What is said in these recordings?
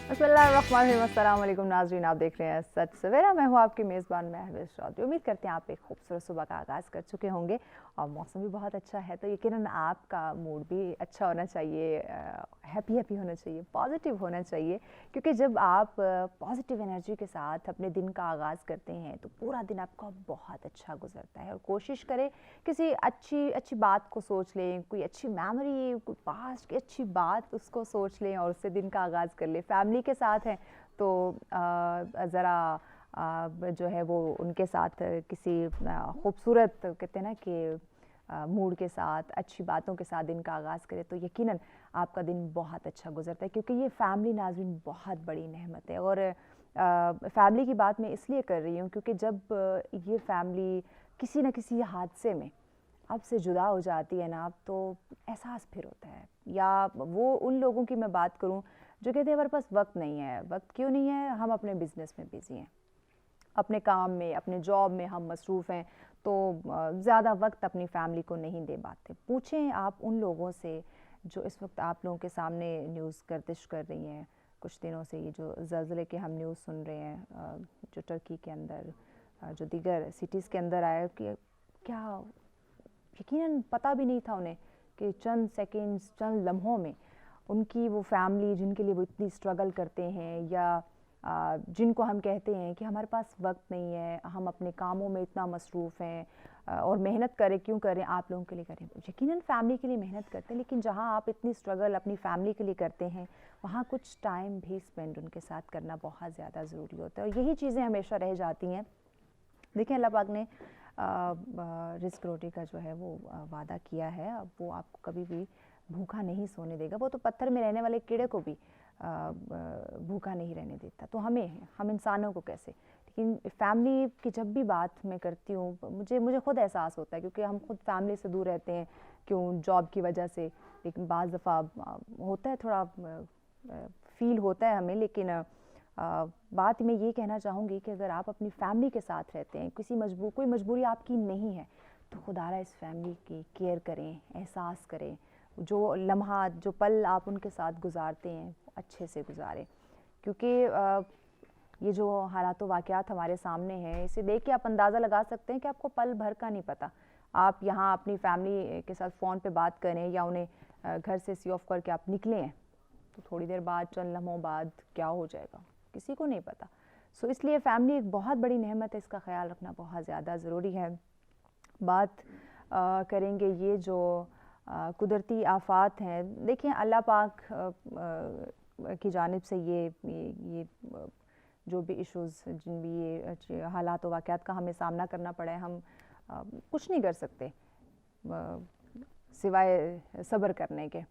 بسم اللہ الرحمن الرحیم. السلام علیکم ناظرین, آپ دیکھ رہے ہیں سچ سویرا. میں ہوں آپ کی میزبان محوش چودھری. امید کرتے ہیں آپ ایک خوبصورت صبح کا آغاز کر چکے ہوں گے اور موسم بھی بہت اچھا ہے, تو یقیناً آپ کا موڈ بھی اچھا ہونا چاہیے, ہیپی ہونا چاہیے, پازیٹیو ہونا چاہیے, کیونکہ جب آپ پازیٹیو انرجی کے ساتھ اپنے دن کا آغاز کرتے ہیں تو پورا دن آپ کا بہت اچھا گزرتا ہے. اور کوشش کریں کسی اچھی بات کو سوچ لیں, کوئی اچھی میموری, کوئی پاسٹ کی اچھی بات اس کو سوچ لیں اور اس سے دن کا آغاز کر لیں. فیملی کے ساتھ ہیں تو ذرا جو ہے وہ ان کے ساتھ کسی خوبصورت کہتے ہیں نا کہ موڈ کے ساتھ اچھی باتوں کے ساتھ دن کا آغاز کرے تو یقیناً آپ کا دن بہت اچھا گزرتا ہے, کیونکہ یہ فیملی ناظرین بہت بڑی نعمت ہے. اور فیملی کی بات میں اس لیے کر رہی ہوں کیونکہ جب یہ فیملی کسی نہ کسی حادثے میں آپ سے جدا ہو جاتی ہے نا, تو احساس پھر ہوتا ہے. یا وہ ان لوگوں کی میں بات کروں جو کہتے ہیں ہمارے پاس وقت نہیں ہے. وقت کیوں نہیں ہے؟ ہم اپنے بزنس میں بیزی ہیں, اپنے کام میں, اپنے جاب میں ہم مصروف ہیں, تو زیادہ وقت اپنی فیملی کو نہیں دے پاتے. پوچھیں آپ ان لوگوں سے جو اس وقت آپ لوگوں کے سامنے نیوز گردش کر رہی ہیں. کچھ دنوں سے یہ جو زلزلے کے ہم نیوز سن رہے ہیں, جو ٹرکی کے اندر, جو دیگر سٹیز کے اندر آئے, کہ کیا یقیناً پتہ بھی نہیں تھا انہیں کہ چند سیکنڈز, چند لمحوں میں ان کی وہ فیملی جن کے لیے وہ اتنی اسٹرگل کرتے ہیں, یا جن کو ہم کہتے ہیں کہ ہمارے پاس وقت نہیں ہے, ہم اپنے کاموں میں اتنا مصروف ہیں اور محنت کریں, کیوں کریں, آپ لوگوں کے لیے کریں. یقیناً فیملی کے لیے محنت کرتے ہیں, لیکن جہاں آپ اتنی اسٹرگل اپنی فیملی کے لیے کرتے ہیں وہاں کچھ ٹائم بھی اسپینڈ ان کے ساتھ کرنا بہت زیادہ ضروری ہوتا ہے. اور یہی چیزیں ہمیشہ رہ جاتی ہیں. دیکھیں اللہ پاک نے رزق روٹی کا جو ہے وہ وعدہ کیا ہے, اب وہ آپ کو کبھی بھی بھوکا نہیں سونے دے گا. وہ تو پتھر میں رہنے والے کیڑے کو بھی بھوکا نہیں رہنے دیتا, تو ہم انسانوں کو کیسے. لیکن فیملی کی جب بھی بات میں کرتی ہوں مجھے خود احساس ہوتا ہے, کیونکہ ہم خود فیملی سے دور رہتے ہیں, کیوں جاب کی وجہ سے. لیکن بعض دفعہ ہوتا ہے, تھوڑا فیل ہوتا ہے ہمیں. لیکن بات میں یہ کہنا چاہوں گی کہ اگر آپ اپنی فیملی کے ساتھ رہتے ہیں, کوئی مجبوری آپ کی نہیں ہے, تو خدا را اس فیملی کی کیئر کریں, احساس کریں. جو لمحات, جو پل آپ ان کے ساتھ گزارتے ہیں اچھے سے گزاریں, کیونکہ یہ جو حالات و واقعات ہمارے سامنے ہیں اسے دیکھ کے آپ اندازہ لگا سکتے ہیں کہ آپ کو پل بھر کا نہیں پتہ. آپ یہاں اپنی فیملی کے ساتھ فون پہ بات کریں یا انہیں گھر سے سی آف کر کے آپ نکلیں ہیں, تو تھوڑی دیر بعد, چند لمحوں بعد کیا ہو جائے گا کسی کو نہیں پتہ. سو اس لیے فیملی ایک بہت بڑی نعمت ہے, اس کا خیال رکھنا بہت زیادہ ضروری ہے. بات کریں گے یہ جو قدرتی آفات ہیں. دیکھیں اللہ پاک کی جانب سے یہ جو بھی ایشوز, جن بھی یہ حالات و واقعات کا ہمیں سامنا کرنا پڑا ہے, ہم کچھ نہیں کر سکتے سوائے صبر کرنے کے.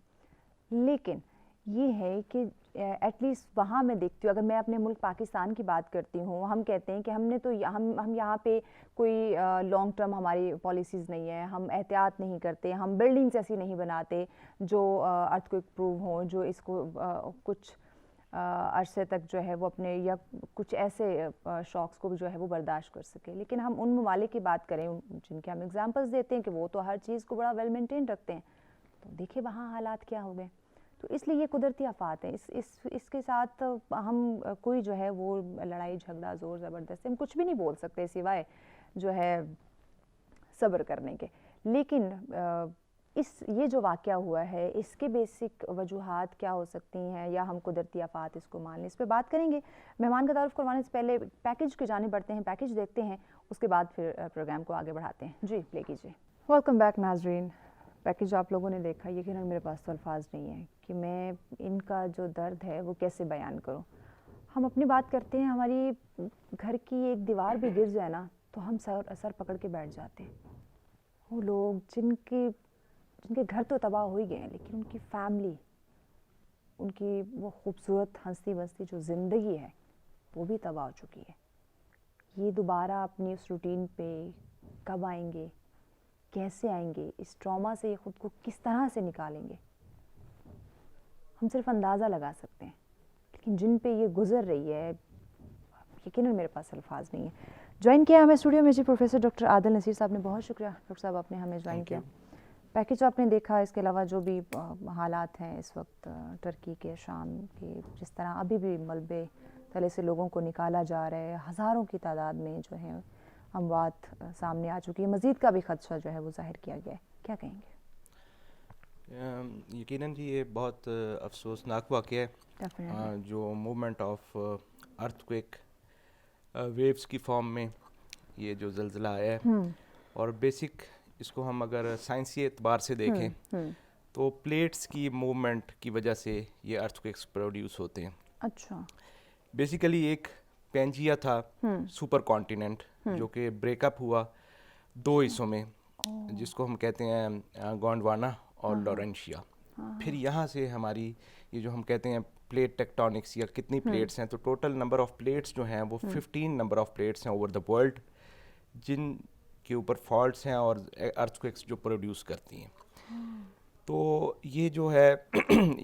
لیکن یہ ہے کہ ایٹ لیسٹ وہاں میں دیکھتی ہوں, اگر میں اپنے ملک پاکستان کی بات کرتی ہوں, ہم کہتے ہیں کہ ہم نے تو ہم یہاں پہ کوئی لانگ ٹرم ہماری پالیسیز نہیں ہے, ہم احتیاط نہیں کرتے, ہم بلڈنگز ایسی نہیں بناتے جو ارتھ کوئک پروف ہوں, جو اس کو کچھ عرصے تک جو ہے وہ اپنے, یا کچھ ایسے شوقس کو بھی جو ہے وہ برداشت کر سکے. لیکن ہم ان ممالک کی بات کریں جن کے ہم ایگزامپلس دیتے ہیں کہ وہ تو ہر چیز کو بڑا ویل مینٹین رکھتے ہیں, تو دیکھیں وہاں حالات کیا ہو گئے. تو اس لیے یہ قدرتی آفات ہیں, اس کے ساتھ ہم کوئی جو ہے وہ لڑائی جھگڑا زور زبردستی ہم کچھ بھی نہیں بول سکتے سوائے جو ہے صبر کرنے کے. لیکن یہ جو واقعہ ہوا ہے اس کے بیسک وجوہات کیا ہو سکتی ہیں, یا ہم قدرتی آفات اس کو مان لیں, اس پہ بات کریں گے. مہمان کا تعارف کروانے سے پہلے پیکیج کی جانب بڑھتے ہیں, پیکیج دیکھتے ہیں, اس کے بعد پھر پروگرام کو آگے بڑھاتے ہیں. جی پلے کیجیے. ویلکم بیک ناظرین. پیکیج آپ لوگوں نے دیکھا, یقیناً میرے پاس تو الفاظ نہیں ہیں کہ میں ان کا جو درد ہے وہ کیسے بیان کروں. ہم اپنی بات کرتے ہیں, ہماری گھر کی ایک دیوار بھی گر جائے نا تو ہم سر پکڑ کے بیٹھ جاتے ہیں. وہ لوگ جن کے گھر تو تباہ ہو ہی گئے ہیں, لیکن ان کی فیملی, ان کی وہ خوبصورت ہنستی بستی جو زندگی ہے وہ بھی تباہ ہو چکی ہے. یہ دوبارہ اپنی اس روٹین پہ کب آئیں گے, کیسے آئیں گے, اس ٹراما سے خود کو کس طرح سے نکالیں گے, ہم صرف اندازہ لگا سکتے ہیں. لیکن جن پہ یہ گزر رہی ہے, یقیناً میرے پاس الفاظ نہیں ہیں. جوائن کیا ہمیں اسٹوڈیو میں جی پروفیسر ڈاکٹر عادل نصیر صاحب نے. بہت شکریہ ڈاکٹر صاحب, آپ نے ہمیں جوائن کیا. پیکج آپ نے دیکھا، اس کے علاوہ جو بھی حالات ہیں اس وقت ترکی کے، شام کے، جس طرح ابھی بھی ملبے تلے سے لوگوں کو نکالا جا رہا ہے، ہزاروں کی تعداد میں جو ہے اموات سامنے آ چکی ہے، مزید کا بھی خدشہ جو ہے وہ ظاہر کیا گیا ہے، کیا کہیں گے؟ یقیناً جی یہ بہت افسوسناک واقعہ ہے جو movement of earthquake waves کی فارم میں یہ جو زلزلہ آیا ہے، اور بیسک اس کو ہم اگر سائنسی اعتبار سے دیکھیں تو پلیٹس کی موومنٹ کی وجہ سے یہ ارتھ کویکس پروڈیوس ہوتے ہیں. اچھا. بیسیکلی ایک پینجیا تھا سپر کانٹیننٹ جو کہ بریک اپ ہوا دو حصوں میں، جس کو ہم کہتے ہیں گونڈوانا اور لورنشیا. پھر یہاں سے ہماری یہ جو ہم کہتے ہیں پلیٹ ٹیکٹونکس یا کتنی پلیٹس ہیں، تو ٹوٹل نمبر آف پلیٹس جو ہیں وہ 15 نمبر آف پلیٹس ہیں اوور دا ورلڈ، جن کے اوپر فالٹس ہیں اور ارتھ کویکس جو پروڈیوس کرتی ہیں. تو یہ جو ہے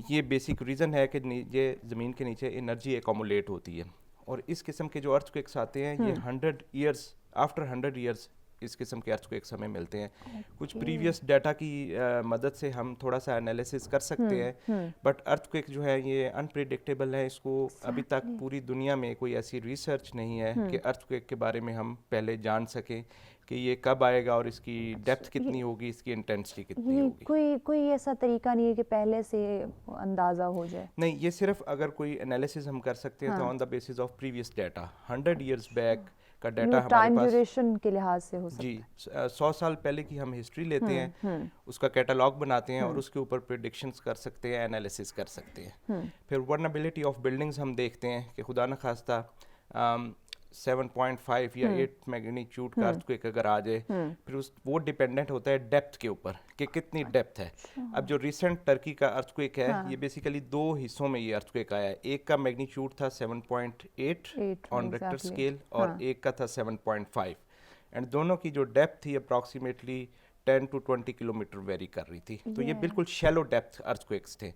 یہ بیسک ریزن ہے کہ یہ زمین کے نیچے انرجی ایکومولیٹ ہوتی ہے، اور اس قسم کے جو ارتھ کویکس آتے ہیں یہ 100 ایئرس آفٹر 100 ایئرس اس قسم کے ارتھ کویکس ہمیں ملتے ہیں. کچھ پریویس ڈیٹا کی مدد سے ہم تھوڑا سا انالیسس کر سکتے ہیں، بٹ ارتھ کویک جو ہے یہ انپریڈکٹیبل ہے. اس کو ابھی تک پوری دنیا میں کوئی ایسی ریسرچ نہیں ہے کہ ارتھ کویک کے بارے میں ہم پہلے جان سکیں کہ یہ کب آئے گا اور اس کی ڈیپتھ کتنی ہوگی، اس کی انٹینسٹی کتنی ہوگی. کوئی ایسا طریقہ نہیں ہے کہ پہلے سے اندازہ ہو جائے؟ نہیں، یہ صرف اگر کوئی انالیسس ہم کر سکتے ہیں تو on the basis of previous data 100 years back کا ڈیٹا ہمارے ٹائم پاس ڈیوریشن کے لحاظ سے ہو سکتا ہے. جی 100 سال پہلے کی ہم ہسٹری لیتے ہیں، اس کا کیٹالاگ بناتے ہیں اور اس کے اوپر پریڈکشنز کر سکتے ہیں، انالیسس کر سکتے ہیں. پھر ورنیبلٹی آف بلڈنگز ہم دیکھتے ہیں کہ خدا نخواستہ 7.5 یا 8 میگنیچیوڈ کا ارتھ کویک اگر آ جائے، پھر وہ ڈیپینڈنٹ ہوتا ہے ڈیپتھ کے اوپر کہ کتنی ڈیپتھ ہے. اب جو ریسنٹ ٹرکی کا ارتھ کویک ہے یہ بیسیکلی دو حصوں میں یہ ارتھ کویک آیا ہے. ایک کا میگنیچیوڈ تھا 7.8 آن ریکٹر اسکیل اور ایک کا تھا 7.5، اینڈ دونوں کی جو ڈیپتھ تھی اپروکسیمیٹلی 10 to 20 کلومیٹر ویری کر رہی تھی. تو یہ بالکل شیلو ڈیپتھ ارتھ کویکس تھے،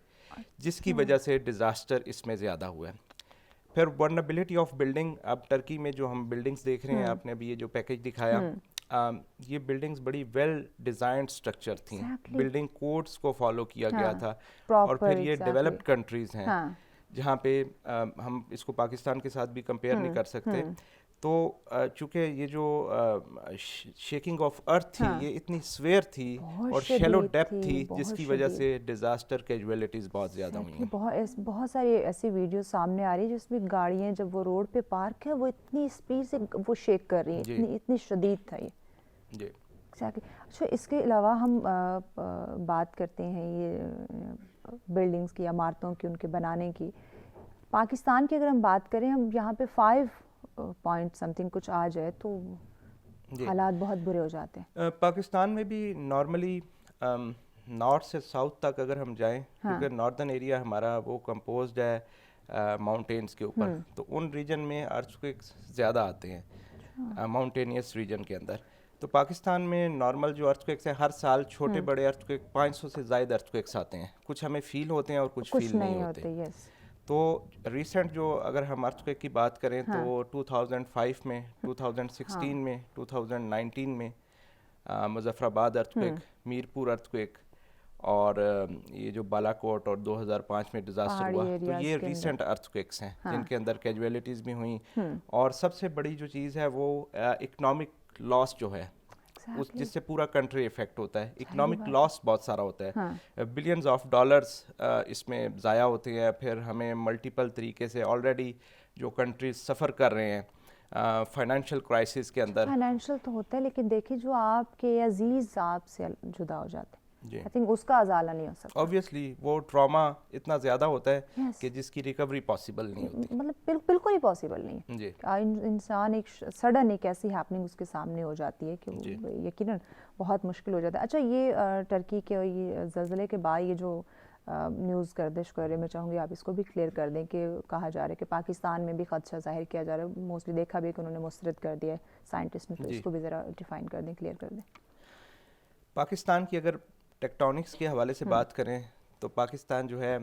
جس کی وجہ سے ڈیزاسٹر اس میں زیادہ ہوا ہے. پھر ورنیبلٹی آف بلڈنگ، اب ٹرکی میں جو ہم بلڈنگز دیکھ رہے ہیں، آپ نے ابھی یہ جو پیکج دکھایا، یہ بلڈنگز بڑی ویل ڈیزائنڈ اسٹرکچر تھیں، بلڈنگ کوڈس کو فالو کیا گیا تھا. اور پھر یہ ڈیولپڈ کنٹریز ہیں جہاں پہ ہم اس کو پاکستان کے ساتھ بھی کمپیئر نہیں کر سکتے. تو چونکہ یہ جو شیکنگ آف ارتھ تھی یہ اتنی سویئر تھی اور شیلو ڈیپتھ تھی، جس کی وجہ سے ڈیزاسٹر کیجویلٹیز بہت زیادہ ہوئی ہیں. بہت ساری ایسی ویڈیوز سامنے آ رہی ہیں جس میں گاڑیاں جب وہ روڈ پہ پارک ہے وہ اتنی اسپیڈ سے وہ شیک کر رہی ہیں، اتنی شدید تھا یہ. جی اچھا، اس کے علاوہ ہم بات کرتے ہیں یہ بلڈنگز کی، عمارتوں کی، ان کے بنانے کی. پاکستان کی اگر ہم بات کریں، ہم یہاں پہ 5 پوائنٹ سم تھنگ کچھ آ جائے تو حالات بہت برے ہو جاتے ہیں. پاکستان میں بھی نارملی نارتھ سے ساؤتھ تک اگر ہم جائیں، کیونکہ ناردرن ایریا ہمارا وہ کمپوزڈ ہے ماؤنٹینس کے اوپر، تو ان ریجن میں ارتھ کویکس زیادہ آتے ہیں ماؤنٹینیس ریجن کے اندر. تو پاکستان میں نارمل جو ارتھ کویکس ہیں ہر سال چھوٹے بڑے ارتھ کویک 500 سے زائد ارتھ کویکس آتے ہیں. کچھ ہمیں فیل ہوتے ہیں اور کچھ فیل نہیں ہوتے. تو ریسنٹ جو اگر ہم ارتھ کویک کی بات کریں تو 2005 میں، 2016 میں، 2019 میں مظفر آباد ارتھ کویک، میرپور ارتھ کویک، اور یہ جو بالا کوٹ اور 2005 میں ڈیزاسٹر ہوا، تو یہ ریسنٹ ارتھ کویکس ہیں جن کے اندر کیجویلٹیز بھی ہوئیں. اور سب سے بڑی جو چیز ہے وہ اکنامک لاس جو ہے، جس سے پورا کنٹری افیکٹ ہوتا ہے. اکنامک لاس بہت سارا ہوتا ہے، بلینز آف ڈالرز اس میں ضائع ہوتے ہیں. پھر ہمیں ملٹیپل طریقے سے آلریڈی جو کنٹریز سفر کر رہے ہیں فائنینشیل کرائسس کے اندر. فائنینشیل تو ہوتا ہے، لیکن دیکھیں جو آپ کے عزیز آپ سے جدا ہو جاتے ہیں، جی آئی تھنک اس کا ازالہ نہیں ہو سکتا. اوبویسلی وہ ٹراما اتنا زیادہ ہوتا ہے کہ جس کی ریکوری پاسبل نہیں ہوتی، مطلب بالکل ہی پاسبل نہیں ہے. جی انسان ایک سڈن ایک ایسی ہیپننگ اس کے سامنے ہو جاتی ہے کہ یقیناً بہت مشکل ہو جاتا ہے. اچھا، یہ ٹرکی کے یہ زلزلے کے بعد یہ جو نیوز گردش کر رہے، میں چاہوں گی آپ اس کو بھی کلیئر کر دیں کہ کہا جا رہا ہے کہ پاکستان میں بھی خدشہ ظاہر کیا جا رہا ہے. موسٹلی دیکھا بھی کہ انہوں نے مسترد کر دیا ہے سائنٹسٹ نے، تو اس کو بھی ذرا ڈیفائن کر دیں، کلیئر کر دیں. پاکستان کی اگر ٹیکٹونکس کے حوالے سے بات کریں تو پاکستان جو ہے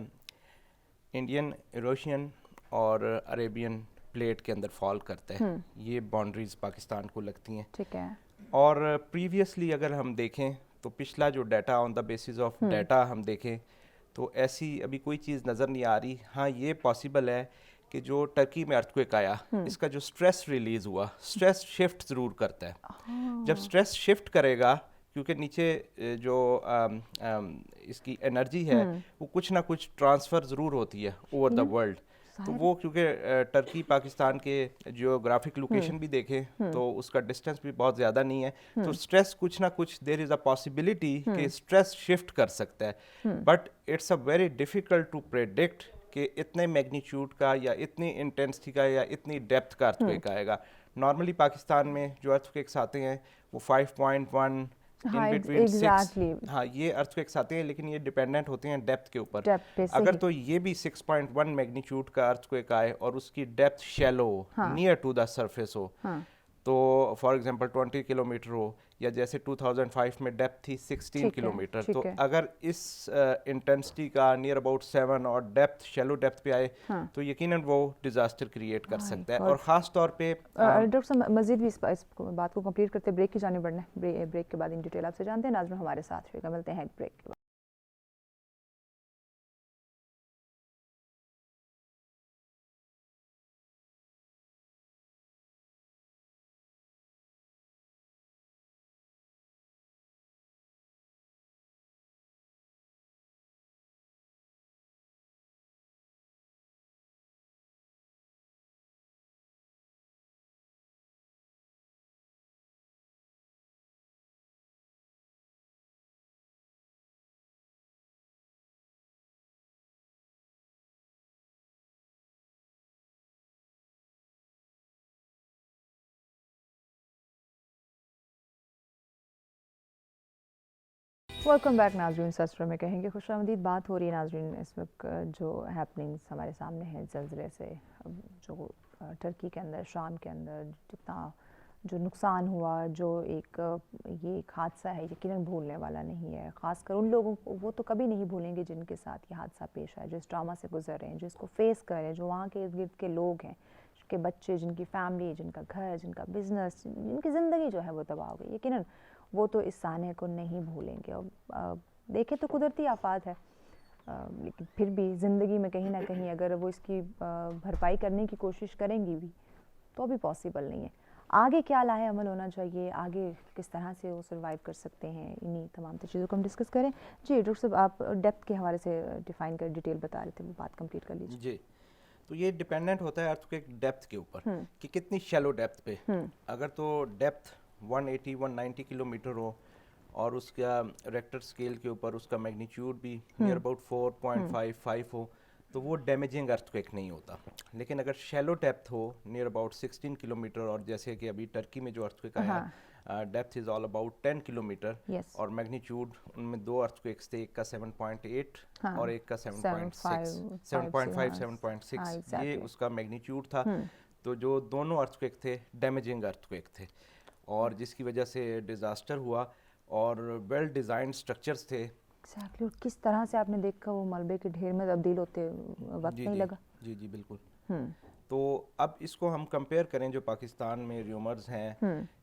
انڈین، ایروشین اور عربین پلیٹ کے اندر فال کرتا ہے. یہ باؤنڈریز پاکستان کو لگتی ہیں. ٹھیک ہے. اور پریویسلی اگر ہم دیکھیں تو پچھلا جو data on the basis of data ہم دیکھیں تو ایسی ابھی کوئی چیز نظر نہیں آ رہی. ہاں یہ پاسبل ہے کہ جو ٹرکی میں ارتھکویک آیا اس کا جو اسٹریس ریلیز ہوا, اسٹریس شفٹ ضرور کرتا ہے. جب اسٹریس شفٹ کرے گا کیونکہ نیچے جو اس کی انرجی ہے وہ کچھ نہ کچھ ٹرانسفر ضرور ہوتی ہے اوور دا ورلڈ. تو وہ کیونکہ ٹرکی پاکستان کے جیوگرافک لوکیشن بھی دیکھیں تو اس کا ڈسٹینس بھی بہت زیادہ نہیں ہے, تو اسٹریس کچھ نہ کچھ دیر از اے پاسبلٹی کہ اسٹریس شفٹ کر سکتا ہے. But it's a very difficult to predict کہ اتنے میگنیچیوڈ کا یا اتنی انٹینسٹی کا یا اتنی ڈیپتھ کا ارتھکویک آئے گا. نارملی پاکستان میں جو ارتھکویکس آتے ہیں وہ 5.1 in between 6, ہاں یہ ارتھکویکس آتے ہیں, لیکن یہ ڈیپینڈنٹ ہوتے ہیں ڈیپتھ کے اوپر. اگر تو یہ بھی 6.1 میگنیچیوڈ کا ارتھکویک آئے اور اس کی ڈیپتھ شیلو ہو, نیئر ٹو دا سرفیس ہو, تو فار ایگزامپل 20 کلومیٹر ہو, یا جیسے 2005 میں ڈیپتھ تھی 16 کلومیٹر, تو اگر اس انٹینسٹی کا نیئر اباؤٹ 7 اور ڈیپتھ شیلو ڈیپتھ پہ آئے تو یقیناً وہ ڈیزاسٹر کریٹ کر سکتا ہے. اور خاص طور پہ ڈاکٹر صاحب مزید بھی اس بات کو کمپلیٹ کرتے بریک کی جانب بڑھنا ہے. بریک کے بعد ان ڈیٹیل آپ سے جانتے ہیں. ناظرین ہمارے ساتھ رہیے گا, ملتے ہیں بریک کے بعد. ویلکم بیک ناظرین. سسٹر میں کہیں گے خوش آمدید. بات ہو رہی ہے ناظرین اس وقت جو ہیپننگس ہمارے سامنے ہیں زلزلے سے, جو ٹرکی کے اندر, شام کے اندر جتنا جو نقصان ہوا, جو ایک یہ ایک حادثہ ہے یقیناً بھولنے والا نہیں ہے. خاص کر ان لوگوں کو, وہ تو کبھی نہیں بھولیں گے جن کے ساتھ یہ حادثہ پیش آیا, جو اس ٹراما سے گزر رہے ہیں, جو اس کو فیس کر رہے ہیں, جو وہاں کے ارد گرد کے لوگ ہیں, جن کے بچے, جن کی فیملی, جن کا گھر, جن کا بزنس, جن کی زندگی جو ہے وہ تباہ ہو گئی. یقیناً وہ تو اس سانحے کو نہیں بھولیں گے. اور دیکھیں تو قدرتی آفات ہے, لیکن پھر بھی زندگی میں کہیں نہ کہیں اگر وہ اس کی بھرپائی کرنے کی کوشش کریں گی بھی تو بھی پاسبل نہیں ہے. آگے کیا لاہے عمل ہونا چاہیے, آگے کس طرح سے وہ سروائیو کر سکتے ہیں, انہی تمام چیزوں کو ہم ڈسکس کریں. جی ڈاکٹر صاحب آپ ڈیپتھ کے حوالے سے ڈیفائن کر ڈیٹیل بتا رہے تھے, وہ بات کمپلیٹ کر لیجیے. جی, تو یہ ڈیپینڈنٹ ہوتا ہے ارتھکویک ڈیپتھ کے اوپر کہ کتنی شیلو ڈیپتھ پہ. اگر تو ڈیپتھ 180-190 کلومیٹر ہو اور اس کا ریکٹر اسکیل کے اوپر اس کا میگنیچیوڈ بھی نیئر اباؤٹ 4.55 ہو تو وہ ڈیمیجنگ ارتھکویک نہیں ہوتا. لیکن اگر shallow depth who near about 16 kilometre, اور جیسے کہ ابھی ٹرکی میں جو ارتھکویک آیا depth is all about 10 kilometre, اور میگنیچیوڈ ان میں دو ارتھکویکس تھے, ایک کا 7.8 اور ایک کا 7.6, یہ اس کا میگنیچیوڈ تھا. تو جو دونوں ارتھکویک تھے ڈیمیجنگ ارتھکویک تھے, اور جس کی وجہ سے ڈیزاسٹر ہوا, اور ویل ڈیزائنڈ اسٹرکچرز تھے. ایگزیکٹلی, اور کس طرح سے آپ نے دیکھا وہ ملبے کے ڈھیر میں تبدیل ہوتے وقت نہیں لگا. جی جی بالکل. تو اب اس کو ہم کمپیئر کریں جو پاکستان میں ریومرز ہیں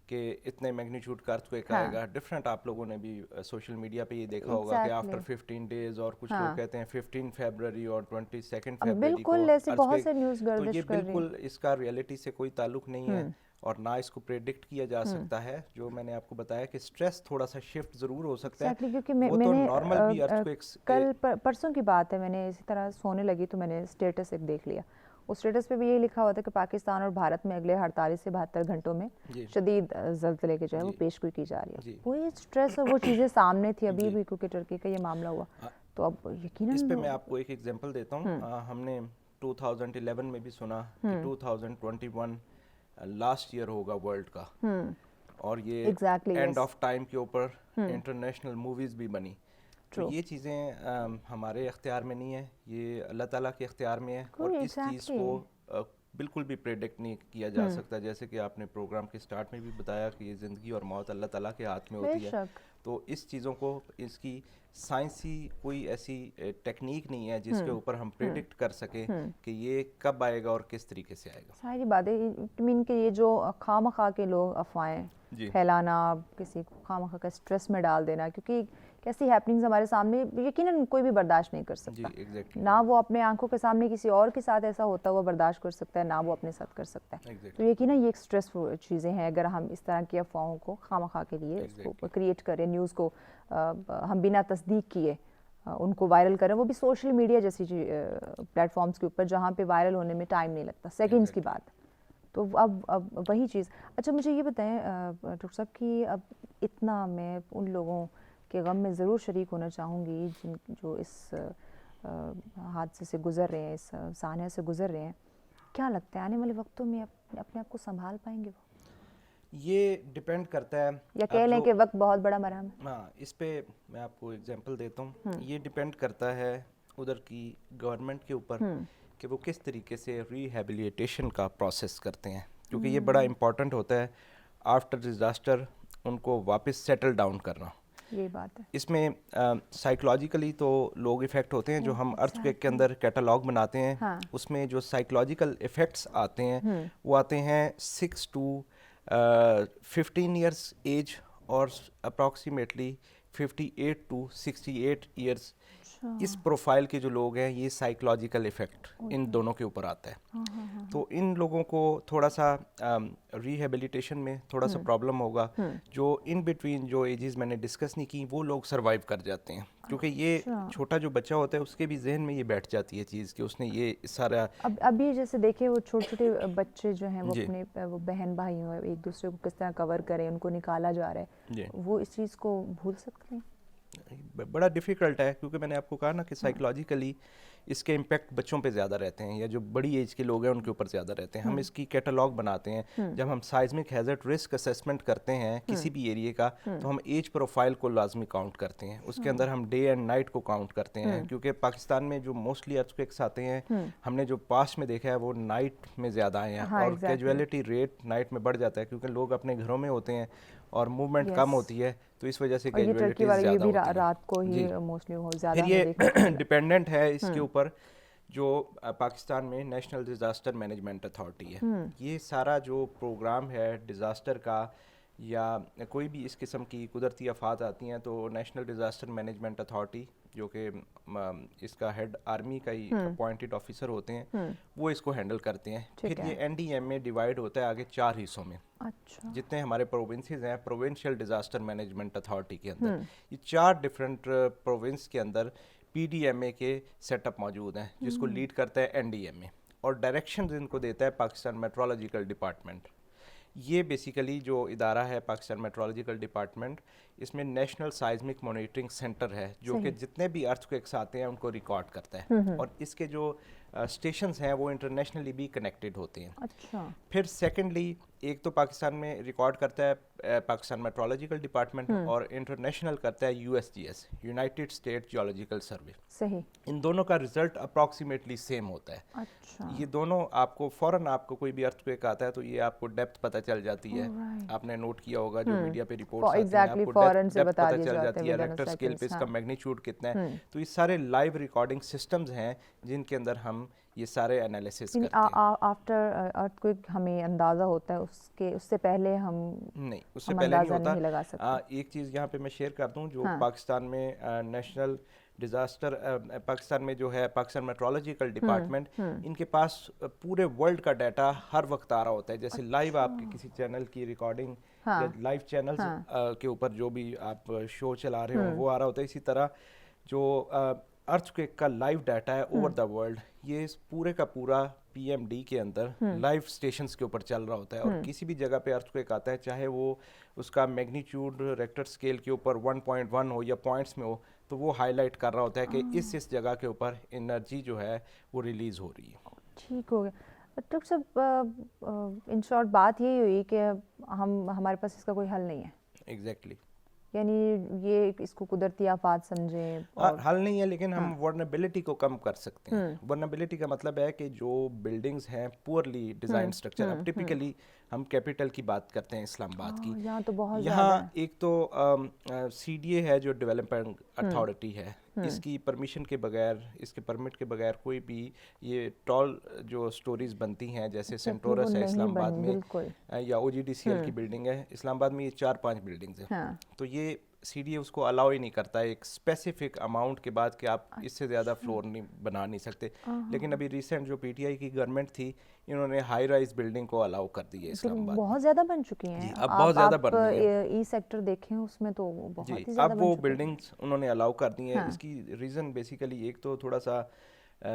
کہ اتنے میگنیچیوڈ کا ارتھکویک آئے گا, ڈفرینٹ, آپ لوگوں نے بھی سوشل میڈیا پہ یہ دیکھا ہوگا کہ آفٹر 15 days, اور کچھ لوگ کہتے ہیں 15 فیبروری اور 22 فیبروری کو. بالکل ایسے بہت سے نیوز تو گردش یہ کر رہی ہیں. بالکل اس کا ریئلٹی سے کوئی تعلق نہیں ہے, اور نہ اس کو پریڈکٹ کیا جا سکتا ہے. جو میں نے آپ کو بتایا کہ اسٹریس تھوڑا سا شفٹ ضرور ہو سکتا ہے, کیونکہ وہ تو نارمل بھی ارتھکویکس. کل پرسوں کی بات ہے, میں نے اسی طرح سونے لگی تو میں نے اسٹیٹس ایک دیکھ لیا. اس اسٹیٹس پہ بھی یہی لکھا ہوا تھا کہ پاکستان اور بھارت میں اگلے 48 سے 72 گھنٹوں میں شدید زلزلے کے جو ہے وہ پیشگوئی کی جا رہی ہے. وہی اسٹریس اور وہ چیزیں سامنے تھی ابھی بھی, کیونکہ ٹرکی کا یہ معاملہ ہوا. تو اب یقیناً اس پہ میں آپ کو ایک ایگزامپل دیتا ہوں. ہم نے 2011 میں بھی سنا کہ 2021 لاسٹ ایئر ہوگا ورلڈ کا, اور یہ اینڈ آف ٹائم کے اوپر انٹرنیشنل موویز بھی بنی. تو یہ چیزیں ہمارے اختیار میں نہیں ہے, یہ اللہ تعالیٰ کے اختیار میں ہے, اور اس چیز کو بالکل بھی پریڈکٹ نہیں کیا جا سکتا. جیسے کہ آپ نے پروگرام کے سٹارٹ میں بھی بتایا کہ یہ زندگی اور موت اللہ تعالیٰ کے ہاتھ میں ہوتی ہے. تو اس چیزوں کو, اس کی سائنسی کوئی ایسی ٹیکنیک نہیں ہے جس کے اوپر ہم پریڈکٹ کر سکیں کہ یہ کب آئے گا اور کس طریقے سے آئے گا. ساری باتیں مین کہ یہ جو خواہ مخواہ کے لوگ افواہیں پھیلانا, کسی کو خواہ مخواہ کا اسٹریس میں ڈال دینا, کیونکہ کیسی ہیپننگز ہمارے سامنے یقیناً کوئی بھی برداشت نہیں کر سکتا. نہ وہ اپنے آنکھوں کے سامنے کسی اور کے ساتھ ایسا ہوتا ہوا برداشت کر سکتا ہے, نہ وہ اپنے ساتھ کر سکتا ہے. تو یقیناً یہ ایک اسٹریس چیزیں ہیں. اگر ہم اس طرح کی افواہوں کو خواہ مخواہ کے لیے اس کو کریٹ کریں, نیوز کو ہم بنا تصدیق کیے ان کو وائرل کریں, وہ بھی سوشل میڈیا جیسی پلیٹ فارمز کے اوپر جہاں پہ وائرل ہونے میں ٹائم نہیں لگتا, سیکنڈز کی بات. تو اب وہی چیز. اچھا مجھے یہ بتائیں ڈاکٹر صاحب کہ اب اتنا میں ان لوگوں کے غم میں ضرور شریک ہونا چاہوں گی جو اس حادثے سے گزر رہے ہیں, اس سانحہ سے گزر رہے ہیں. کیا لگتا ہے آنے والے وقتوں میں اپنے آپ کو سنبھال پائیں گے وہ؟ یہ ڈیپینڈ کرتا ہے, یا کہہ لیں کہ وقت بہت بڑا مرہم ہے. ہاں, اس پہ میں آپ کو ایگزامپل دیتا ہوں. یہ ڈیپینڈ کرتا ہے ادھر کی گورنمنٹ کے اوپر کہ وہ کس طریقے سے ریہیبلیٹیشن کا پروسیس کرتے ہیں, کیونکہ یہ بڑا امپورٹنٹ ہوتا ہے آفٹر ڈیزاسٹر ان کو واپس سیٹل ڈاؤن کرنا. یہ بات ہے. اس میں سائیکلوجیکلی تو لوگ افیکٹ ہوتے ہیں. جو ہم ارتھ کویک کے اندر کیٹالاگ بناتے ہیں اس میں جو سائیکلوجیکل افیکٹس آتے ہیں وہ آتے ہیں 6 to 15 ایئرس ایج اور اپروکسیمیٹلی 58 to 68 ایئرس. اس پروفائل کے جو لوگ ہیں یہ سائیکلوجیکل افیکٹ ان دونوں کے اوپر آتا ہے. تو ان لوگوں کو تھوڑا سا ریہیبلیٹیشن میں تھوڑا سا پرابلم ہوگا. جو ان بٹوین جو ایجز میں نے ڈسکس نہیں کی وہ لوگ سروائیو کر جاتے ہیں, کیونکہ یہ چھوٹا جو بچہ ہوتا ہے اس کے بھی ذہن میں یہ بیٹھ جاتی ہے چیز کہ اس نے یہ سارا. ابھی جیسے دیکھیں وہ چھوٹے چھوٹے بچے جو ہیں وہ اپنے وہ بہن بھائی ہیں ایک دوسرے کو کس طرح کور کریں, ان کو نکالا جا رہا ہے, وہ اس چیز کو بھول سکتے ہیں؟ بڑا ڈیفیکلٹ ہے, کیونکہ میں نے آپ کو کہا نا کہ سائیکلوجیکلی اس کے امپیکٹ بچوں پہ زیادہ رہتے ہیں, یا جو بڑی ایج کے لوگ ہیں ان کے اوپر زیادہ رہتے ہیں. ہم اس کی کیٹالاگ بناتے ہیں جب ہم سائزمک ہیزرڈ رسک اسیسمنٹ کرتے ہیں کسی بھی ایریے کا, تو ہم ایج پروفائل کو لازمی کاؤنٹ کرتے ہیں. اس کے اندر ہم ڈے اینڈ نائٹ کو کاؤنٹ کرتے ہیں, کیونکہ پاکستان میں جو موسٹلی ارتھکویکس آتے ہیں ہم نے جو پاسٹ میں دیکھا ہے وہ نائٹ میں زیادہ آئے ہیں, اور کیجویلٹی ریٹ نائٹ میں بڑھ جاتا ہے کیونکہ لوگ اپنے گھروں میں ہوتے ہیں اور موومنٹ کم ہوتی ہے, تو اس وجہ سے کیجویلٹی زیادہ ہوتی ہے. رات کو ہی موسٹلی بہت زیادہ. پھر یہ ڈیپینڈنٹ ہے اس کے اوپر جو پاکستان میں نیشنل ڈیزاسٹر مینجمنٹ اتھارٹی ہے. یہ سارا جو پروگرام ہے ڈیزاسٹر کا یا کوئی بھی اس قسم کی قدرتی آفات آتی ہیں, تو نیشنل ڈیزاسٹر مینجمنٹ اتھارٹی جو کہ اس کا ہیڈ آرمی کا ہی اپوائنٹڈ آفیسر ہوتے ہیں وہ اس کو ہینڈل کرتے ہیں. پھر یہ NDM میں ڈیوائڈ ہوتا ہے آگے 4 حصوں میں. جتنے ہمارے پروونسز ہیں پروونشل ڈیزاسٹر مینجمنٹ اتھارٹی کے اندر, یہ 4 ڈفرینٹ پروونس کے اندر PDMA کے سیٹ اپ موجود ہیں جس کو لیڈ کرتا ہے NDMA, اور ڈائریکشنز ان کو دیتا ہے پاکستان میٹرولوجیکل ڈپارٹمنٹ. یہ بیسیکلی جو ادارہ ہے پاکستان میٹرولوجیکل ڈپارٹمنٹ, اس میں نیشنل سائزمک مانیٹرنگ سینٹر ہے جو کہ جتنے بھی ارتھکویکس آتے ہیں ان کو ریکارڈ کرتا ہے, اور اس کے جو اسٹیشنز ہیں وہ انٹرنیشنلی بھی کنیکٹڈ ہوتے ہیں. پھر سیکنڈلی ایک تو پاکستان میں ریکارڈ کرتا ہے پاکستان میٹرولوجیکل ڈپارٹمنٹ, اور انٹرنیشنل کرتا ہے USGS, United state geological survey. صحیح. ان دونوں کا رزلٹ اپروکسیمیٹلی سیم ہوتا ہے. یہ دونوں آپ کو فوراً آپ کو کوئی بھی ارتھکویک آتا ہے تو یہ آپ کو ڈیپتھ پتہ چل جاتی ہے. آپ نے نوٹ کیا ہوگا جو میڈیا پہ رپورٹس آتی ہیں آپ کو ڈیپتھ پتہ چل جاتی ہے, ریکٹر اسکیل پہ اس کا میگنیچیوڈ کتنا ہے. تو یہ سارے لائیو ریکارڈنگ سسٹمز ہیں جن کے اندر ہم یہ سارے انالیسس کرتے ہیں. آفٹر ارتھکویک ہمیں اندازہ ہوتا ہے اس سے پہلے ہم نہیں, اس سے پہلے نہیں ہوتا. ایک چیز یہاں پہ میں شیئر کر دوں, جو پاکستان میں نیشنل ڈیزاسٹر پاکستان میں جو ہے پاکستان میٹرولوجیکل ڈپارٹمنٹ, ان کے پاس پورے ورلڈ کا ڈیٹا ہر وقت آ رہا ہوتا ہے. جیسے لائیو آپ کے کسی چینل کی ریکارڈنگ یا لائیو چینلز کے اوپر جو بھی آپ شو چلا رہے ہو وہ آ رہا ہوتا ہے. اسی طرح جو ارتھکویک کا لائیو ڈیٹا ہے اوور دا ورلڈ, یہ پورے کا پورا PMD کے اندر لائیو اسٹیشنز کے اوپر چل رہا ہوتا ہے. اور کسی بھی جگہ پہ ارتھکویک آتا ہے, چاہے وہ اس کا میگنیچیوڈ ریکٹر اسکیل کے اوپر 1.1 ہو یا پوائنٹس میں ہو, تو وہ ہائی لائٹ کر رہا ہوتا ہے کہ اس جگہ کے اوپر انرجی جو ہے وہ ریلیز ہو رہی ہے. ٹھیک ہو گیا. ڈاکٹر صاحب ان شارٹ بات یہی ہوئی کہ ہمارے پاس اس کا کوئی حل نہیں ہے. ایگزیکٹلی. یعنی یہ اس کو قدرتی آفات سمجھیں حل نہیں ہے، لیکن ہم ورنیبلٹی کو کم کر سکتے ہیں. ورنیبلٹی کا مطلب ہے کہ جو بلڈنگز ہیں پورلی ڈیزائن اسٹرکچر، اب ٹپیکلی ہم کیپٹل کی بات کرتے ہیں اسلام آباد کی، یہاں تو بہت یہاں زیادہ ایک تو سی ڈی اے ہے جو ڈیولپمنٹ اتھارٹی ہے، اس کی پرمیشن کے بغیر، اس کے پرمٹ کے بغیر کوئی بھی یہ ٹال جو سٹوریز بنتی ہیں جیسے سینٹورس ہے اسلام آباد میں، یا او جی ڈی سی ایل کی بلڈنگ ہے اسلام آباد میں، یہ 4-5 بلڈنگز ہیں، تو یہ سی ڈی اے اس کو الاؤ ہی نہیں کرتا ایک اسپیسیفک اماؤنٹ کے بعد کہ آپ اس سے زیادہ فلور نہیں بنا نہیں سکتے. لیکن ابھی ریسنٹ جو پی ٹی آئی کی گورنمنٹ تھی، انہوں نے ہائی رائز بلڈنگ کو الاؤ کر دی ہے اسلام آباد. بہت زیادہ بن چکی ہیں، اب بہت زیادہ بن رہی ہیں. ای سیکٹر دیکھیں اس میں تو بہت ہی زیادہ اب وہ بلڈنگز انہوں نے الاؤ کر دی ہیں. اس کی ریزن بیسیکلی ایک تو تھوڑا سا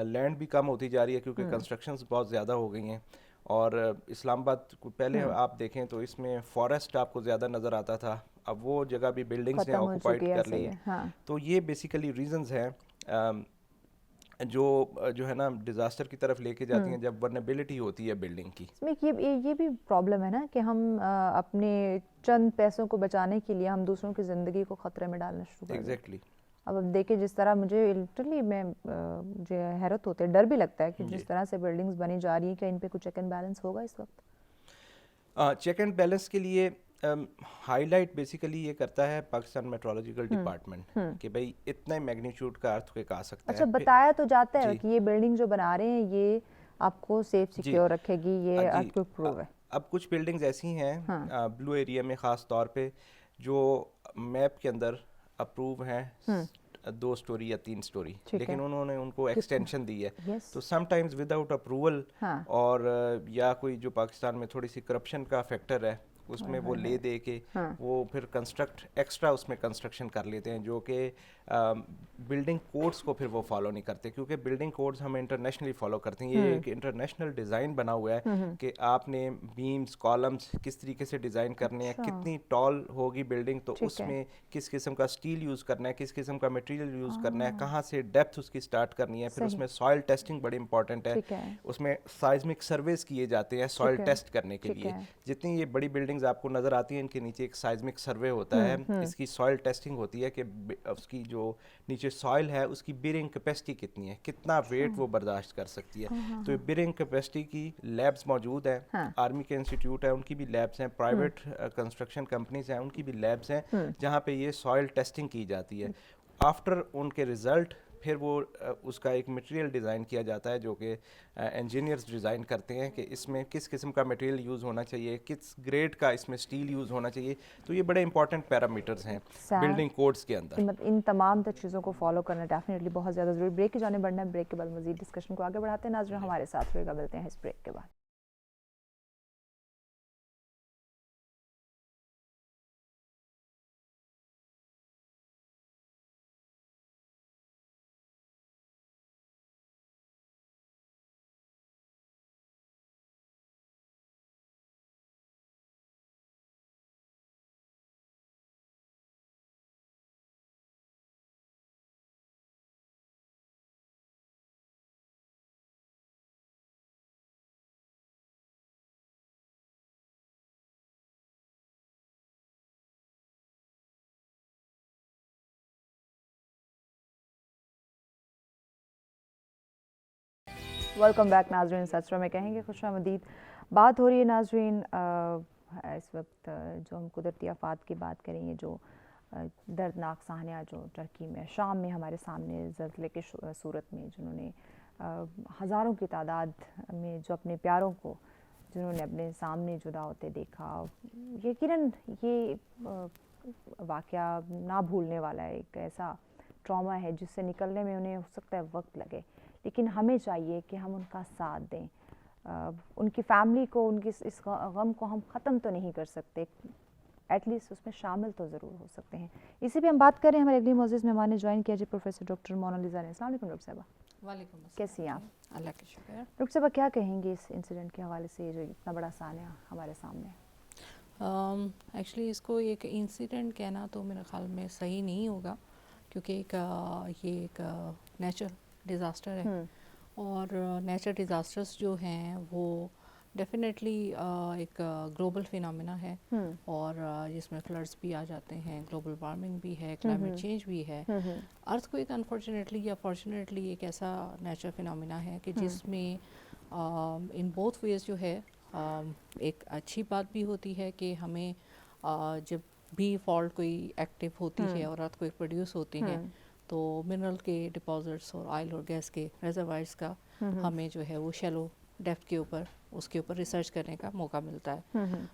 لینڈ بھی کم ہوتی جا رہی ہے کیونکہ کنسٹرکشنز بہت زیادہ ہو گئی ہیں، اور اسلام آباد پہلے آپ دیکھیں تو اس میں فارسٹ آپ کو زیادہ نظر آتا تھا، اب وہ جگہ بھی بلڈنگز نے آکوپائڈ کر لی. تو یہ بیسیکلی ریزنز ہیں جو ہے نا ڈیزاسٹر کی طرف لے کے جاتی ہیں جب ورنیبلٹی ہوتی ہے بلڈنگ کی. اس میں یہ بھی پرابلم ہے نا کہ ہم اپنے چند پیسوں کو بچانے کے لیے ہم دوسروں کی زندگی کو خطرے میں ڈالنا شروع کر دیں. ایگزیکٹلی. اب دیکھیں جس طرح مجھے لٹرلی مجھے حیرت ہوتی ہے، ڈر بھی لگتا ہے کہ جس طرح سے بلڈنگز بنی جا رہی ہیں کہ ان پہ کچھ چیک اینڈ بیلنس ہوگا اس وقت. چیک اینڈ بیلنس کے لیے ہائی لائٹ بیسیکلی یہ کرتا ہے پاکستان میٹرولوجیکل ڈپارٹمنٹ کہ بھائی اتنے میگنیچیوڈ کا ارتھ کویک آ سکتا ہے. اچھا، بتایا تو جاتا ہے کہ یہ بلڈنگ جو بنا رہے ہیں یہ آپ کو سیف سیکیور رکھے گی، یہ ارتھ کویک پروف ہے. اب کچھ بلڈنگز ایسی ہیں بلو ایریا میں خاص طور پہ جو میپ کے اندر اپروو ہیں 2 سٹوری یا 3 سٹوری، لیکن انہوں نے ان کو ایکسٹینشن دی ہے. تو some times with out approval, اور یا کوئی جو پاکستان میں تھوڑی سی کرپشن کا فیکٹر ہے اس میں وہ لے دے کے وہ پھر کنسٹرکٹ ایکسٹرا اس میں کنسٹرکشن کر لیتے ہیں، جو کہ بلڈنگ کوڈز کو پھر وہ فالو نہیں کرتے، کیونکہ بلڈنگ کوڈز ہم انٹرنیشنلی فالو کرتے ہیں. یہ ایک انٹرنیشنل ڈیزائن بنا ہوا ہے کہ آپ نے بیمز کالمز کس طریقے سے ڈیزائن کرنے ہیں، کتنی ٹال ہوگی بلڈنگ، تو اس میں کس قسم کا اسٹیل یوز کرنا ہے، کس قسم کا مٹیریل یوز کرنا ہے، کہاں سے ڈیپتھ اس کی سٹارٹ کرنی ہے. پھر اس میں سوائل ٹیسٹنگ بڑی امپورٹنٹ ہے، اس میں سائزمک سرویز کیے جاتے ہیں سوائل ٹیسٹ کرنے کے لیے. جتنی یہ بڑی بلڈنگز آپ کو نظر آتی ہیں ان کے نیچے ایک سائزمک سروے ہوتا ہے، اس کی سوائل ٹیسٹنگ ہوتی ہے کہ اس کی جو نیچے سوائل ہے اس کی بیئرنگ کیپیسٹی کتنی ہے، کتنا ویٹ وہ برداشت کر سکتی ہے. تو بیئرنگ کیپیسٹی کی لیبز موجود ہیں، آرمی کے انسٹیٹیوٹ ہیں ان کی بھی لیبز ہیں، پرائیویٹ کنسٹرکشن کمپنیز ہیں ان کی بھی لیبز ہیں جہاں پہ یہ سوائل ٹیسٹنگ کی جاتی ہے. آفٹر ان کے ریزلٹ پھر وہ اس کا ایک مٹیریل ڈیزائن کیا جاتا ہے جو کہ انجینئرز ڈیزائن کرتے ہیں کہ اس میں کس قسم کا مٹیریل یوز ہونا چاہیے، کس گریڈ کا اس میں اسٹیل یوز ہونا چاہیے. تو یہ بڑے امپورٹنٹ پیرامیٹرز ہیں بلڈنگ کوڈز کے اندر. ان تمام چیزوں کو فالو کرنا ڈیفینیٹلی بہت زیادہ ضروری. بریک کی جانے بڑھنا ہے، بریک کے بعد مزید ڈسکشن کو آگے بڑھاتے ہیں. ناظرین ہمارے ساتھ رہے گا، ملتے ہیں اس بریک کے بعد. ویلکم بیک ناظرین. سچرا میں کہیں گے خوش آمدید. بات ہو رہی ہے ناظرین اس وقت جو ہم قدرتی آفات کی بات کریں گے، جو دردناک صحنہ جو ترکی میں شام میں ہمارے سامنے زلزلے کی صورت میں جنہوں نے ہزاروں کی تعداد میں جو اپنے پیاروں کو جنہوں نے اپنے سامنے جدا ہوتے دیکھا. یقیناً یہ واقعہ نہ بھولنے والا ہے، ایک ایسا ٹراما ہے جس سے نکلنے میں انہیں ہو سکتا ہے وقت لگے، لیکن ہمیں چاہیے کہ ہم ان کا ساتھ دیں. ان کی فیملی کو، ان کی اس غم کو ہم ختم تو نہیں کر سکتے، ایٹ لیسٹ اس میں شامل تو ضرور ہو سکتے ہیں. اسی پہ ہم بات کریں. ہمارے اگلی معزز مہمان نے جوائن کیا جی پروفیسر ڈاکٹر مونالیزا نے. السلام علیکم ڈاکٹر صاحبہ. وعلیکم السلام. کیسی ہیں آپ؟ اللہ کا شکر. ڈاکٹر صاحبہ کیا کہیں گے اس انسیڈنٹ کے حوالے سے جو اتنا بڑا سانحہ ہمارے سامنے؟ ایکچولی اس کو ایک انسیڈنٹ کہنا تو میرے خیال میں صحیح نہیں ہوگا، کیونکہ یہ ایک نیچرل ڈیزاسٹر ہے، اور نیچرل ڈیزاسٹرز جو ہیں وہ डेफिनेटली एक ग्लोबल फिनोमेना है और जिसमें फ्लड्स भी आ जाते हैं, ग्लोबल वार्मिंग भी है, क्लाइमेट चेंज भी है। अर्थक्वेक अनफॉर्चुनेटली या फॉर्चुनेटली एक ऐसा नेचुरल फिनोमेना है कि जिसमें इन बोथ वेज जो है एक अच्छी बात भी होती है कि हमें जब भी फॉल्ट कोई एक्टिव होती है और अर्थक्वेक प्रोड्यूस होती हैं तो मिनरल के डिपॉजिट्स और ऑयल और गैस के रिजर्वायर्स का हमें जो है वो शैलो डेप्थ के ऊपर उसके ऊपर रिसर्च करने का मौका मिलता है।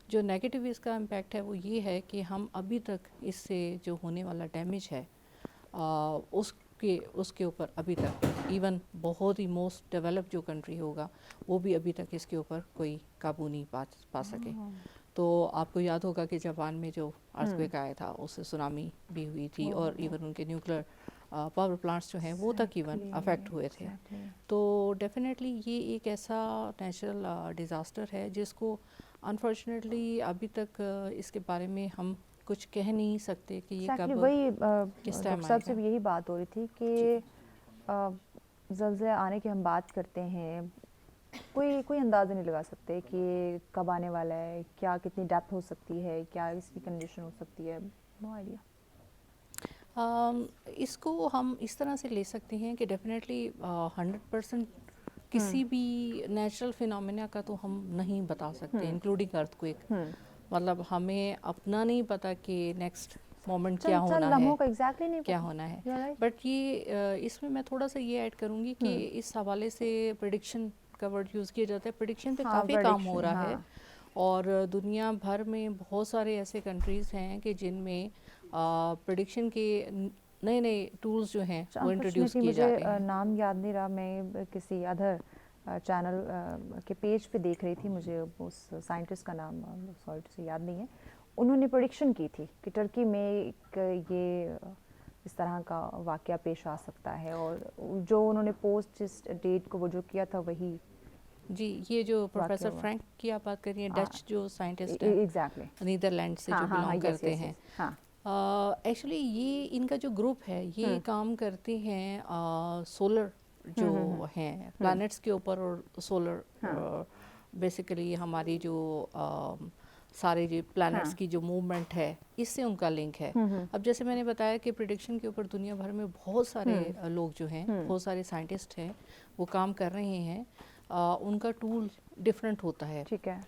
जो नेगेटिव इसका इम्पैक्ट है वो ये है कि हम अभी तक इससे जो होने वाला डैमेज है उसके ऊपर अभी तक इवन बहुत ही मोस्ट डेवलप जो कंट्री होगा वो भी अभी तक इसके ऊपर कोई काबू नहीं पा सके। तो आपको याद होगा कि जापान में जो अर्थक्वेक आया था उससे सुनामी भी हुई थी और इवन उनके न्यूक्लियर पावर प्लांट्स जो हैं वो तक इवन अफेक्ट हुए थे। तो डेफिनेटली ये एक ऐसा नेचुरल डिज़ास्टर है जिसको अनफॉर्चुनेटली अभी तक इसके बारे में हम कुछ कह नहीं सकते कि ये कब वही किस टाइम सबसे सिर्फ यही बात हो रही थी कि ज़लज़ला आने की हम बात करते हैं, कोई अंदाज़ा नहीं लगा सकते कि कब आने वाला है, क्या कितनी डेप्थ हो सकती है, क्या इसकी कंडीशन हो सकती है, नो आइडिया। इसको हम इस तरह से ले सकते हैं कि डेफिनेटली 100% किसी भी नेचुरल फिनोमेना का तो हम नहीं बता सकते इंक्लूडिंग अर्थक्वेक। मतलब हमें अपना नहीं पता कि नेक्स्ट मोमेंट क्या होना है, exactly नहीं क्या होना है। बट ये इसमें मैं थोड़ा सा ये ऐड करूँगी कि इस हवाले से प्रेडिक्शन का वर्ड यूज़ किया जाता है। प्रेडिक्शन पे काफ़ी काम हो रहा है और दुनिया भर में बहुत सारे ऐसे कंट्रीज़ हैं कि जिनमें प्रेडिक्शन के नए नए टूल्स जो हैं वो इंट्रोड्यूस किए जाते हैं। नाम याद नहीं रहा, मैं किसी अदर चैनल के पेज पे देख रही थी, मुझे उस साइंटिस्ट का नाम सॉरी से याद नहीं है। उन्होंने प्रेडिक्शन की थी कि टर्की में एक ये इस तरह का वाक़या पेश आ सकता है और जो उन्होंने पोस्ट जिस डेट को वो जो किया था वही जी, ये जो प्रोफेसर फ्रैंक की आप बात कर रही हैं, डच जो साइंटिस्ट हैं एग्जैक्टली नीदरलैंड से जो बिलोंग करते हैं। एक्चुअली ये इनका जो ग्रुप है ये काम करते हैं सोलर जो हैं प्लैनेट्स के ऊपर और सोलर बेसिकली हमारी जो सारे जो प्लैनेट्स की जो मूवमेंट है इससे उनका लिंक है। अब जैसे मैंने बताया कि प्रेडिक्शन के ऊपर दुनिया भर में बहुत सारे लोग जो हैं बहुत सारे साइंटिस्ट हैं वो काम कर रहे हैं। उनका टूल डिफरेंट होता है। ठीक है।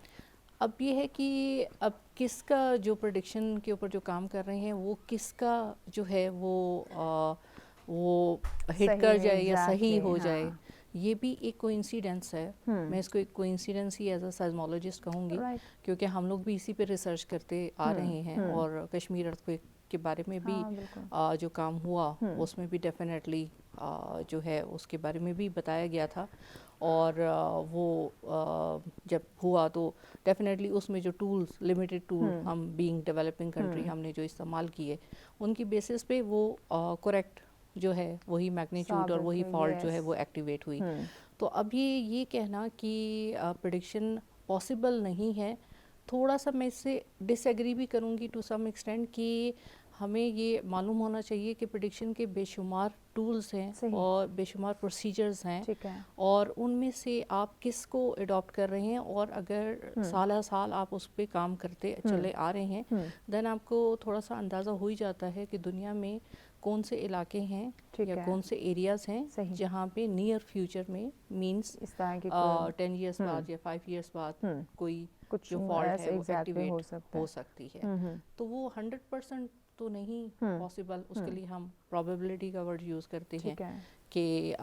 अब ये है कि अब किसका जो प्रेडिक्शन के ऊपर जो काम कर रहे हैं वो किसका जो है वो हिट कर जाए या सही हो जाए, ये भी एक कोइंसिडेंस है। मैं इसको एक कोइंसिडेंस ही एज अ साइज्मोलॉजिस्ट कहूँगी क्योंकि हम लोग भी इसी पे रिसर्च करते आ रहे हैं और कश्मीर अर्थक्वेक के बारे में भी जो काम हुआ उसमें भी डेफिनेटली जो है उसके बारे में भी बताया गया था और वो जब हुआ तो डेफिनेटली उसमें जो टूल्स लिमिटेड टूल हम बीइंग डेवलपिंग कंट्री हमने जो इस्तेमाल किए उनकी बेसिस पे वो करेक्ट जो है वही मैग्नीट्यूड और वही फॉल्ट जो है वो एक्टिवेट हुई। तो अब ये कहना कि प्रेडिक्शन पॉसिबल नहीं है, थोड़ा सा मैं इससे डिसएग्री भी करूँगी टू सम एक्सटेंट कि हमें ये मालूम होना चाहिए कि प्रेडिक्शन के बेशुमार टूल्स हैं और बेशुमार प्रोसीजर्स हैं और उनमें से आप किसको अडॉप्ट कर रहे हैं और अगर साल साल आप उस पर काम करते चले आ रहे हैं देन आपको थोड़ा सा अंदाज़ा हो ही जाता है कि दुनिया में कौन से इलाके हैं या कौन से एरियाज़ हैं जहाँ पे नियर फ्यूचर में मींस इस तरह की 10 इयर्स बाद या 5 इयर्स बाद कोई जो फॉल्ट है वो एक्टिवेट हो सकती है। तो वो 100% तो नहीं पॉसिबल, उसके लिए हम प्रोबेबिलिटी का वर्ड यूज़ करते हैं कि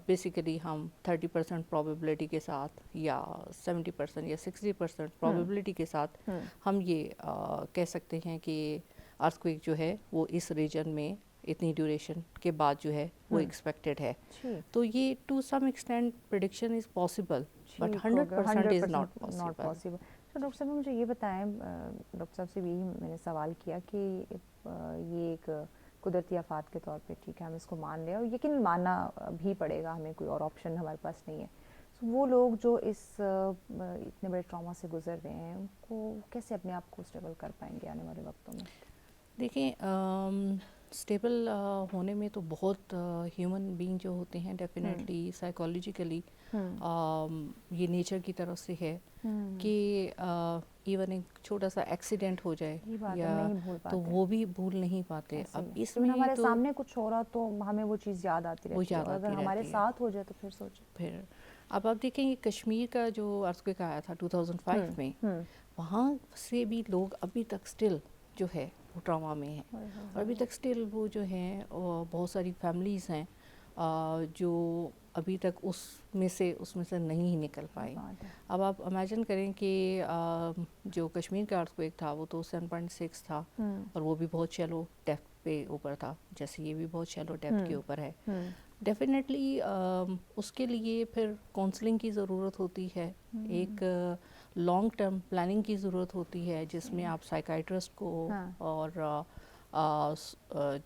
बेसिकली हम 30% प्रोबेबिलिटी के साथ या 70% या 60% प्रोबेबिलिटी के साथ हम ये कह सकते हैं कि अर्थक्वेक जो है वो इस रीजन में इतनी ड्यूरेशन के बाद जो है वो एक्सपेक्टेड है। तो ये to some extent prediction is possible but 100% is not possible. तो डॉक्टर साहब मुझे ये बताएं, डॉक्टर साहब से भी मैंने सवाल किया कि ये एक कुदरती आफात के तौर पे ठीक है हम इसको मान लें और यकीन मानना भी पड़ेगा, हमें कोई और ऑप्शन हमारे पास नहीं है। तो वो लोग जो इस इतने बड़े ट्रॉमा से गुजर रहे हैं उनको कैसे अपने आप को स्टेबल कर पाएंगे आने वाले वक्तों में? देखिए स्टेबल होने में तो बहुत ह्यूमन बीइंग जो होते हैं डेफिनेटली साइकोलॉजिकली ये नेचर की तरफ से है कि इवन एक छोटा सा एक्सीडेंट हो जाए या तो वो भी भूल नहीं पाते. अब इसमें हमारे तो सामने कुछ हो रहा तो हमें वो चीज़ याद आती रहती है, और अगर हमारे साथ हो जाए तो फिर सोचो. फिर अब आप देखेंगे कश्मीर का जो अर्थक्वेक आया था 2005 में, वहाँ से भी लोग अभी तक स्टिल जो है वो ट्रॉमा में हैं, और अभी तक स्टिल वो जो हैं बहुत सारी फैमिलीज़ हैं जो अभी तक उसमें से नहीं निकल पाए. अब आप इमेजिन करें कि जो कश्मीर का अर्थक्वेक था वो तो 7.6 था, और वो भी बहुत शैलो डेप्थ पे ऊपर था, जैसे ये भी बहुत शैलो डेप्थ के ऊपर है. डेफिनेटली उसके लिए फिर काउंसलिंग की ज़रूरत होती है, एक लॉन्ग टर्म प्लानिंग की ज़रूरत होती है, जिसमें आप साइकाइट्रिस्ट को और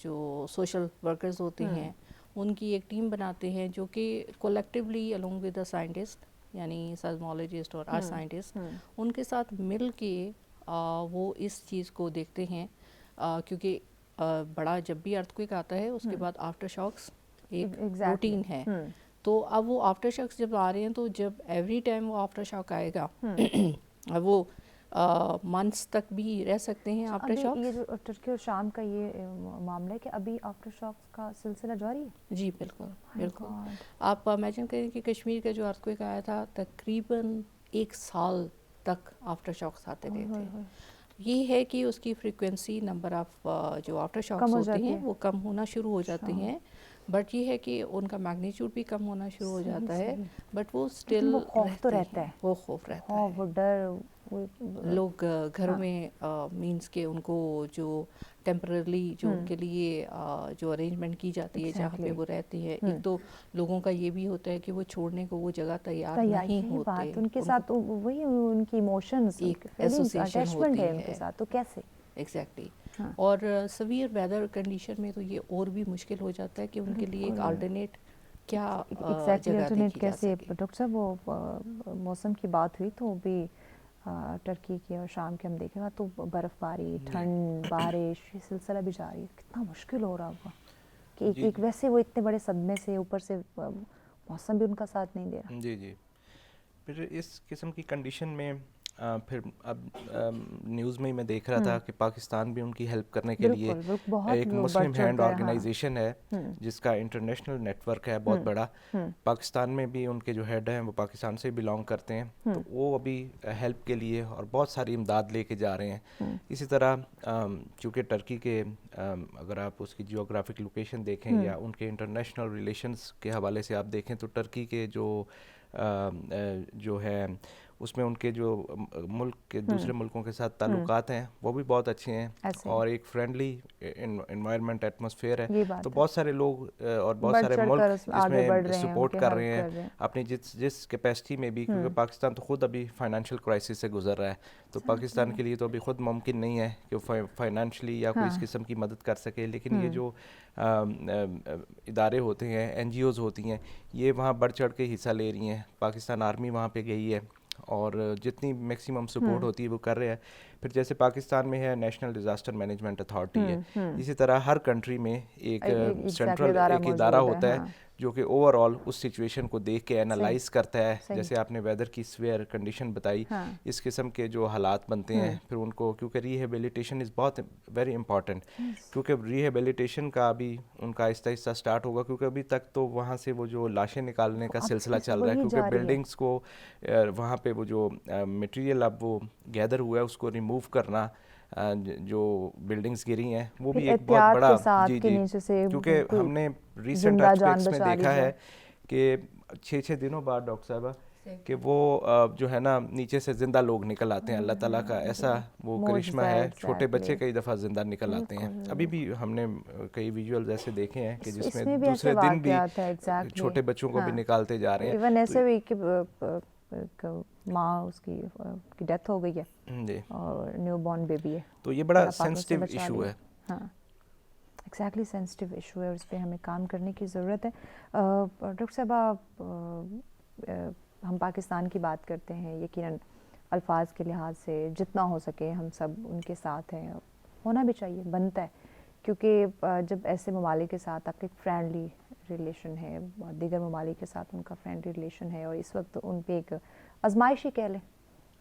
जो सोशल वर्कर्स होते हैं उनकी एक टीम बनाते हैं जो कि collectively along with the scientist यानी सेस्मोलॉजिस्ट और आर्थ साइंटिस्ट उनके साथ मिल के वो इस चीज़ को देखते हैं, क्योंकि बड़ा जब भी अर्थक्वेक आता है उसके बाद आफ्टर शॉक्स एक रूटीन है. तो अब वो आफ्टर शॉक्स जब आ रहे हैं तो जब एवरी टाइम वो आफ्टर शॉक आएगा अब वो मंथ्स तक भी रह सकते हैं आफ्टर शॉक. ये जो तुर्की और शाम का ये मामला है कि अभी आफ्टर शॉक्स का सिलसिला जारी है. जी बिल्कुल बिल्कुल. आप इमेजिन करें कि कश्मीर का जो अर्थक्वेक आया था तकरीबन 1 साल तक आफ्टर शॉक्स आते रहे थे. ये है कि उसकी फ्रीक्वेंसी नंबर ऑफ जो आफ्टर शॉक्स होते हैं वो कम होना शुरू हो जाते हैं, बट ये है कि उनका मैग्नीट्यूड भी कम होना शुरू हो जाता है, बट वो स्टिल वो खौफ तो रहता है, वो खौफ रहता है, वो डर. लोग घरों में मींस के उनको जो टेम्पररी जो उनके लिए जो अरेंजमेंट की जाती है जहाँ पे वो रहते हैं, एक तो लोगों का ये भी होता है कि वो छोड़ने को वो जगह तैयार नहीं होते, उनके साथ वही उनकी इमोशंस एक एसोसिएशन होती है उनके साथ, तो कैसे एग्जैक्टली. और सवियर वेदर कंडीशन में तो ये और भी मुश्किल हो जाता है कि उनके लिए एक अल्टरनेट क्या जगह देखी जा सके. डॉक्टर साहब वो मौसम की बात हुई तो भी टर्की की और शाम के हम देखें तो बर्फ़बारी, ठंड, बारिश, ये सिलसिला भी जारी है. कितना मुश्किल हो रहा होगा कि एक वैसे वो इतने बड़े सदमे से ऊपर से मौसम भी उनका साथ नहीं दे रहा. जी जी. फिर इस किस्म की कंडीशन में फिर अब न्यूज़ में ही मैं देख रहा था कि पाकिस्तान भी उनकी हेल्प करने के लिए एक मुस्लिम हैंड ऑर्गेनाइजेशन है जिसका इंटरनेशनल नेटवर्क है बहुत बड़ा. पाकिस्तान में भी उनके जो हेड हैं वो पाकिस्तान से बिलोंग करते हैं, तो वो अभी हेल्प के लिए और बहुत सारी इमदाद लेके जा रहे हैं. इसी तरह चूँकि टर्की के अगर आप उसकी जियोग्राफिक लोकेशन देखें या उनके इंटरनेशनल रिलेशंस के हवाले से आप देखें तो टर्की के जो है उसमें उनके जो मुल्क के दूसरे मुल्कों के साथ ताल्लुकात हैं वो भी बहुत अच्छे हैं और एक फ्रेंडली एनवायरनमेंट एटमॉस्फेयर है. तो बहुत सारे लोग और बहुत सारे मुल्क इसमें सपोर्ट कर रहे हैं अपनी जिस कैपेसिटी में भी, क्योंकि पाकिस्तान तो ख़ुद अभी फाइनेंशियल क्राइसिस से गुजर रहा है. तो पाकिस्तान के लिए तो अभी ख़ुद मुमकिन नहीं है कि वो फाइनेंशली या कोई इस किस्म की मदद कर सके, लेकिन ये जो इदारे होते हैं, NGOs होती हैं, ये वहाँ बढ़ चढ़ के हिस्सा ले रही हैं. पाकिस्तान आर्मी वहाँ पे गई है और जितनी मैक्सिमम सपोर्ट होती है वो कर रहे हैं. फिर जैसे पाकिस्तान में है नेशनल डिज़ास्टर मैनेजमेंट अथॉरिटी है, इसी तरह हर कंट्री में एक सेंट्रल एक इदारा होता है जो कि ओवरऑल उस सिचुएशन को देख के एनालाइज करता है. जैसे आपने वेदर की स्वेयर कंडीशन बताई, इस किस्म के जो हालात बनते हैं फिर उनको, क्योंकि रिहेबिलिटेशन इज़ बहुत वेरी इंपॉर्टेंट, क्योंकि रिहेबिलिटेशन का अभी उनका आहिस्ता आहिस्ता स्टार्ट होगा, क्योंकि अभी तक तो वहाँ से वो जो लाशें निकालने का सिलसिला चल रहा है, क्योंकि बिल्डिंग्स को वहाँ पे वो जो मटेरियल अब वो गैदर हुआ है उसको रिमूव करना, जो बिल्डिंग्स गिरी हैं वो भी एक बहुत बड़ा जी क्योंकि हमने रिसेंट अर्थक्वेक्स में देखा है कि 6-6 दिनों बाद डॉक्टर साहबा कि वो जो है ना नीचे से जिंदा लोग निकल आते हैं. अल्लाह ताला का ऐसा वो करिश्मा है, छोटे बच्चे कई दफ़ा जिंदा निकल आते हैं. अभी भी हमने कई विजुअल्स ऐसे देखे हैं कि जिसमें दूसरे दिन भी छोटे बच्चों को भी निकालते जा रहे हैं. इवन ऐसे भी कि माँ उसकी डेथ हो गई है जी और न्यू बॉर्न बेबी है, तो ये बड़ा सेंसिटिव इशू है. हाँ एक्जैक्टली सेंसिटिव इशू है और इस पर हमें काम करने की ज़रूरत है. डॉक्टर साहब हम पाकिस्तान की बात करते हैं, यकीनन अल्फाज के लिहाज से जितना हो सके हम सब उनके साथ हैं, होना भी चाहिए, बनता है, کیونکہ جب ایسے ممالک کے ساتھ آپ کا ایک فرینڈلی ریلیشن ہے، دیگر ممالک کے ساتھ ان کا فرینڈلی ریلیشن ہے، اور اس وقت ان پہ ایک آزمائش ہی کہہ لیں،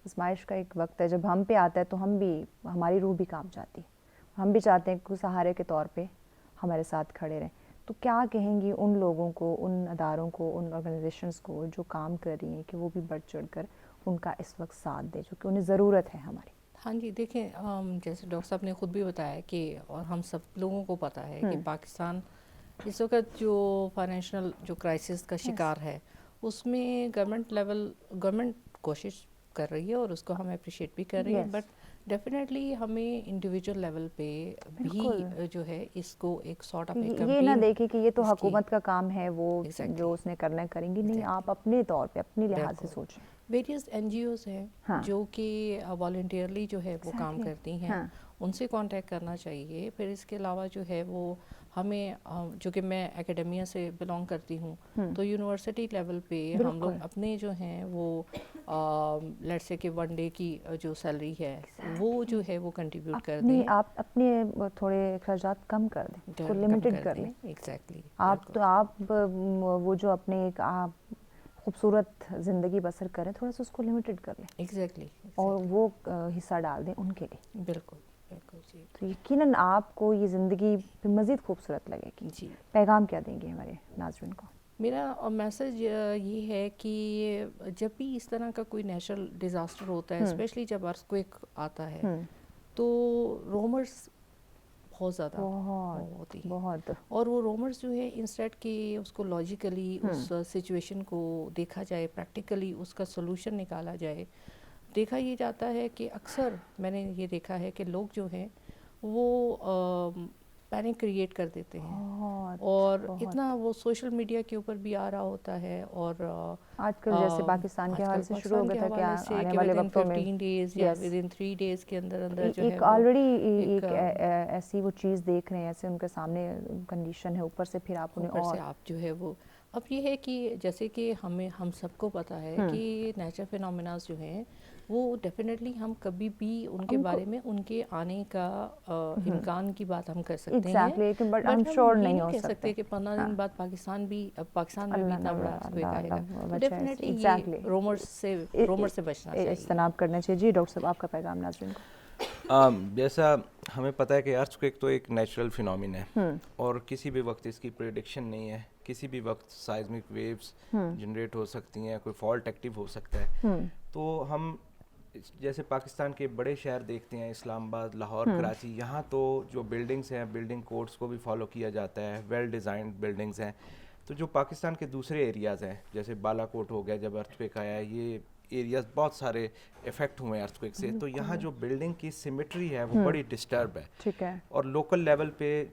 آزمائش کا ایک وقت ہے جب ہم پہ آتا ہے تو ہم بھی، ہماری روح بھی کانپ جاتی ہے، ہم بھی چاہتے ہیں کہ سہارے کے طور پہ ہمارے ساتھ کھڑے رہیں. تو کیا کہیں گی ان لوگوں کو، ان اداروں کو، ان آرگنائزیشنس کو جو کام کر رہی ہیں کہ وہ بھی بڑھ چڑھ کر ان کا اس وقت ساتھ دیں، جو کہ انہیں ضرورت ہے ہماری؟ ہاں جی، دیکھیں جیسے ڈاکٹر صاحب نے خود بھی بتایا کہ، اور ہم سب لوگوں کو پتہ ہے کہ پاکستان اس وقت جو فائنینشیل جو کرائسس کا شکار ہے، اس میں گورنمنٹ کوشش کر رہی ہے اور اس کو ہم اپریشیٹ بھی کر رہے ہیں، بٹ ڈیفینیٹلی ہمیں انڈیویجول لیول پہ بھی جو ہے اس کو ایک سارٹ آف یہ نہ دیکھیں کہ یہ تو حکومت کا کام ہے، وہ جو اس نے کرنا ہے کریں گی، نہیں، آپ اپنے طور پہ اپنی لحاظ سے سوچیں. ویریس این جی اوز ہیں جو کہ والنٹیئرلی جو ہے وہ کام کرتی ہیں، ان سے کانٹیکٹ کرنا چاہیے. پھر اس کے علاوہ جو ہے وہ ہمیں، جو کہ میں اکیڈمیا سے بلانگ کرتی ہوں، تو یونیورسٹی لیول پہ ہم لوگ اپنے جو ہیں وہ لیٹ سے کہ ون ڈے کی جو سیلری ہے وہ جو ہے وہ کنٹریبیوٹ کر دیں. آپ اپنے تھوڑے اخراجات کم کر دیں، اس کو لمیٹڈ کر لیں. ایگزیکٹلی. آپ وہ جو اپنے ایک خوبصورت زندگی بسر کریں، تھوڑا سا اس کو لمیٹڈ کر لیں. ایگزیکٹلی. اور وہ حصہ ڈال دیں ان کے لیے. بالکل بالکل جی. تو یقیناً آپ کو یہ زندگی مزید خوبصورت لگے گی. جی. پیغام کیا دیں گے ہمارے ناظرین کو؟ میرا میسج یہ ہے کہ جب بھی اس طرح کا کوئی نیچرل ڈیزاسٹر ہوتا ہے، اسپیشلی جب ارتھکویک آتا ہے، تو رومرز بہت زیادہ ہوتی ہیں، اور وہ رومرز جو ہے انسٹیڈ کہ اس کو لاجیکلی اس سچویشن کو دیکھا جائے، پریکٹیکلی اس کا سولوشن نکالا جائے، دیکھا یہ جاتا ہے کہ اکثر میں نے یہ دیکھا ہے کہ لوگ جو ہیں وہ پینک کریٹ کر دیتے ہیں، اور اتنا وہ سوشل میڈیا کے اوپر بھی آ رہا ہوتا ہے، اور آج کل جیسے پاکستان کے حوالے سے شروع ہو گیا تھا کہ آنے والے وقتوں میں 15 days یا within 3 days کے اندر جو ہے ایک آلریڈی ایک ایسی وہ چیز دیکھ رہے ہیں، ایسے ان کے سامنے کنڈیشن ہے، اوپر سے پھر آپ انہیں اوپر سے آپ جو ہے وہ، اب یہ ہے کہ جیسے کہ ہم سب کو پتہ ہے کہ نیچر فینومیناز جو ہیں وہ ڈیفینیٹلی ہم کبھی بھی ان کے بارے میں ان کے آنے کا امکان کی بات ہم کر سکتے ہیں، بٹ ہم یہ نہیں کہہ سکتے کہ 15 دن بعد پاکستان میں بھی اتنا بڑا ارتھکویک آئے گا. تو ڈیفینیٹلی یہ رومر سے بچنا چاہیے، اجتناب کرنا چاہیے. جی ڈاکٹر صاحب، آپ کا پیغام ناظرین کو؟ جیسا ہمیں پتہ ہے کہ ارتھکویک تو ایک نیچرل فینومین ہے، اور کسی بھی وقت اس کی پریڈکشن نہیں ہے. کسی بھی وقت سائزمک ویوز جنریٹ ہو سکتی ہیں، کوئی فالٹ ایکٹیو ہو سکتا ہے. تو ہم جیسے پاکستان کے بڑے شہر دیکھتے ہیں، اسلام آباد، لاہور، کراچی، یہاں تو جو بلڈنگس ہیں، بلڈنگ کوڈس کو بھی فالو کیا جاتا ہے، ویل ڈیزائنڈ بلڈنگس ہیں. تو جو پاکستان کے دوسرے ایریاز ہیں، جیسے بالا کوٹ ہو گیا، جب ارتھکویک آیا، یہ ایریاز بہت سارے افیکٹ ہوئے ہیں ارتھکویک سے. تو یہاں جو بلڈنگ کی سیمیٹری ہے وہ بڑی ڈسٹرب ہے. ٹھیک ہے. اور لوکل لیول پہ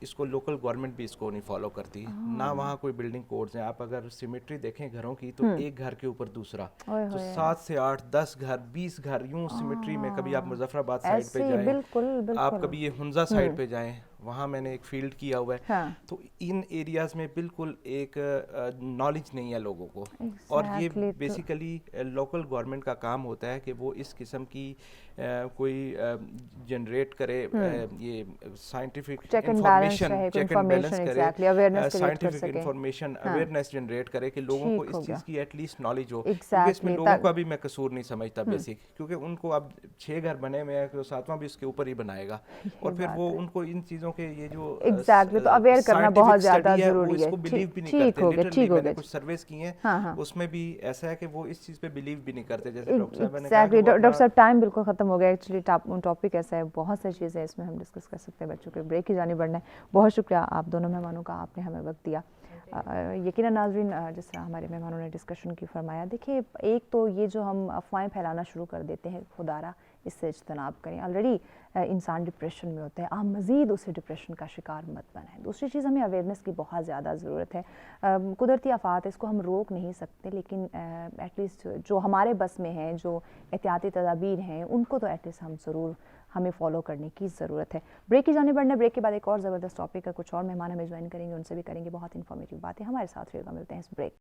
اس کو لوکل گورنمنٹ بھی اس کو نہیں فالو کرتی، نہ وہاں کوئی بلڈنگ کوڈز ہیں. آپ اگر سیمیٹری دیکھیں گھروں کی، تو ایک گھر کے اوپر دوسرا، تو 7 سے 8 10 گھر 20 گھر یوں سیمیٹری میں. کبھی آپ مظفر آباد سائڈ پہ جائیں، آپ کبھی یہ حنزہ سائڈ پہ جائیں، وہاں میں نے ایک فیلڈ کیا ہوا ہے. تو ان ایریاز میں بالکل ایک نالج نہیں ہے لوگوں کو، اور یہ بیسیکلی لوکل گورنمنٹ کا کام ہوتا ہے کہ وہ اس قسم کی کوئی جنریٹ کرے، یہ scientific information, check and balance کرے، سائنٹیفک انفارمیشن اویئرنیس جنریٹ کرے کہ لوگوں کو اس چیز کی ایٹ لیسٹ نالج ہو. کیونکہ اس میں لوگوں کا بھی میں قصور نہیں سمجھتا بیسک، کیونکہ ان کو اب 6 گھر بنے ہوئے ہیں، تو 7واں بھی اس کے اوپر ہی بنائے گا، اور پھر وہ ان کو ان چیزوں کے یہ جو تو اویئر کرنا بہت زیادہ ضروری ہے، اس کو بلیو بھی نہیں کرتے. لٹرلی میں نے کچھ سرویز کی ہیں، اس میں بھی ایسا ہے کہ وہ اس چیز پہ بلیو بھی نہیں کرتے. جیسے ڈاکٹر صاحب نے کہا، ڈاکٹر صاحب ٹائم بالکل ختم ہو گیا. ایکچولی ٹاپک ایسا ہے، بہت سی چیزیں اس میں ہم ڈسکس کر سکتے ہیں. بچوں کے بریک کی جانب بڑھنا ہے. بہت شکریہ آپ دونوں مہمانوں کا، آپ نے ہمیں وقت دیا. یقیناً ناظرین، جس طرح ہمارے مہمانوں نے ڈسکشن کی فرمایا، دیکھیے ایک تو یہ جو ہم افواہیں پھیلانا شروع کر دیتے ہیں، خدارہ اس سے اجتناب کریں. آلریڈی انسان ڈپریشن میں ہوتا ہے، آپ مزید اسے ڈپریشن کا شکار مت بنائیں. دوسری چیز، ہمیں اویئرنیس کی بہت زیادہ ضرورت ہے. قدرتی آفات اس کو ہم روک نہیں سکتے، لیکن ایٹ لیسٹ جو ہمارے بس میں ہیں، جو احتیاطی تدابیر ہیں، ان کو تو ایٹ لیسٹ ہمیں فالو کرنے کی ضرورت ہے. بریک کی جانب بڑھنا. بریک کے بعد ایک اور زبردست ٹاپک ہے، کچھ اور مہمان ہمیں جوائن کریں گے، ان سے بھی کریں گے بہت انفارمیٹیو باتیں. ہمارے ساتھ رہیے گا، ملتے ہیں اس بریک.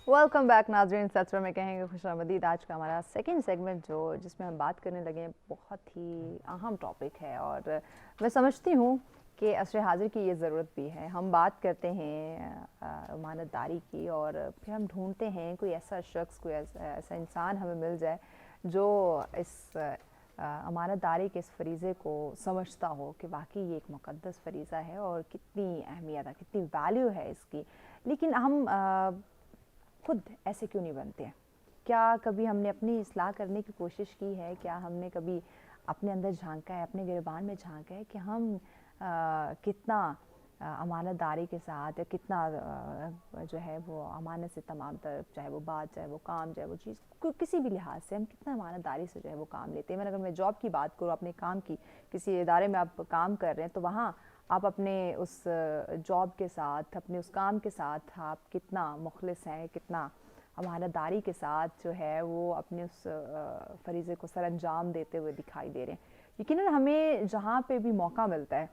वेलकम बैक नाज़रीन, सत्र में कहेंगे खुशामदीद। आज का हमारा सेकंड सेगमेंट जिसमें हम बात करने लगे हैं, बहुत ही अहम टॉपिक है और मैं समझती हूँ कि असर हाजिर की ये ज़रूरत भी है। हम बात करते हैं अमानतदारी की और फिर हम ढूंढते हैं कोई ऐसा शख्स, कोई ऐसा इंसान हमें मिल जाए जो इस अमानतदारी के इस फरीज़े को समझता हो कि वाकई ये एक मुक़द्दस फरीज़ा है और कितनी अहमियत है, कितनी वैल्यू है इसकी। लेकिन हम खुद ऐसे क्यों नहीं बनते हैं? क्या कभी हमने अपनी इस्लाह करने की कोशिश की है? क्या हमने कभी अपने अंदर झांका है, अपने गिरबान में झांका है कि हम कितना अमानतदारी के साथ या कितना जो है वो अमानत से तमाम तरफ, चाहे वो बात, चाहे वो काम, चाहे वो चीज़, किसी भी लिहाज से हम कितना अमानतदारी से जो है वो काम लेते हैं। मैंने अगर मैं जॉब की बात करूँ, अपने काम की, किसी इदारे में आप काम कर रहे हैं तो वहाँ आप अपने उस जॉब के साथ, अपने उस काम के साथ आप कितना मुखलिस हैं, कितना अमानतदारी के साथ जो है वो अपने उस फरीज़े को सर अंजाम देते हुए दिखाई दे रहे हैं। यकीनन हमें जहाँ पे भी मौका मिलता है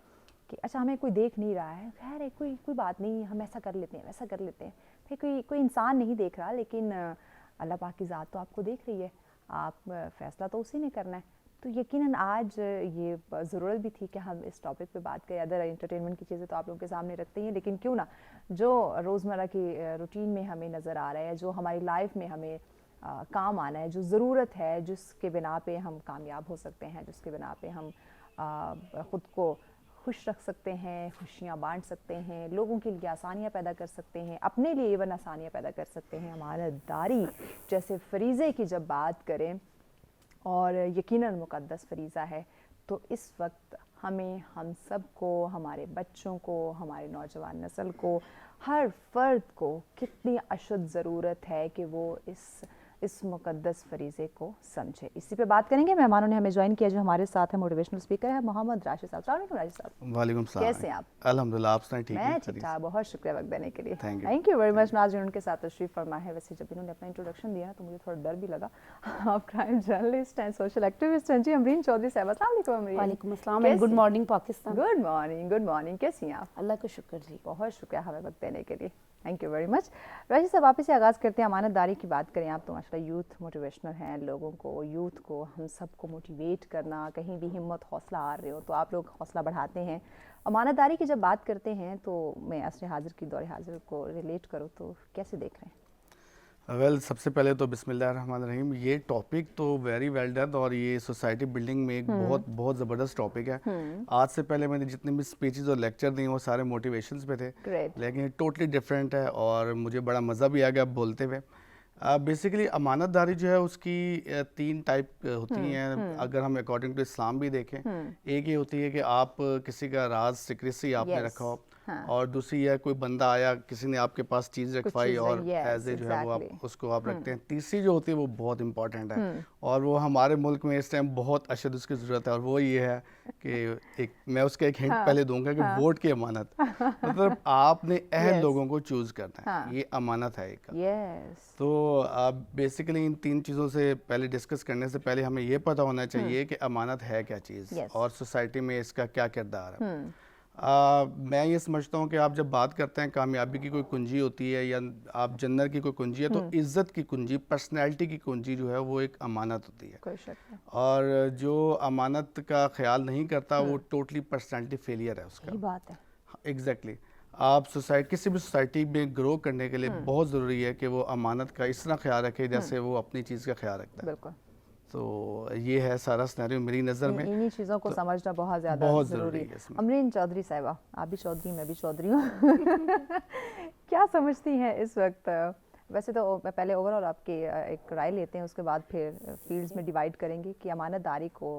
कि अच्छा हमें कोई देख नहीं रहा है, खैर है, कोई बात नहीं, हम ऐसा कर लेते हैं, वैसा कर लेते हैं, फिर कोई इंसान नहीं देख रहा, लेकिन अल्लाह पाक की ज़ात तो आपको देख रही है, आप फ़ैसला तो उसी ने करना है। तो यकीनन आज ये ज़रूरत भी थी कि हम इस टॉपिक पे बात करें। अदर एंटरटेनमेंट की चीज़ें तो आप लोगों के सामने रखते ही हैं, लेकिन क्यों ना जो रोज़मर्रा की रूटीन में हमें नज़र आ रहा है, जो हमारी लाइफ में हमें काम आना है, जो ज़रूरत है, जिसके बिना पे हम कामयाब हो सकते हैं, जिसके बिना पे हम ख़ुद को खुश रख सकते हैं, खुशियाँ बांट सकते हैं, लोगों के लिए आसानियाँ पैदा कर सकते हैं, अपने लिए इवन आसानियाँ पैदा कर सकते हैं। अमानतदारी जैसे फरीज़े की जब बात करें और यकीनन मुक़द्दस फरीज़ा है, तो इस वक्त हमें, हम सब को, हमारे बच्चों को, हमारे नौजवान नस्ल को, हर फ़र्द को कितनी अशद ज़रूरत है कि वो इस मुक़द्दस फरीज़े को समझे। इसी पे बात करेंगे। मेहमानों ने हमें ज्वाइन किया, जो हमारे साथ है मोटिवेशनल स्पीकर है मोहम्मद राशिद साहब। अस्सलाम वालेकुम राशिद साहब। वालेकुम सलाम। कैसे हैं आप? अल्हम्दुलिल्लाह, आप सुनाइए? ठीक है, मैं ठीक ठाक, बहुत शुक्रिया वक्त देने के लिए। Thank you very much. नाज़रीन उनके साथ तशरीफ़ फरमा है। वैसे जब इन्होंने अपना इंट्रोडक्शन दिया तो मुझे थोड़ा डर भी लगा। आप क्राइम जर्नलिस्ट हैं, सोशल एक्टिविस्ट हैं जी, अमरीन चौधरी साहब। अस्सलाम वालेकुम अमरीन। वालेकुम अस्सलाम and good morning Pakistan. Good morning, good morning. कैसी हैं आप? अल्लाह का शुक्र जी। बहुत शुक्रिया हमें वक्त देने के लिए। Thank you very much. Rashid साहब, आप इसे आगाज़ करते हैं। अमानतदारी की बात करें, आप तो माशाल्लाह यूथ मोटिवेशनल हैं, लोगों को, यूथ को, हम सब को मोटिवेट करना, कहीं भी हिम्मत हौसला आ रहे हो तो आप लोग हौसला बढ़ाते हैं। अमानतदारी की जब बात करते हैं तो मैं असर हाजिर की, दौर हाजिर को रिलेट करूँ तो कैसे देख रहे हैं? वेल, सबसे पहले तो बिस्मिल्लाहिर्रहमानिर्रहीम। ये टॉपिक तो वेरी वेल डन और ये सोसाइटी बिल्डिंग में एक बहुत ज़बरदस्त टॉपिक है। आज से पहले मैंने जितने भी स्पीचेस और लेक्चर दिए वो सारे मोटिवेशंस पे थे, लेकिन ये टोटली डिफरेंट है और मुझे बड़ा मज़ा भी आ गया बोलते हुए। बेसिकली अमानतदारी जो है उसकी 3 टाइप होती हैं। अगर हम अकॉर्डिंग टू इस्लाम भी देखें, एक ये होती है कि आप किसी का राज सीक्रेसी आपने रखा हो, और दूसरी है कोई बंदा आया, किसी ने आपके पास चीज़ रखवाई और एज ए जो है वो आप उसको आप रखते हैं। तीसरी जो होती है वो बहुत इंपॉर्टेंट है और वो हमारे मुल्क में इस टाइम बहुत अशद उसकी ज़रूरत है, और वो ये है कि मैं उसका एक हिंट पहले दूंगा कि वोट की अमानत। मतलब आपने अहल लोगों को चूज़ करना है, ये अमानत है एक। तो बेसिकली इन 3 चीज़ों से पहले डिस्कस करने से पहले हमें ये पता होना चाहिए कि अमानत है क्या चीज़ और सोसाइटी में इसका क्या किरदार है। मैं ये समझता हूँ कि आप जब बात करते हैं कामयाबी की कोई कुंजी होती है या आप जन्नत की कोई कुंजी है, तो इज़्ज़त की कुंजी, पर्सनैलिटी की कुंजी जो है वो एक अमानत होती है। कोई शक नहीं। और जो अमानत का ख्याल नहीं करता वो टोटली पर्सनैलिटी फेलियर है उसका। यही बात है। एग्जैक्टली। आप किसी भी सोसाइटी में ग्रो करने के लिए बहुत ज़रूरी है कि वो अमानत का इस तरह ख्याल रखे जैसे वो अपनी चीज़ का ख्याल रखता है। बिल्कुल। तो ये है सारा सिनेरियो मेरी नज़र में। इन्हीं चीज़ों को समझना बहुत ज़्यादा ज़रूरी है। अमरीन चौधरी साहिबा, आप भी चौधरी, मैं भी चौधरी हूँ। क्या समझती हैं इस वक्त? वैसे तो मैं पहले ओवरऑल आपकी एक राय लेते हैं, उसके बाद फिर फील्ड्स में डिवाइड करेंगे कि अमानतदारी को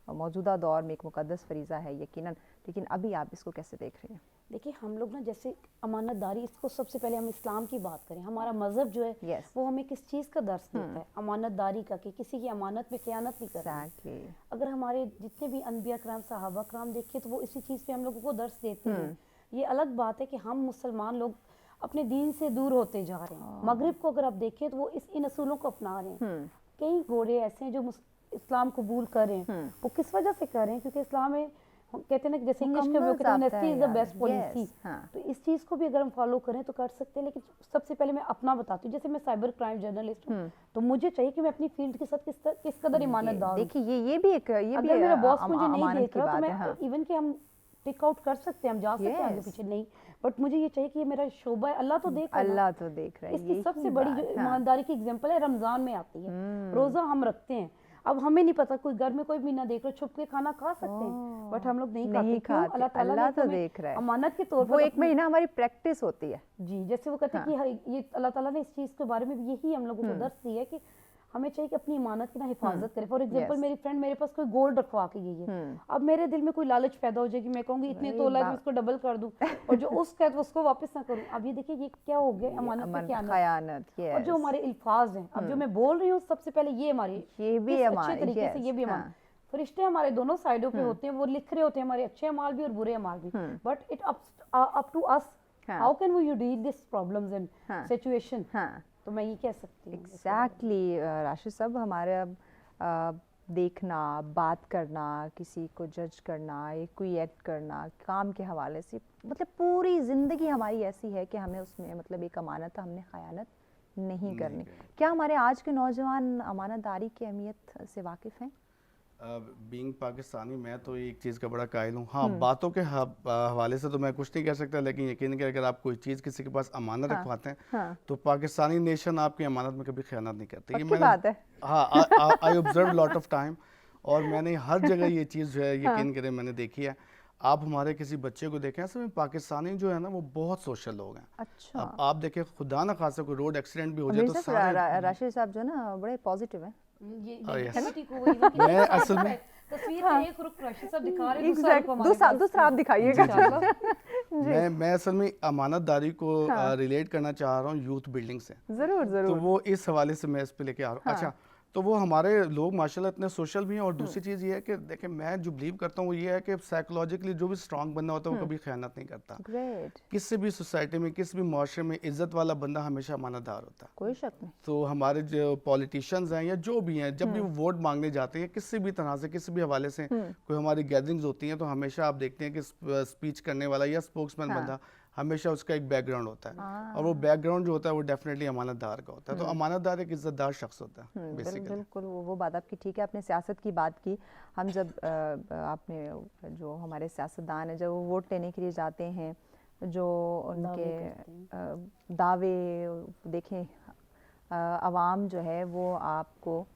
मौजूदा दौर में एक मुक़द्दस फरीज़ा है यकीनन, लेकिन अभी आप इसको कैसे देख रही हैं? देखिए, हम लोग ना जैसे अमानतदारी, इसको सबसे पहले हम इस्लाम की बात करें, हमारा मज़हब जो है वो हमें किस चीज़ का दर्स देता है? अमानतदारी का, कि किसी की अमानत में ख़यानत नहीं करना। अगर हमारे जितने भी अनबिया कराम, सहाबा कराम देखिए तो वो इसी चीज़ पे हम लोगों को दर्स देते हैं। ये अलग बात है कि हम मुसलमान लोग अपने दीन से दूर होते जा रहे हैं। मगरिब को अगर आप देखें तो वो इन असूलों को अपना रहे हैं। कई घोड़े ऐसे हैं जो इस्लाम कबूल कर रहे हैं, वो किस वजह से कर रहे हैं? क्योंकि इस्लाम में कहते हैं ना कि जैसे इंग्लिश में वो कहते हैं honesty is the best policy, तो इस चीज़ को भी अगर हम फॉलो करें तो कर सकते हैं। लेकिन सबसे पहले मैं अपना बताती हूँ, जैसे मैं साइबर क्राइम जर्नलिस्ट हूँ, तो मुझे चाहिए कि मैं अपनी फील्ड के साथ किस कदर ईमानदार हूँ। देखिए ये भी एक अगर मेरा बॉस मुझे नहीं देख रहा तो मैं इवन कि हम टिक आउट कर सकते हैं, हम जा सकते हैं आगे पीछे, नहीं, बट मुझे ये चाहिए कि ये मेरा शोभा है, अल्लाह तो देख अल्लाह तो देख रहा है। इसकी सबसे बड़ी जो ईमानदारी की एग्जांपल है रमजान में आती है। रोजा हम रखते हैं, अब हमें नहीं पता, कोई घर में कोई भी ना देख रहा, छुप के खाना खा सकते हैं, बट हम लोग नहीं खाते। क्यों? अल्लाह ताला ने तो देख रहा है, अमानत के तौर पर वो एक महीना हमारी प्रैक्टिस होती है जी। जैसे वो कहते हैं कि ये अल्लाह ताला ने इस चीज के बारे में भी यही हम लोगों को दर्श दी है कि हमें चाहिए कि अपनी इमानत की ना हिफाजत करें। फॉर एग्जांपल मेरी फ्रेंड मेरे पास कोई गोल्ड रखवा के गई है, अब मेरे दिल में कोई लालच पैदा हो जाएगी, मैं कहूंगी इतने तोला मैं इसको डबल कर दूं और जो उसका है उसको वापस ना करूं। अब ये देखिए ये क्या हो गया, अमानत में खयानत। और जो हमारे अल्फाज हैं, अब जो मैं बोल रही हूँ सबसे पहले ये हमारी ये भी अच्छे तरीके से, ये भी हमारे फरिश्ते हमारे दोनों साइडों पे होते हैं, वो लिख रहे होते हैं हमारे अच्छे अमाल भी और बुरे अमाल भी, but it up to us how can we deal this problems and situation. तो मैं ये कह सकती हूँ एग्जैक्टली राशिद साहब, हमारे देखना, बात करना, किसी को जज करना, कोई एक्ट करना काम के हवाले से, मतलब पूरी ज़िंदगी हमारी ऐसी है कि हमें उसमें मतलब एक अमानत हमने खयानत नहीं करनी। क्या हमारे आज के नौजवान अमानतदारी की अहमियत से वाकिफ़ हैं? बीइंग पाकिस्तानी मैं तो एक चीज़ का बड़ा कायल हूँ। हाँ, बातों के हवाले से तो मैं कुछ नहीं कह सकता, लेकिन यकीन कि अगर आप कोई चीज़ किसी के पास अमानत रखवाते हैं तो पाकिस्तानी नेशन आपकी अमानत में कभी खयानत नहीं करती। ये बात है। हाँ, I observe lot of time, और मैंने हर जगह ये चीज़ जो है यकीन करें मैंने देखी है। आप हमारे किसी बच्चे को देखें, असल में पाकिस्तानी जो है ना वो बहुत सोशल लोग हैं। अच्छा। अब आप देखें, खुदा ना खासा कोई रोड एक्सीडेंट भी हो जाए तो सारे राशिद साहब जो ना बड़े पॉजिटिव हैं। मैं असल में तस्वीर में एक रुख राशिद साहब दिखा रहे हैं, दूसरा आप दिखाइएगा। मैं असल में अमानतदारी को रिलेट करना चाह रहा हूँ यूथ बिल्डिंग से। जरूर तो जरूर। वो इस हवाले से मैं इस पे लेके आ रहा हूँ। अच्छा, तो वो हमारे लोग माशाल्लाह इतने सोशल भी हैं, और दूसरी चीज़ ये है कि देखें मैं जो बिलीव करता हूँ वो ये है कि साइकोलॉजिकली जो भी स्ट्रांग बंदा होता है वो कभी खयानत नहीं करता। ग्रेट। किसी भी सोसाइटी में, किसी भी माशरे में इज्जत वाला बंदा हमेशा अमानतदार होता है, कोई शक नहीं। तो हमारे जो पॉलिटिशियंस हैं या जो भी हैं, जब भी वो वोट मांगने जाते हैं किसी भी तरह से, किसी भी हवाले से, कोई हमारी गैदरिंग्स होती हैं तो हमेशा आप देखते हैं कि स्पीच करने वाला या स्पोक्समैन बंदा हमेशा उसका एक बैकग्राउंड होता है, और वो बैकग्राउंड जो होता है वो डेफिनेटली अमानतदार का होता है। तो अमानतदार एक इज्जतदार शख्स होता है बेसिकली। बिल्कुल वो बात आपकी ठीक है। आपने सियासत की बात की, हम जब आपने जो हमारे सियासतदान हैं जब वो वोट लेने के लिए जाते हैं, जो उनके दावे देखें, आवाम जो है वो आपको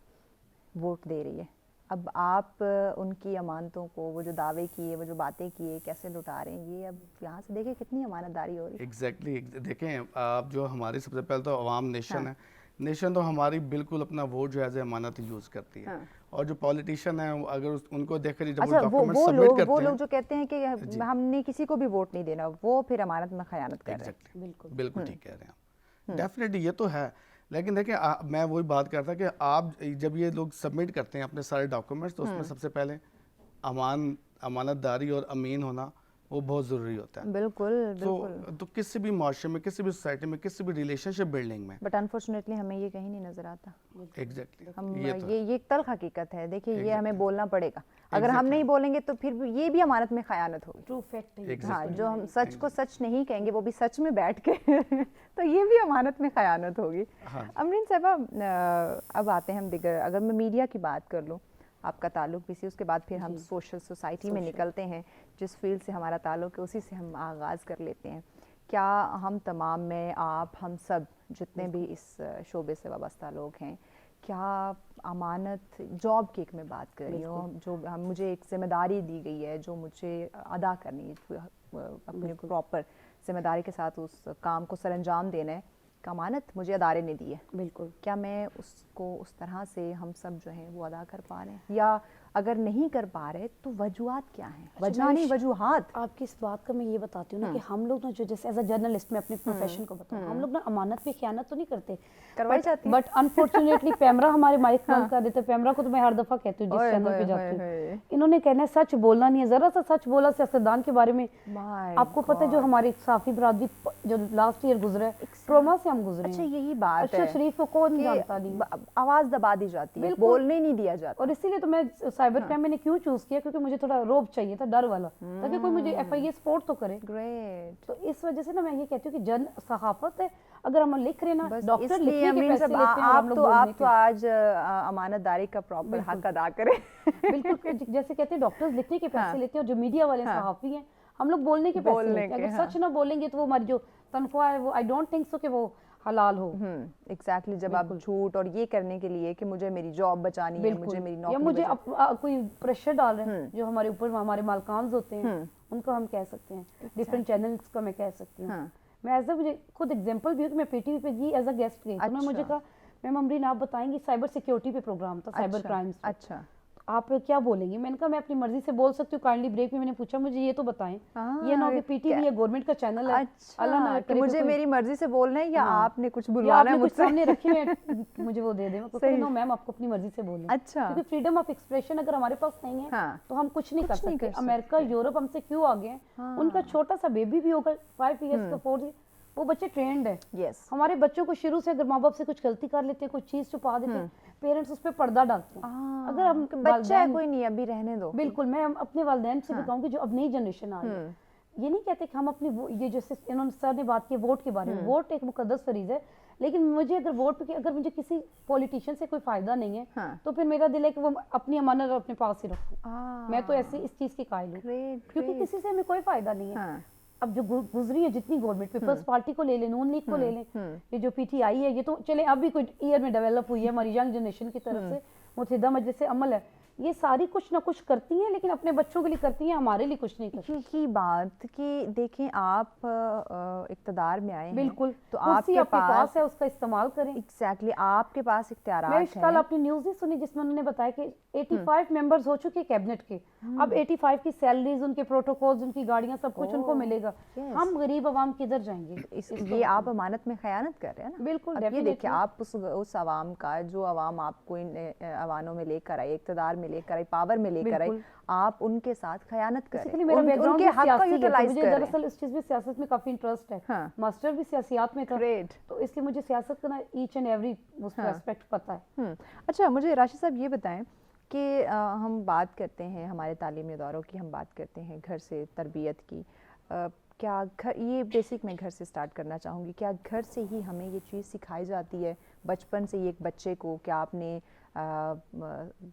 वोट दे रही है, अब आप उनकी अमानतों को, वो जो दावे किए, वो जो बातें किए, कैसे लुटा रहे हैं, ये अब यहाँ से देखें कितनी अमानतदारी हो रही है। एग्जैक्टली देखें आप, जो हमारी सबसे पहले तो अवाम नेशन है, नेशन तो हमारी बिल्कुल अपना वोट जो है अमानत यूज़ करती है, और जो पॉलिटिशियन है अगर उनको देख कर जब अच्छा, डॉक्यूमेंट सबमिट करते हैं, वो लोग जो कहते हैं कि हमने किसी को भी वोट नहीं देना, वो फिर अमानत में खयानत कर रहे हैं। बिल्कुल ठीक कह रहे हैं, डेफिनेटली ये तो है। लेकिन देखिए मैं वही बात करता कि आप जब ये लोग सबमिट करते हैं अपने सारे डॉक्यूमेंट्स, तो उसमें सबसे पहले अमानतदारी और अमीन होना वो बहुत ज़रूरी होता है। बिल्कुल बिल्कुल। तो किसी भी माशरे में, किसी भी सोसाइटी में, किसी भी रिलेशनशिप बिल्डिंग में, बट अनफॉर्चुनेटली हमें ये कहीं नहीं नजर आता। एग्जैक्टली हम ये एक तल्ख हकीकत है। देखिए ये हमें बोलना पड़ेगा, अगर हम नहीं बोलेंगे तो फिर ये भी अमानत में खयानत होगी। ट्रू फैक्ट है। हाँ, जो हम सच को सच नहीं कहेंगे वो भी सच में बैठ के तो ये भी अमानत में खयानत होगी। अमरीन साहब, अब आते हैं हम दिगर, अगर मैं मीडिया की बात कर लूँ, आपका ताल्लुक भी सी, उसके बाद फिर हम सोशल सोसाइटी में निकलते हैं, जिस फील्ड से हमारा ताल्लुक है उसी से हम आगाज़ कर लेते हैं। क्या हम तमाम में, आप, हम सब जितने भी इस शोबे से वाबस्ता लोग हैं, क्या अमानत, जॉब की एक मैं बात कर रही हूँ, जो मुझे एक जिम्मेदारी दी गई है जो मुझे अदा करनी है, अपनी प्रॉपर जिम्मेदारी के साथ उस काम को सरअंजाम देना है, अमानत मुझे अदारे ने दी है, बिल्कुल, क्या मैं उसको उस तरह से हम सब जो हैं वो अदा कर पा रहे हैं, या अगर नहीं कर पा रहे तो वजूहात क्या हैं? वजह नहीं, वजूहात। आपकी इस बात का मैं ये बताती हूँ ना कि हम लोग ना जो जैसे एज अ जर्नलिस्ट में अपने प्रोफेशन को बताऊँ, हम लोग ना अमानत में खयानत तो नहीं करते, करवाई जाती है, बट अनफॉर्चुनेटली पैमरा हमारे माइक बंद कर देते। पैमरा को तो मैं हर दफा कहती हूँ जिस चैनल पे जाती हूँ, इन्होंने कहना है सच बोलना नहीं है, जरा सा सच बोला सियासतदान के बारे में। आपको पता है जो हमारी साफी बरादरी जो लास्ट ईयर गुजरा है, ट्रॉमा से हम गुजरे। अच्छा, यही बात है, शरीफ को कौन जानता नहीं, आवाज दबा दी जाती है, बोलने नहीं दिया जाता, और इसीलिए तो मैं साइबर क्राइम मैंने क्यों चूज किया, क्योंकि मुझे थोड़ा रोब चाहिए था, डर वाला, ताकि कोई मुझे FIA सपोर्ट तो करे। ग्रेट। तो इस वजह से ना मैं ये कहती हूँ कि जन सहाफत है, अगर हम लिख रहे हैं ना, बस डॉक्टर इसलिए लिखने के अमीन पैसे साहब, लेते हैं और हम लोग बोलने आप तो के। आज अमानतदारी का प्रॉपर हक अदा करें। बिल्कुल, जैसे कहते हैं डॉक्टर्स लिखने के पैसे लेते हैं और जो मीडिया वाले सहाफी हैं हम लोग बोलने के पैसे लेते हैं। अगर सच ना बोलेंगे तो वो हमारी जो तनख्वाह है वो आई डोंट थिंक सो कि वो हलाल हो। एग्जैक्टली, जब आप झूठ और ये करने के लिए कि मुझे मेरी जॉब बचानी है, मुझे मेरी या नौकरी मुझे कोई प्रेशर डाल रहे हैं जो हमारे ऊपर हमारे मालकान होते हैं, उनको हम कह सकते हैं, डिफरेंट चैनल्स का मैं कह सकती हूँ। मैं एज मुझे खुद एग्जांपल भी है कि मैं PTV पे गई एज अ गेस्ट गई, तो मैं मुझे कहा मैम अमरीन आप बताएंगी, साइबर सिक्योरिटी पे प्रोग्राम था, साइबर क्राइम्स। अच्छा, आप क्या बोलेंगी? मैंने कहा मैं अपनी मर्जी से बोल सकती हूँ। काइंडली ब्रेक में मैंने पूछा मुझे ये तो बताएं, ये ना हो कि PTV ये गवर्नमेंट का चैनल है, अल्लाह ना कि मुझे मेरी मर्जी से बोलना है या आपने कुछ या बुलवाना है आपने कुछ मुझसे? सामने रखे हुए मुझे वो दे दें। मैं नो मैम आपको अपनी मर्जी से बोलना है। अच्छा, क्योंकि फ्रीडम ऑफ एक्सप्रेशन अगर हमारे पास नहीं है तो हम कुछ नहीं कर सकते। अमेरिका यूरोप हमसे क्यों आगे हैं? उनका छोटा सा बेबी भी होगा 5 इयर्स का, 4 years, वो बच्चे ट्रेंड है। यस, हमारे बच्चों को शुरू से अगर माँ बाप से कुछ गलती कर लेते हैं, कुछ चीज छुपा देते हैं, पेरेंट्स उस पर पर्दा डालते हैं। अगर हम बच्चा है कोई नहीं, अभी रहने दो। बिल्कुल, मैं अपने वालिदैन से भी कहूँगी जो अब नई जनरेशन आ रही है, ये नहीं कहते कि हम अपनी ये जैसे इन्होंने सर ने बात की वोट के बारे में, वोट एक मुकद्दस फरीज है, लेकिन मुझे अगर वोट पे अगर मुझे किसी पॉलिटिशियन से कोई फायदा नहीं है तो फिर मेरा दिल है कि वो अपनी अमानत अपने पास ही रखूं। मैं तो ऐसे इस चीज की कायल हूँ, क्योंकि किसी से हमें कोई फायदा नहीं है। अब जो गुजरी है जितनी गवर्नमेंट, पीपल्स पार्टी को ले लें, नून लीग को ले लें, ये जो PTI है, ये तो चले अब भी कुछ ईयर में डेवलप हुई है हमारी यंग जनरेशन की तरफ से, मुत्तहिदा मजलिस अमल है, ये सारी कुछ ना कुछ करती हैं, लेकिन अपने बच्चों के लिए करती हैं, हमारे लिए कुछ नहीं करती। की बात कि देखें आप इख्तिदार में आए हैं, बिल्कुल, तो आपके पास है, उसका इस्तेमाल करें। एग्जैक्टली, आपके पास इख्तियारात हैं। कल आपने न्यूज़ नहीं सुनी जिसमें उन्होंने बताया कि 85 मेंबर्स हो चुके कैबिनेट के, अब 85 की सैलरीज, उनके प्रोटोकॉल्स, उनकी गाड़ियां, सब कुछ उनको मिलेगा। हम गरीब आवाम किधर जाएंगे? ये आप अमानत में खयानत कर रहे हैं ना। बिल्कुल, ये देखिए, आप उस आवाम का, जो आवाम आपको इन अवानों में लेकर आई, इख्तिदार में लेकर आई, पावर में लेकर आई, आप उनके साथ खयानत कर रहे हैं, उनके हक का यूटिलाइज कर रहे हैं। दरअसल इस चीज में सियासत में काफी इंटरेस्ट है, मास्टर भी सियासियात में था, तो इसलिए मुझे सियासत का ना ईच एंड एवरी उसका एस्पेक्ट पता है। अच्छा, मुझे राशिद साहब ये बताएं कि हम बात करते हैं हमारे तालीमी इदारों की, हम बात करते हैं घर से तरबियत की, क्या घर, ये बेसिक मैं घर से स्टार्ट करना चाहूँगी, क्या घर से ही हमें ये चीज़ सिखाई जाती है बचपन से ही एक बच्चे को? क्या आपने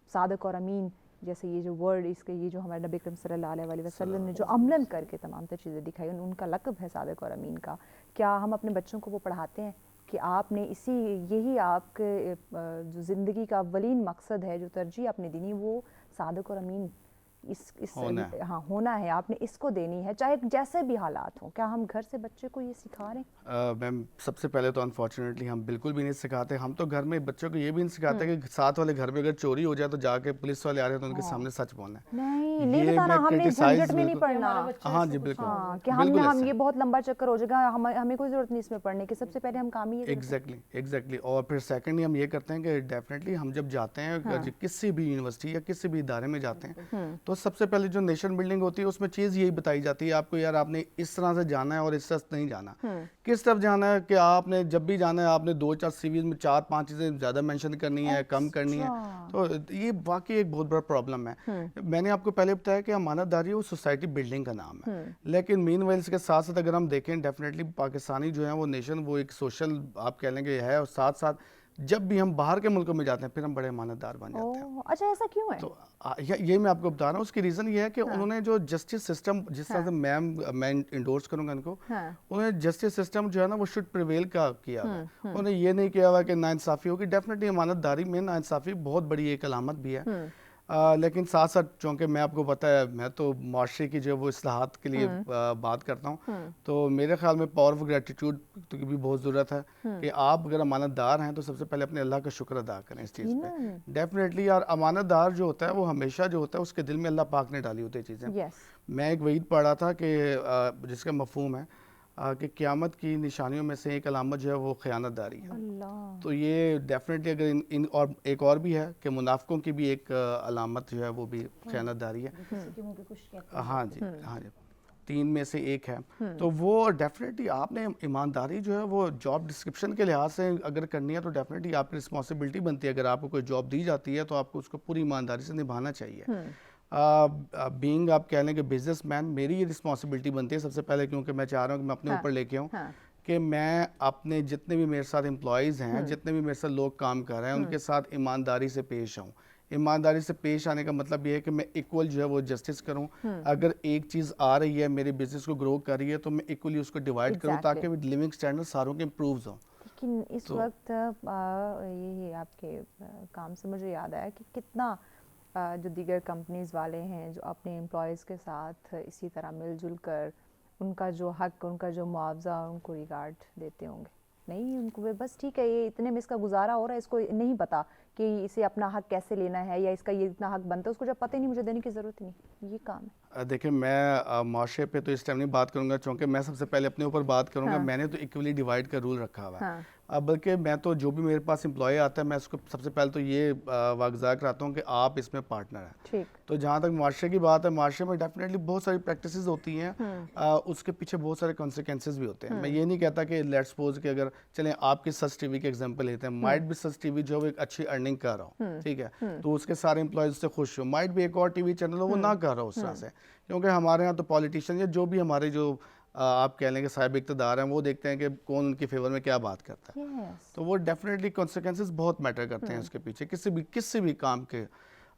सादक और अमीन जैसे ये जो वर्ड, इसके ये जो हमारे नबी करीम सल्लल्लाहु अलैहि वसल्लम ने जो अमलन करके तमाम तर चीज़ें दिखाई, उनका लक़ब है सादक और अमीन का, क्या हम अपने बच्चों को वो पढ़ाते हैं कि आपने यही आपके जो ज़िंदगी का अव्वलीन मकसद है, जो तरजीह आपने देनी, वो सादक और अमीन होना है, आपने इसको देनी है, चाहे जैसे भी हालात हों? क्या हम घर से बच्चे को ये सिखा रहे हैं? मैम, सबसे पहले तो अनफॉर्चुनेटली हम बिल्कुल भी नहीं सिखाते। हम तो घर में बच्चों को ये भी नहीं सिखाते कि साथ वाले घर में अगर चोरी हो जाए तो जाके पुलिस वाले आ रहे हैं तो उनके सामने सच बोलना है। नहीं बताना, हमने झंझट में नहीं पढ़ना। हाँ जी, बिल्कुल, कि हम ये बहुत लंबा चक्कर हो जाएगा, हमें कोई जरूरत नहीं इसमें पढ़ने की, सबसे पहले हम काम ही एग्जैक्टली। और फिर सेकंडली हम ये करते हैं कि डेफिनेटली हम जब जाते हैं किसी भी यूनिवर्सिटी या किसी भी इदारे में जाते हैं, तो सबसे पहले जो नेशन बिल्डिंग होती है उसमें चीज़ यही बताई जाती है आपको, यार आपने इस तरह से जाना है और इस तरह से नहीं जाना। किस तरफ जाना है कि आपने जब भी जाना है आपने 2-4 सीवीज में 4-5 चीज़ें ज़्यादा मेंशन करनी है, कम करनी है, तो ये वाकई एक बहुत बड़ा प्रॉब्लम है। मैंने आपको पहले बताया कि अमानतदारी वो सोसाइटी बिल्डिंग का नाम है, लेकिन मीनवाइल इसके साथ साथ अगर हम देखें, डेफिनेटली पाकिस्तानी जो है वो नेशन, वो एक सोशल आप कह लेंगे है, और साथ साथ जब भी हम बाहर के मुल्कों में जाते हैं फिर हम बड़े अमानतदार बन जाते हैं। अच्छा, ऐसा क्यों है? तो ये मैं आपको बता रहा हूँ, उसकी रीज़न ये है कि उन्होंने जो जस्टिस सिस्टम, जिस तरह से मैं इंडोर्स करूँगा इनको, उन्होंने जस्टिस सिस्टम जो है ना वो शुड प्रिवेल का किया हुआ है। उन्होंने ये नहीं किया हुआ कि नाइंसाफ़ी होगी। डेफिनेटली अमानतदारी में नाइंसाफ़ी बहुत बड़ी एक अलामत भी है, लेकिन साथ साथ चूँकि मैं आपको पता है मैं तो माशरे की जो वो इस्लाहात के लिए बात करता हूँ, तो मेरे ख्याल में पावर ऑफ ग्रेटिट्यूड की भी बहुत ज़रूरत है कि आप अगर अमानतदार हैं तो सबसे पहले अपने अल्लाह का शुक्र अदा करें इस चीज़ पे। डेफिनेटली यार, अमानतदार जो होता है वो हमेशा जो होता है उसके दिल में अल्लाह पाक ने डाली होती है चीज़ें। मैं एक वईद पढ़ रहा था कि जिसका मफहूम है कि क़यामत की निशानियों में से एक अलामत जो है वो ख़यानतदारी है। तो ये डेफिनेटली अगर इन और एक और भी है कि मुनाफिकों की भी एक अलामत जो है वो भी ख़यानतदारी है। हाँ जी, हाँ जी। 3 में से एक है, तो वो डेफिनेटली आपने ईमानदारी जो है वो जॉब डिस्क्रिप्शन के लिहाज से अगर करनी है तो डेफिनेटली आपकी रिस्पॉन्सिबिलिटी बनती है। अगर आपको कोई जॉब दी जाती है तो आपको उसको पूरी ईमानदारी से निभाना चाहिए। बीइंग आप कह लें कि बिजनेसमैन, मेरी ये रिस्पॉन्सिबिलिटी बनती है सबसे पहले, क्योंकि मैं चाह रहा हूँ कि मैं अपने ऊपर लेके आऊँ कि मैं अपने जितने भी मेरे साथ एम्प्लॉयज़ हैं, जितने भी मेरे साथ लोग काम कर रहे हैं, उनके साथ ईमानदारी से पेश आऊँ। ईमानदारी से पेश आने का मतलब ये है कि मैं इक्वल जो है वो जस्टिस करूं। अगर एक चीज़ आ रही है, मेरे बिजनेस को ग्रो कर रही है, तो मैं इक्वली उसको डिवाइड करूं ताकि लिविंग स्टैंडर्ड सारों के इम्प्रूव हों। लेकिन इस वक्त ये आपके काम से मुझे याद आया कि कितना जो दीगर कंपनीज़ वाले हैं जो अपने एम्प्लॉयज़ के साथ इसी तरह मिलजुल कर उनका जो हक, उनका जो मुआवजा उनको रिगार्ड देते होंगे। नहीं, उनको बस ठीक है, ये इतने में इसका गुजारा हो रहा है, इसको नहीं पता कि इसे अपना हक कैसे लेना है या इसका ये इतना हक बनता है, उसको जब पता ही नहीं, मुझे देने की ज़रूरत नहीं, ये काम है। देखिए, मैं माशरे पे तो इस टाइम नहीं बात करूंगा, क्योंकि मैं सबसे पहले अपने ऊपर बात करूंगा। मैंने तो इक्वली डिवाइड का रूल रखा हुआ है। बल्कि मैं तो जो भी मेरे पास एम्प्लॉय आता है, मैं उसको सबसे पहले तो ये वागज़ा कराता हूँ कि आप इसमें पार्टनर हैं। तो जहाँ तक माशरे की बात है, माशरे में डेफिनेटली बहुत सारी प्रैक्टिसेस होती हैं, उसके पीछे बहुत सारे कॉन्सिक्वेंसेस भी होते हैं। मैं ये नहीं कहता कि लेट्स सपोज कि अगर चलें आपके सच टीवी के एग्जांपल लेते हैं, माइट भी सच टीवी जो है वो एक अच्छी अर्निंग कर रहा हो, ठीक है, तो उसके सारे एम्प्लॉयज़ उससे खुश हो। माइट भी एक और टीवी चैनल हो वो ना कर रहा हो उस तरह से, क्योंकि हमारे यहाँ तो पॉलिटिशियन या जो भी हमारे जो आप कह लेंगे साहिब इक़्तिदार हैं, वो देखते हैं कि कौन उनके फेवर में क्या बात करता है। तो वो डेफिनेटली कॉन्सिक्वेंसेस बहुत मैटर करते हैं उसके पीछे, किसी भी काम के।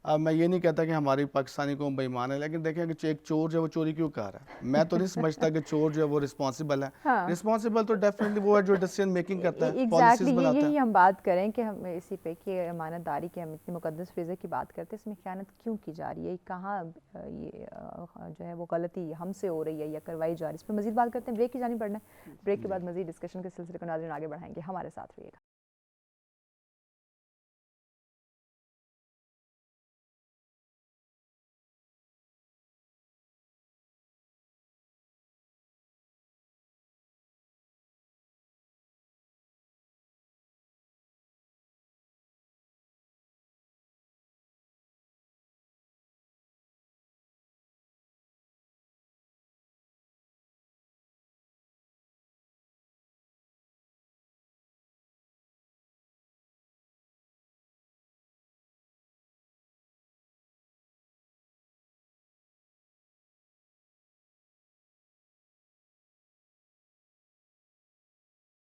मैं ये नहीं कहता कि हमारी पाकिस्तानी कौम बेईमान है, लेकिन देखें कि एक चोर जो है वो चोरी क्यों कर रहा है। मैं तो नहीं समझता कि चोर जो है वो रिस्पॉन्सिबल है। रिस्पॉन्सिबल तो डेफिनेटली वो है जो डिसीजन मेकिंग करता है, पॉलिसीज बनाता है। यही हम बात करें कि हम इसी पे कि अमानतदारी की हम इतनी मुकद्दस फ़िज़ा की बात करते हैं, इसमें ख़यानत क्यों की जा रही है, कहाँ ये जो है वो गलती हमसे हो रही है या करवाई जा रही है, इस पर मज़ीद बात करते हैं। ब्रेक की जानी पड़ना है, ब्रेक के बाद मज़ीद डिस्कशन के सिलसिले को नाज़रीन आगे बढ़ाएंगे, हमारे साथ रहिएगा।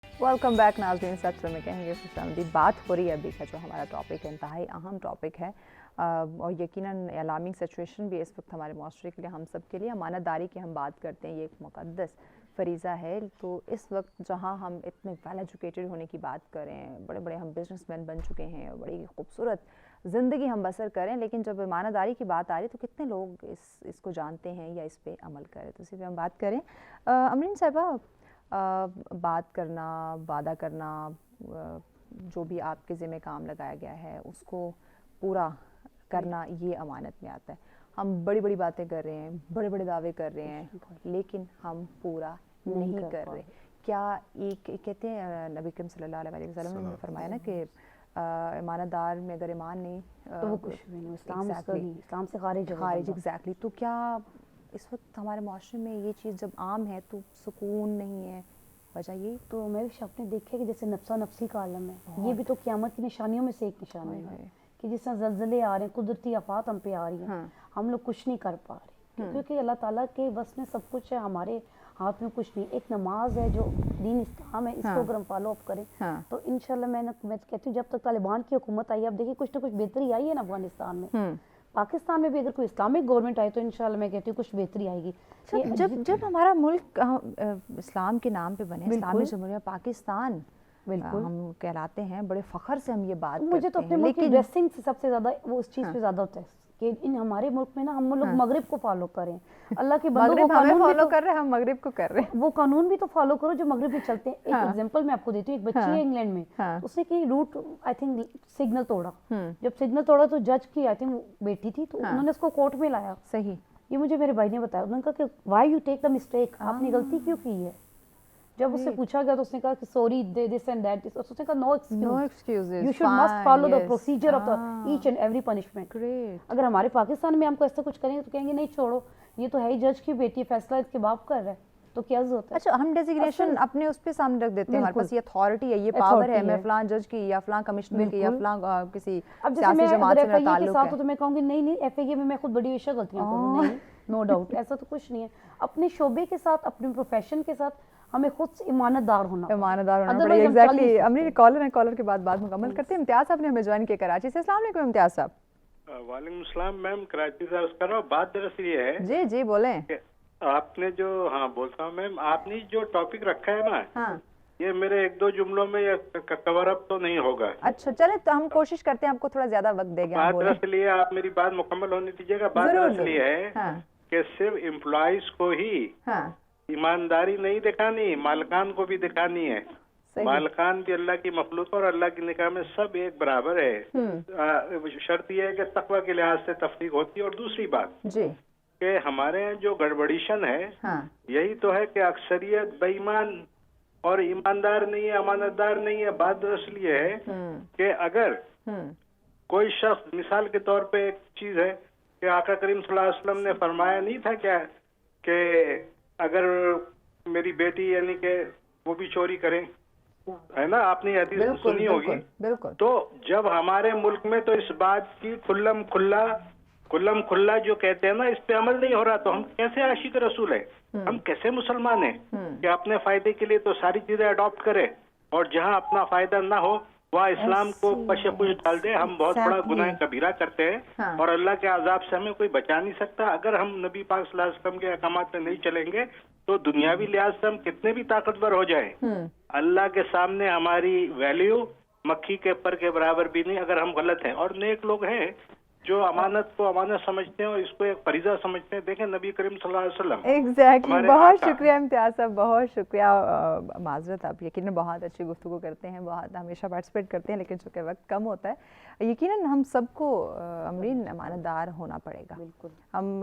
वेलकम बैक नाज़रीन। सत्र में कहेंगे खुशामदीद। बात हो रही है अभी का जो हमारा टॉपिक है, इंतहाई अहम टॉपिक है और यकीनन अलार्मिंग सिचुएशन भी इस वक्त हमारे माशरे के लिए, हम सब के लिए। अमानतदारी की हम बात करते हैं, ये एक मुक़द्दस फ़रीज़ा है। तो इस वक्त जहाँ हम इतने वेल एजुकेटेड होने की बात करें, बड़े बड़े हम बिजनेसमैन बन चुके हैं, बड़ी खूबसूरत ज़िंदगी हम बसर करें, लेकिन जब अमानतदारी की बात आ रही है तो कितने लोग इसको जानते हैं या इस पर अमल करें। तो इसी पर हम बात करें। अमरीन साहिबा, बात करना, वादा करना, जो भी आपके ज़िम्मे काम लगाया गया है उसको पूरा करना, ये अमानत में आता है। हम बड़ी बड़ी बातें कर रहे हैं, बड़े बड़े दावे कर रहे हैं, लेकिन हम पूरा नहीं कर रहे। क्या एक कहते हैं नबी करीम सल्लल्लाहु अलैहि वसल्लम ने फरमाया ना कि ईमानदार में अगर ईमान नहीं तो वो कुछ भी नहीं, इस्लाम से खारिज। एग्जैक्टली। तो क्या इस वक्त हमारे माशरे में ये चीज़ जब आम है तो सुकून नहीं है? वजह ये तो मैं भी आपने देखा कि जैसे नफ्सा नफ्सी का आलम है, ये भी तो क़यामत की निशानियों में से एक निशानी है कि जिस तरह ज़लज़ले आ रहे हैं, कुदरती आफात हम पे आ रही हैं, हम लोग कुछ नहीं कर पा रहे, क्योंकि अल्लाह ताला के बस में सब कुछ है, हमारे हाथ में कुछ नहीं। एक नमाज है जो दीन इस्लाम है, इसको अगर हम फॉलो अप करें तो इंशाल्लाह मैं कहती हूँ जब तक तालिबान की हुकूमत आई, अब देखिए कुछ ना कुछ बेहतरी आई है ना अफगानिस्तान में। पाकिस्तान में भी अगर कोई इस्लामिक गवर्नमेंट आई तो इंशाल्लाह मैं कहती हूँ कुछ बेहतरी आएगी। जब हमारा मुल्क इस्लाम के नाम पे बने, इस्लामी जमहूरिया पाकिस्तान बिल्कुल हम कहलाते हैं, बड़े फख्र से हम ये बात मुझे तो अपने मुल्क की ड्रेसिंग से सबसे ज़्यादा वो उस चीज़ पे ज़्यादा होता है कि इन हमारे मुल्क में ना हम लोग मगरिब को फॉलो करें। अल्लाह के बंदों को कानून फॉलो कर रहे हैं, हम मगरिब को कर रहे हैं। वो कानून भी तो फॉलो करो जो मगरिब में चलते हैं। एक एग्जांपल मैं आपको देती हूँ। एक बच्ची है इंग्लैंड में, उसने कहीं रूट आई थिंक सिग्नल तोड़ा। जब सिग्नल तोड़ा तो जज की आई थिंक बेटी थी, तो उन्होंने उसको कोर्ट में लाया। सही, ये मुझे मेरे भाई ने बताया। उन्होंने कहा कि why you take the mistake, आपने गलती क्यों की है। जब उससे पूछा गया तो उसने कहा कि सॉरी दे दिस एंड दैट, उसने कहा no excuses, you should must follow the procedure of the each and every punishment. अगर हमारे पाकिस्तान में हमको ऐसा कुछ करेंगे तो कहेंगे नहीं छोड़ो, ये तो है ही जज की बेटी, फैसला इसके बाप कर रहा है, तो क्या जरूरत है? अच्छा, हम डेजिग्नेशन अपने उस पे सामने रख देते हैं, हमारे पास ये अथॉरिटी है, ये पावर है, मैं फलां जज की या फलां कमिश्नर की या फलां किसी अब जैसे सियासी मैं जमात अगर से मेरा FIA के ताल्लुक साथ है। हो तो मैं कहूँगी नहीं नहीं, FIA में मैं खुद बड़ी बेशक गलतियाँ करूँ, नहीं नो डाउट, ऐसा तो कुछ नहीं है। अपने शोबे के साथ, अपने प्रोफेशन के साथ हमें खुद से ईमानदार होना, ईमानदार होना Otherwise पड़ेगा। हम चल नहीं एग्जैक्टली। सकते। अमरीन कॉलर है, कॉलर के बाद बात मुकम्मल करते हैं। इम्तियाज साहब ने हमें ज्वाइन किया कराची से। अस्सलाम वालेकुम इम्तियाज साहब। वालेकुम सलाम मैम, कराची से अर्ज कर रहा हूँ। बात दरअसल ये है जी जी बोलें। कि आपने जो, हाँ बोलता हूँ मैम, आपने जो टॉपिक रखा है ना, हाँ ये मेरे एक दो जुमलों में ये कवर अप तो नहीं होगा। अच्छा चले, तो हम कोशिश करते हैं आपको थोड़ा ज्यादा वक्त देंगे, आप बात बोलें। दरअसल ये, आप मेरी बात मुकम्मल होने दीजिएगा। बात जरूर दरअसल ये है हाँ कि सिर्फ एम्प्लॉइज को ही हाँ ईमानदारी नहीं दिखानी, मालकान को भी दिखानी है। सही। मालकान भी अल्लाह की मखलूक और अल्लाह की निगाह में सब एक बराबर है। शर्त यह है कि तकवा के लिहाज से तफरीक होती है। और दूसरी बात जी कि हमारे यहाँ जो गड़बड़ीशन है हाँ यही तो है कि अक्सरियत बेईमान और ईमानदार नहीं है, अमानतदार नहीं है। बात दरअसल ये है कि अगर कोई शख्स, मिसाल के तौर पे एक चीज है कि आका करीम सल्लल्लाहु अलैहि वसल्लम ने फरमाया नहीं था क्या कि अगर मेरी बेटी यानी कि वो भी चोरी करें, है ना, आपने ये हदीस बिल्कुल सुनी होगी। बिल्कुल बिल्कुल। तो जब हमारे मुल्क में तो इस बात की खुल्लम खुल्ला जो कहते हैं ना, इस पे अमल नहीं हो रहा, तो हम कैसे आशिक रसूल है, हम कैसे मुसलमान हैं कि अपने फायदे के लिए तो सारी चीजें अडॉप्ट करें और जहां अपना फायदा ना हो वहाँ इस्लाम को पशेपुश डाल दे। हम बहुत बड़ा गुनाह कबीरा करते हैं और अल्लाह के अजाब से हमें कोई बचा नहीं सकता। अगर हम नबी पाक सल्लल्लाहु अलैहि वसल्लम के अहकामात में नहीं चलेंगे तो दुनियावी लिहाज से हम कितने भी ताकतवर हो जाएं, अल्लाह के सामने हमारी वैल्यू मक्खी के पर के बराबर भी नहीं अगर हम गलत हैं। और नेक लोग हैं जो अमानत को अमानत समझते हैं और इसको एक फरीजा समझते हैं। देखें नबी करीम सल्लल्लाहु अलैहि वसल्लम, एग्जैक्टली। हमारे बहुत आका। शुक्रिया इम्तियाज साहब, बहुत शुक्रिया। माजरत, आप यकीनन बहुत अच्छी गुफ्तगू करते हैं, बहुत हमेशा पार्टिसिपेट करते हैं, लेकिन चूँकि वक्त कम होता है, यकीनन हम सबको अमरीन अमानतदार होना पड़ेगा। बिल्कुल। हम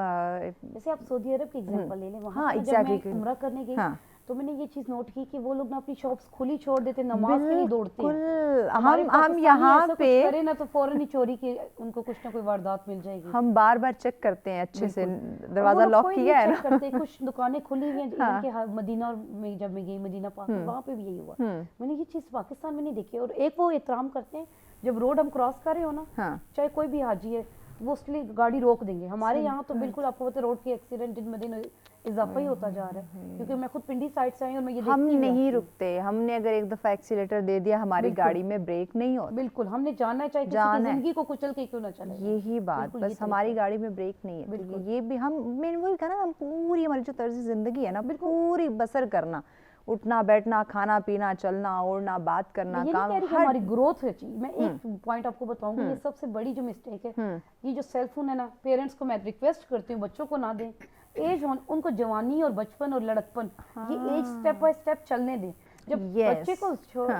जैसे आप सऊदी अरब की एग्जांपल ले लें, वहाँ हाँ, पर जब मैं exactly। उम्रा करने गई हाँ। तो मैंने ये चीज नोट की कि वो लोग ना अपनी शॉप्स खुली छोड़ देते, नमाज के लिए दौड़ते हैं। बिल्कुल। हमारे हम पाकिस्तानी यहाँ ऐसा कुछ पे करे ना तो फौरन ही चोरी की उनको कुछ ना कोई वारदात मिल जाएगी। हम बार बार चेक करते हैं अच्छे से, बिल्कुल। दरवाजा और वो लॉक कोई किया नहीं है चेक ना। करते, कुछ दुकानें खुली हुई हैं। हाँ। इनके मदीना में जब मैं गई, मदीना पाक में, वहाँ पे भी यही हुआ। मैंने ये चीज पाकिस्तान में नहीं देखी। और एक वो एहतराम करते हैं, जब रोड हम क्रॉस कर रहे हो ना, हाँ। चाहे कोई भी हाजी है, वो उसके लिए गाड़ी रोक देंगे। हमारे यहाँ तो बिल्कुल आपको पता है रोड के एक्सीडेंट दिन ब दिन इजाफा ही होता जा रहा है, क्योंकि मैं खुद पिंडी साइड से आई और मैं ये हम देखती भी नहीं आती हूँ। रुकते, हमने अगर एक दफा एक्सीलेटर दे दिया हमारी गाड़ी में ब्रेक नहीं होता। बिल्कुल, हमने जाना है, चाहे किसी जाना की है। जिंदगी को कुचल के क्यों ना चले। यही बात, बिल्कुल, ये बस तरीका हमारी है। गाड़ी में ब्रेक नहीं है। तो बिल्कुल। ये भी हम, मैंने वही कहा ना, हम पूरी हमारी जो तर्ज जिंदगी है ना, पूरी बसर करना, उठना बैठना, खाना पीना, चलना उड़ना, बात करना, ये नहीं काम, कह रही कि हमारी ग्रोथ है चाहिए। मैं एक पॉइंट आपको बताऊंगी, ये सबसे बड़ी जो मिस्टेक है, ये जो सेल फोन है ना, पेरेंट्स को मैं रिक्वेस्ट करती हूँ बच्चों को ना दें। एज उनको जवानी और बचपन और लड़कपन, ये एज स्टेप बाय स्टेप चलने दें। जब Yes। बच्चे को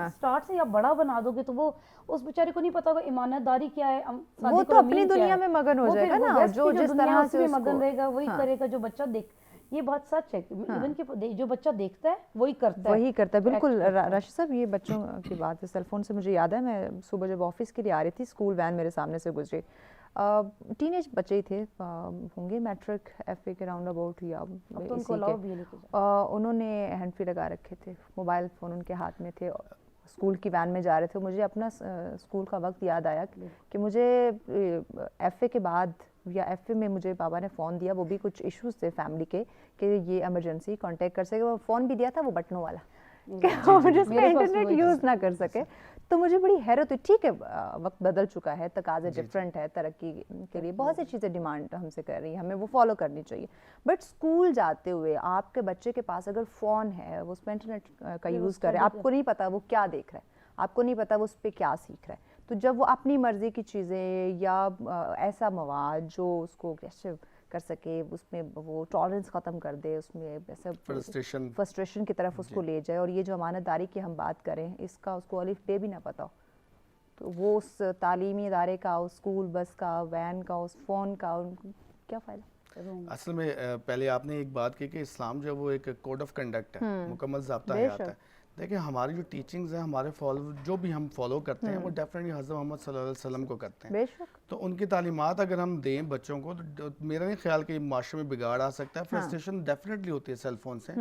स्टार्ट से आप बड़ा बना दोगे तो वो उस बेचारे को नहीं पता होगा ईमानदारी क्या है, वो तो अपनी दुनिया में मगन हो जाएगा ना, जो जिस तरह से मगन उसको, रहेगा वही करेगा जो बच्चा देख। ये बात सच है, इवन कि जो बच्चा देखता है वही करता है, वही करता है। बिल्कुल राशिद साहब, ये बच्चों की बात है, सेल फोन से मुझे याद है, मैं सुबह जब ऑफिस के लिए आ रही थी, स्कूल वैन मेरे सामने से गुजरी, टीनेज बच्चे ही थे, होंगे मैट्रिक FA के राउंड अबाउट या अब तो उनको इसी अलाउ के। भी है लेके जाओ। उन्होंने हैंड फ्री लगा रखे थे, मोबाइल फ़ोन उनके हाथ में थे, स्कूल की वैन में जा रहे थे। मुझे अपना स्कूल का वक्त याद आया कि मुझे FA के बाद या FA में मुझे पापा ने फ़ोन दिया, वो भी कुछ इश्यूज थे फैमिली के कि ये इमरजेंसी कांटेक्ट कर सके। वो फ़ोन भी दिया था, वो बटनों वाला, जिसमें इंटरनेट यूज़ ना कर सके। तो मुझे बड़ी हैरत हुई। ठीक है, वक्त बदल चुका है, तकाज़े डिफरेंट है, तरक्की के लिए बहुत सी चीज़ें डिमांड हमसे कर रही है, हमें वो फॉलो करनी चाहिए। बट स्कूल जाते हुए आपके बच्चे के पास अगर फ़ोन है, वो उस पर इंटरनेट का यूज़ करे, आपको नहीं पता वो क्या देख रहा है, आपको नहीं पता वो उस पर क्या सीख रहा है। तो जब वो अपनी मर्ज़ी की चीज़ें या ऐसा मवाद जो उसको कैसे कर सके, उसमें वो टॉलरेंस ख़त्म कर दे, उसमें ऐसा फ्रस्ट्रेशन की तरफ उसको ले जाए, और ये जो अमानतदारी की हम बात करें, इसका उसको अलिफ बे भी ना पता हो, तो वो उस तालीमी इदारे का, उस स्कूल बस का, वैन का, उस फ़ोन का, उनको क्या फ़ायदा। असल में पहले आपने एक बात की कि इस्लाम जो वो एक कोड ऑफ कंडक्ट है, मुकम्मल ज़ाब्ता हयात है। देखिए हमारी जो टीचिंग्स हैं, हमारे फॉलो जो भी हम फॉलो करते हैं, वो डेफिनेटली हज़रत मोहम्मद सल्लल्लाहु अलैहि वसल्लम को करते हैं। تو ان کی تعلیمات اگر ہم دیں بچوں کو تو میرا نہیں خیال کہ معاشرے میں بگاڑ آ سکتا ہے. فرسٹریشن ڈیفینیٹلی ہوتی ہے سیل فون سے,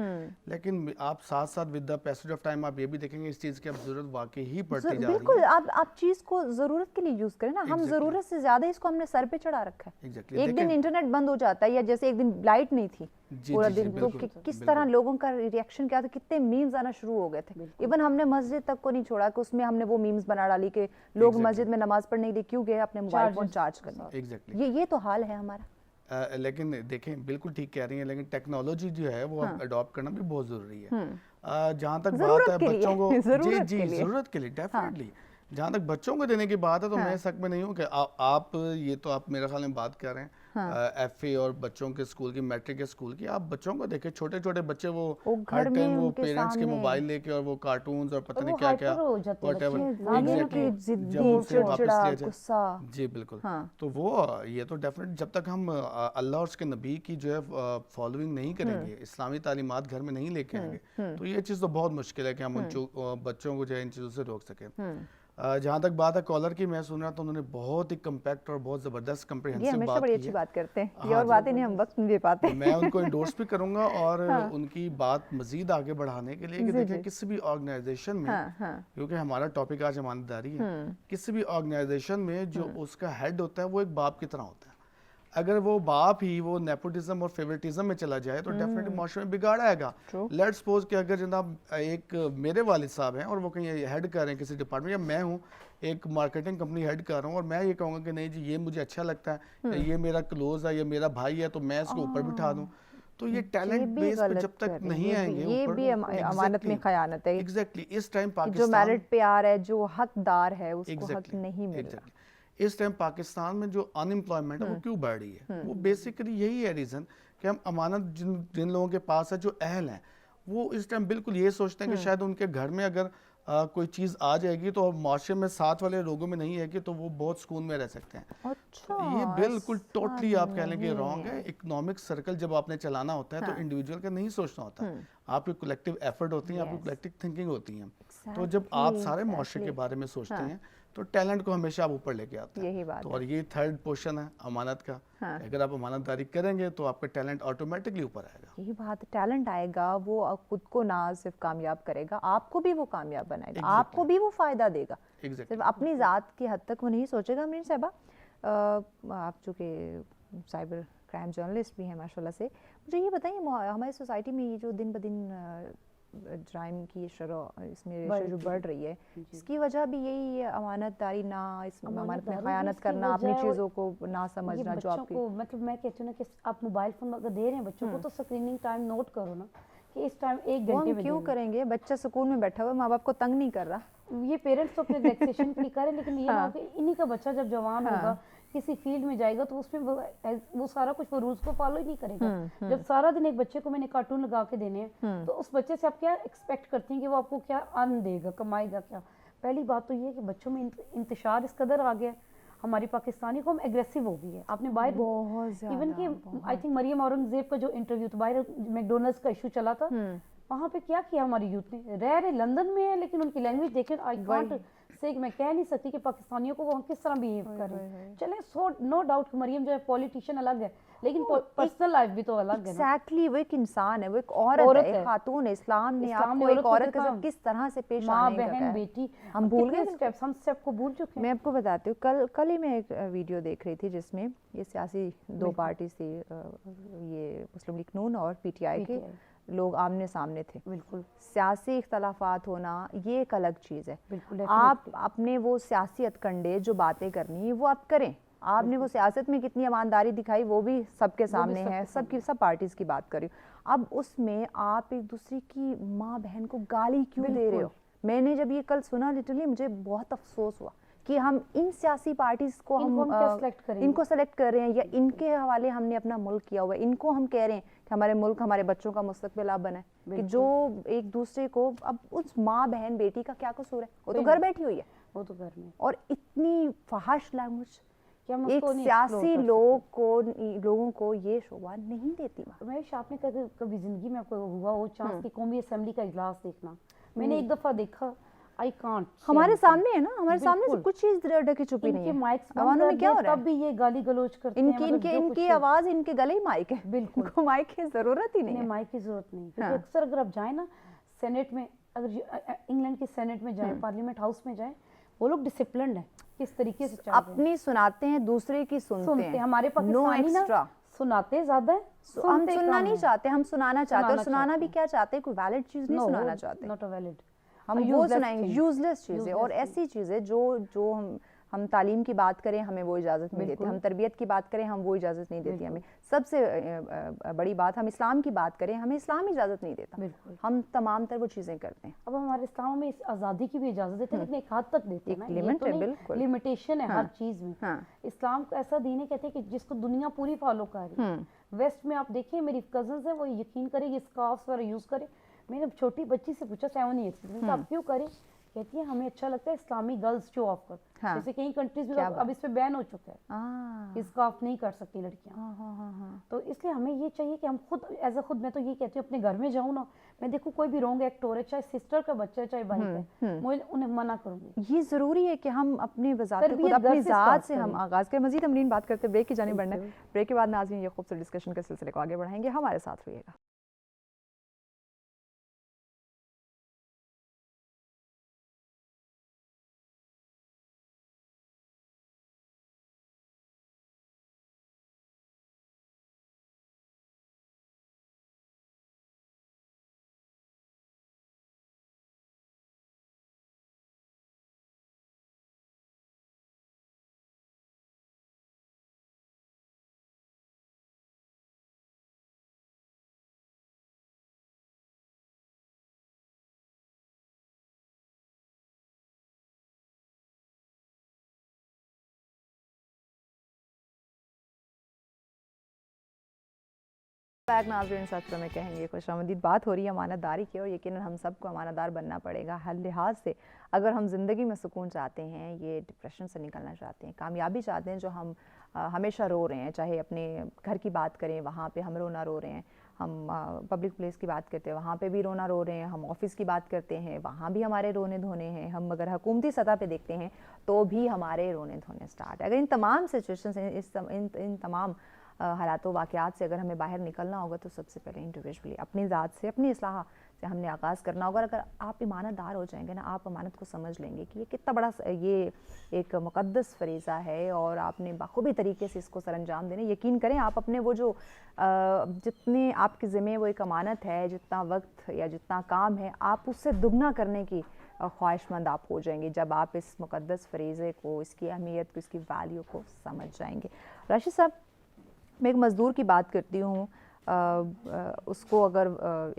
لیکن آپ ساتھ ساتھ with the passage of time آپ یہ بھی دیکھیں گے اس چیز کی اب ضرورت واقعی ہی پڑتی جا رہی ہے. بالکل, آپ چیز کو ضرورت کے لیے یوز کریں نا, ہم ضرورت سے زیادہ اس کو ہم نے سر پہ چڑھا رکھا ہے. ایک دن انٹرنیٹ بند ہو جاتا ہے, یا جیسے ایک دن لائٹ نہیں تھی پورا دن, تو کس طرح لوگوں کا ریئیکشن کیا تھا, کتنے میمز آنا شروع ہو گئے تھے. ایون ہم نے مسجد تک کو نہیں چھوڑا کہ اس میں ہم نے وہ میمز بنا ڈالی کہ لوگ مسجد میں نماز پڑھنے کے لیے کیوں گئے, اپنے موبائل فون چارج کرنے. یہ تو حال ہے ہمارا. لیکن دیکھیں بالکل ٹھیک کہہ رہی ہیں, لیکن ٹیکنالوجی جو ہے وہ اب اڈاپٹ کرنا بھی بہت ضروری ہے. جہاں تک بات ہے بچوں کو, جی ضرورت کے لیے ڈیفینیٹلی, جہاں تک بچوں کو دینے کی بات ہے تو میں شک میں نہیں ہوں کہ آپ یہ تو آپ میرے خیال میں بات کر رہے ہیں ایف اے اور بچوں کے اسکول کی, میٹرک کے اسکول کی. آپ بچوں کو دیکھیں, چھوٹے چھوٹے بچے وہ ہر ٹائم وہ پیرنٹس کے موبائل لے کے اور وہ کارٹونز اور پتہ نہیں کیا کیا واٹ ایور. جی بالکل. تو وہ یہ تو ڈیفینیٹ جب تک ہم اللہ اور اس کے نبی کی جو ہے فالوئنگ نہیں کریں گے, اسلامی تعلیمات گھر میں نہیں لے کے آئیں گے, تو یہ چیز تو بہت مشکل ہے کہ ہم بچوں کو جو ہے ان چیزوں سے روک سکیں. جہاں تک بات ہے کالر کی, میں سن رہا تھا انہوں نے بہت ہی کمپیکٹ اور بہت زبردست کمپریہنسو بات بڑی اچھی بات کرتے ہیں, یہ اور باتیں نہیں ہم وقت نہیں دے پاتے. میں ان کو انڈورس بھی کروں گا اور ان کی بات مزید آگے بڑھانے کے لیے کہ دیکھیں کسی بھی آرگنائزیشن میں, کیونکہ ہمارا ٹاپک آج امانت داری ہے, کسی بھی آرگنائزیشن میں جو اس کا ہیڈ ہوتا ہے وہ ایک باپ کی طرح ہوتا ہے. اگر وہ باپ ہی وہ نیپوٹزم اور فیوریٹزم میں چلا جائے تو ڈیفینیٹلی معاشرے میں بگاڑ آئے گا. لیٹ سپوز کہ اگر جناب ایک میرے والد صاحب ہیں اور وہ کہیں ہیڈ کر رہے ہیں کسی ڈپارٹمنٹ, یا میں ہوں ایک مارکیٹنگ کمپنی ہیڈ کر رہا ہوں اور میں یہ کہوں گا کہ نہیں جی یہ مجھے اچھا لگتا ہے, یہ میرا کلوز ہے, یہ میرا بھائی ہے, تو میں اس کو اوپر بٹھا دوں, تو یہ ٹیلنٹ بیس پہ جب تک نہیں آئیں گے, یہ بھی امانت میں خیانت ہے. ایگزیکٹلی اس ٹائم پاکستان جو میرٹ پہ آ رہا ہے, جو حقدار ہے اس کو حق نہیں مل رہا. اس ٹائم پاکستان میں جو ان امپلائمنٹ ہے وہ کیوں بڑھ رہی ہے, وہ بیسیکلی یہی ہے ریزن کہ ہم امانت جن لوگوں کے پاس ہے جو اہل ہیں, وہ اس ٹائم بالکل یہ سوچتے ہیں کہ شاید ان کے گھر میں اگر کوئی چیز آ جائے گی تو معاشرے میں ساتھ والے لوگوں میں نہیں ہے کہ تو وہ بہت سکون میں رہ سکتے ہیں. یہ بالکل ٹوٹلی آپ کہہ لیں کہ رانگ ہے. اکنامک سرکل جب آپ نے چلانا ہوتا ہے تو انڈیویجول کا نہیں سوچنا ہوتا, آپ کی کولیکٹیو ایفرٹ ہوتی ہیں, آپ کی کولیکٹیو تھنکنگ ہوتی ہیں. تو جب آپ سارے معاشرے کے بارے میں سوچتے ہیں تو ٹیلنٹ کو ہمیشہ آپ اوپر لے کے آتے ہیں. یہی بات تو اور یہ تھرڈ پورشن ہے امانت کا, اگر آپ امانت داری کریں گے تو آپ کا ٹیلنٹ آٹومیٹکلی اوپر آئے گا. یہی بات, ٹیلنٹ آئے گا, وہ خود کو نہ صرف کامیاب کرے گا, آپ کو بھی وہ کامیاب بنائے گا, آپ کو بھی وہ فائدہ دے گا. صرف اپنی ذات کی حد تک وہ نہیں سوچے گا. میری صاحبہ, آپ چونکہ سائبر کرائم جرنلسٹ بھی ہیں ماشاء اللہ سے, مجھے یہ بتائیے ہماری سوسائٹی میں یہ جو دن بدن جرائم کی شرح اس میں جو بڑھ رہی ہے, اس کی وجہ بھی یہی ہے امانت داری نہ, اس امانت میں خیانت کرنا, اپنی چیزوں کو نہ سمجھنا. جو آپ کی مطلب میں کہتی ہوں نا کہ آپ موبائل فون اگر دے رہے ہیں بچوں کو تو اسکریننگ ٹائم نوٹ کرو نا کہ اس ٹائم 1 گھنٹے میں کیوں کریں گے, بچہ سکون میں بیٹھا ہوا, ماں باپ کو تنگ نہیں کر رہا. یہ پیرنٹس تو اپنے ریلیکسیشن کے لیے کریں, لیکن یہ نہ کہ انہی کا بچہ جب جوان ہوگا کسی فیلڈ میں جائے گا تو اس میں وہ سارا کچھ وہ رولز کو فالو ہی نہیں کرے گا. جب سارا دن ایک بچے کو میں نے کارٹون لگا کے دینے ہیں تو اس بچے سے آپ کیا ایکسپیکٹ کرتی ہیں کہ وہ آپ کو کیا ارن دے گا, کمائے گا کیا. پہلی بات تو یہ ہے کہ بچوں میں انتشار اس قدر آ گیا, ہماری پاکستانی قوم ایگریسو ہو گئی ہے. آپ نے باہر ایون کہ آئی تھنک مریم اورنگزیب کا جو انٹرویو تھا, باہر میکڈونلڈس کا ایشو چلا تھا, وہاں پہ کیا کیا ہماری یوتھ نے, رہے لندن میں ہے لیکن ان کی لینگویج دیکھیں, آئی کانٹ سے میں کہہ نہیں سکتی کہ پاکستانیوں کو وہ کس طرح بیہیو کر رہے ہیں. چلیں نو ڈاؤٹ کہ مریم جو ہے پولیٹیشین الگ ہے, لیکن پرسنل لائف بھی تو الگ ہے. ایگزیکٹلی, وہ ایک انسان ہے, وہ ایک عورت ہے, ایک خاتون ہے. اسلام نے آپ کو ایک عورت کے ساتھ کس طرح سے پیش آنے کا کہا ہے. بیٹی ہم بھول گئے اسٹیپس, ہم سب کو بھول چکے ہیں. میں آپ کو بتاتی ہوں, کل ہی میں ایک ویڈیو دیکھ رہی تھی جس میں یہ سیاسی 2 پارٹیز تھی, یہ مسلم لیگ نون اور پی ٹی آئی کے لوگ آمنے سامنے تھے. بالکل سیاسی اختلافات ہونا یہ ایک الگ چیز ہے. آپ اپنے وہ سیاسی ہتکنڈے جو باتیں کرنی وہ آپ کریں, آپ نے وہ سیاست میں کتنی ایمانداری دکھائی وہ بھی سب کے سامنے ہے, سب پارٹیز کی بات کر رہی ہوں. اب اس میں آپ ایک دوسرے کی ماں بہن کو گالی کیوں دے رہے ہو. میں نے جب یہ کل سنا لٹرلی مجھے بہت افسوس ہوا کہ ہم ان سیاسی پارٹیز کو ان کو سلیکٹ کر رہے ہیں, یا ان کے حوالے ہم نے اپنا ملک کیا ہوا ہے, ان کو ہم کہہ رہے ہیں کہ ہمارے ملک ہمارے بچوں کا مستقبل آپ بنائیں, کہ جو ایک دوسرے کو, اب اس ماں بہن بیٹی کا کیا قصور ہے, وہ تو گھر بیٹھی ہوئی ہے, وہ تو گھر میں, اور اتنی فحش لینگویج ایک سیاسی لوگوں کو یہ شوبہ نہیں دیتی. میں آپ نے کبھی زندگی میں آپ کو ہوا وہ چانس کہ قومی اسمبلی کا اجلاس دیکھنا, میں نے ایک دفعہ دیکھا, आई कांट, हमारे सामने है ना, हमारे सामने से कुछ चीज ढकी छुपी नहीं है। इनके माइक्स अवानों में क्या हो रहा है, तब भी ये गाली गलौज करते हैं, इनकी आवाज, इनके गले ही माइक है, बिल्कुल। इनको माइक की जरूरत ही नहीं है। माइक की जरूरत नहीं, क्योंकि अक्सर अगर आप जाए ना सेनेट में, अगर इंग्लैंड के सेनेट में जाए, पार्लियामेंट हाउस में जाए, वो लोग डिसिप्लिन्ड है, किस तरीके से चल रहे हैं, अपनी सुनाते हैं, दूसरे की सुनते हैं। हमारे पाकिस्तानी ना सुनाते ज्यादा है, हम सुनना नहीं चाहते, हम सुनाना चाहते हैं। और सुनाना भी क्या चाहते हैं, कोई वैलिड चीज नहीं सुनाना चाहते, नॉट अ वैलिड, हम वो सुनाएंगे यूजलेस चीजें और ऐसी चीजें जो हम तालीम की बात करें हमें वो इजाज़त नहीं देते, हम तरबियत की बात करें हम वो इजाज़त नहीं देती हमें। सबसे बड़ी बात, हम इस्लाम की बात करें हमें इस्लाम इजाज़त नहीं देता, हम तमाम तर वो चीज़ें करते हैं। अब हमारे इस्लाम में इस आज़ादी की भी इजाज़त देते हैं, लेकिन एक हद तक देते हैं, लिमिट है, बिल्कुल लिमिटेशन है हर चीज़ में। इस्लाम का ऐसा दीन है, कहते हैं कि जिसको दुनिया पूरी फॉलो कर रही है। वेस्ट में आप देखिए, मेरी कजन्स है, वो यकीन करेगी स्कार्फ्स वगैरह यूज़ करे। मैंने छोटी बच्ची से पूछा 7 ईयर्स की, आप क्यों करें? कहती है हमें अच्छा लगता है इस्लामी गर्ल्स शो ऑफ कर। जैसे कई कंट्रीज में अब इस पे बैन हो चुका है, स्कार्फ नहीं कर सकती लड़कियां। तो इसलिए हमें ये चाहिए कि हम खुद खुद मैं तो ये कहती हूँ अपने घर में जाऊँ ना, मैं देखूँ कोई भी रॉन्ग एक्ट हो रहा है, चाहे सिस्टर का बच्चा है चाहे भाई का, मैं उन्हें मना करूंगी। ये जरूरी है कि हम अपने वज़ात खुद अपनी ज़ात से हम आगाज़ करें। मज़ीद अमरीन बात करते ब्रेक की जानिब बढ़ना है। ब्रेक के बाद नाज़रीन ये खूबसूरत डिस्कशन के सिलसिले को आगे बढ़ाएंगे, हमारे साथ रहिएगा। नाज़रीन सत्र में कहेंगे खुशामदीद बात हो रही है अमानतदारी की, और यकीनन हम सबको अमानतदार बनना पड़ेगा हर लिहाज से। अगर हम ज़िंदगी में सुकून चाहते हैं, ये डिप्रेशन से निकलना चाहते हैं, कामयाबी चाहते हैं, जो हम हमेशा रो रहे हैं, चाहे अपने घर की बात करें वहाँ पे हम रोना रो रहे हैं, हम पब्लिक प्लेस की बात करते हैं वहाँ पे भी रोना रो रहे हैं, हम ऑफिस की बात करते हैं वहाँ भी हमारे रोने धोने हैं, हम अगर हुकूमती सतह पे देखते हैं तो भी हमारे रोने धोने स्टार्ट है। अगर इन तमाम सिचुएशन इन तमाम हालातों वाक़यात से अगर हमें बाहर निकलना होगा तो सबसे पहले इंडिविजुअली अपनी ज़ात से, अपनी इस्लाह से हमने आगाज़ करना होगा। अगर आप ईमानदार हो जाएंगे ना, आप अमानत को समझ लेंगे कि ये कितना बड़ा ये एक मुक़द्दस फ़रीज़ा है और आपने बखूबी तरीके से इसको सरअंजाम देने। यकीन करें आप अपने वो जो जितने आपके ज़िम्मे वो एक अमानत है, जितना वक्त या जितना काम है, आप उससे दुगना करने की ख्वाहिशमंद आप हो जाएंगे जब आप इस मुक़द्दस फ़रीज़े को, इसकी अहमियत को, इसकी वैल्यू को समझ जाएंगे। राशिद साहब, मैं एक मज़दूर की बात करती हूँ, उसको अगर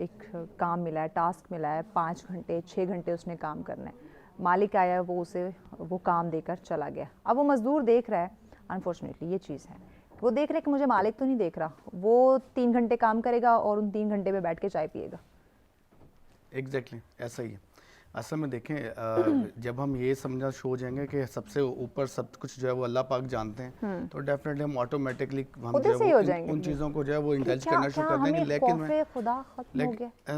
एक काम मिला है, टास्क मिला है, 5 घंटे 6 घंटे उसने काम करना है, मालिक आया वो उसे वो काम देकर चला गया। अब वो मज़दूर देख रहा है, अनफॉर्चुनेटली ये चीज़ है, वो देख रहा है कि मुझे मालिक तो नहीं देख रहा, वो 3 घंटे काम करेगा और उन 3 घंटे में बैठ के चाय पिएगा। एग्जैक्टली ऐसा ही है। असल में देखें, जब हम ये समझना शुरू हो जाएंगे कि सबसे ऊपर सब कुछ जो है वो अल्लाह पाक जानते हैं, तो डेफिनेटली हम ऑटोमेटिकली हम जो है उन चीज़ों को जो है वो इंडल्ज करना शुरू कर देंगे। लेकिन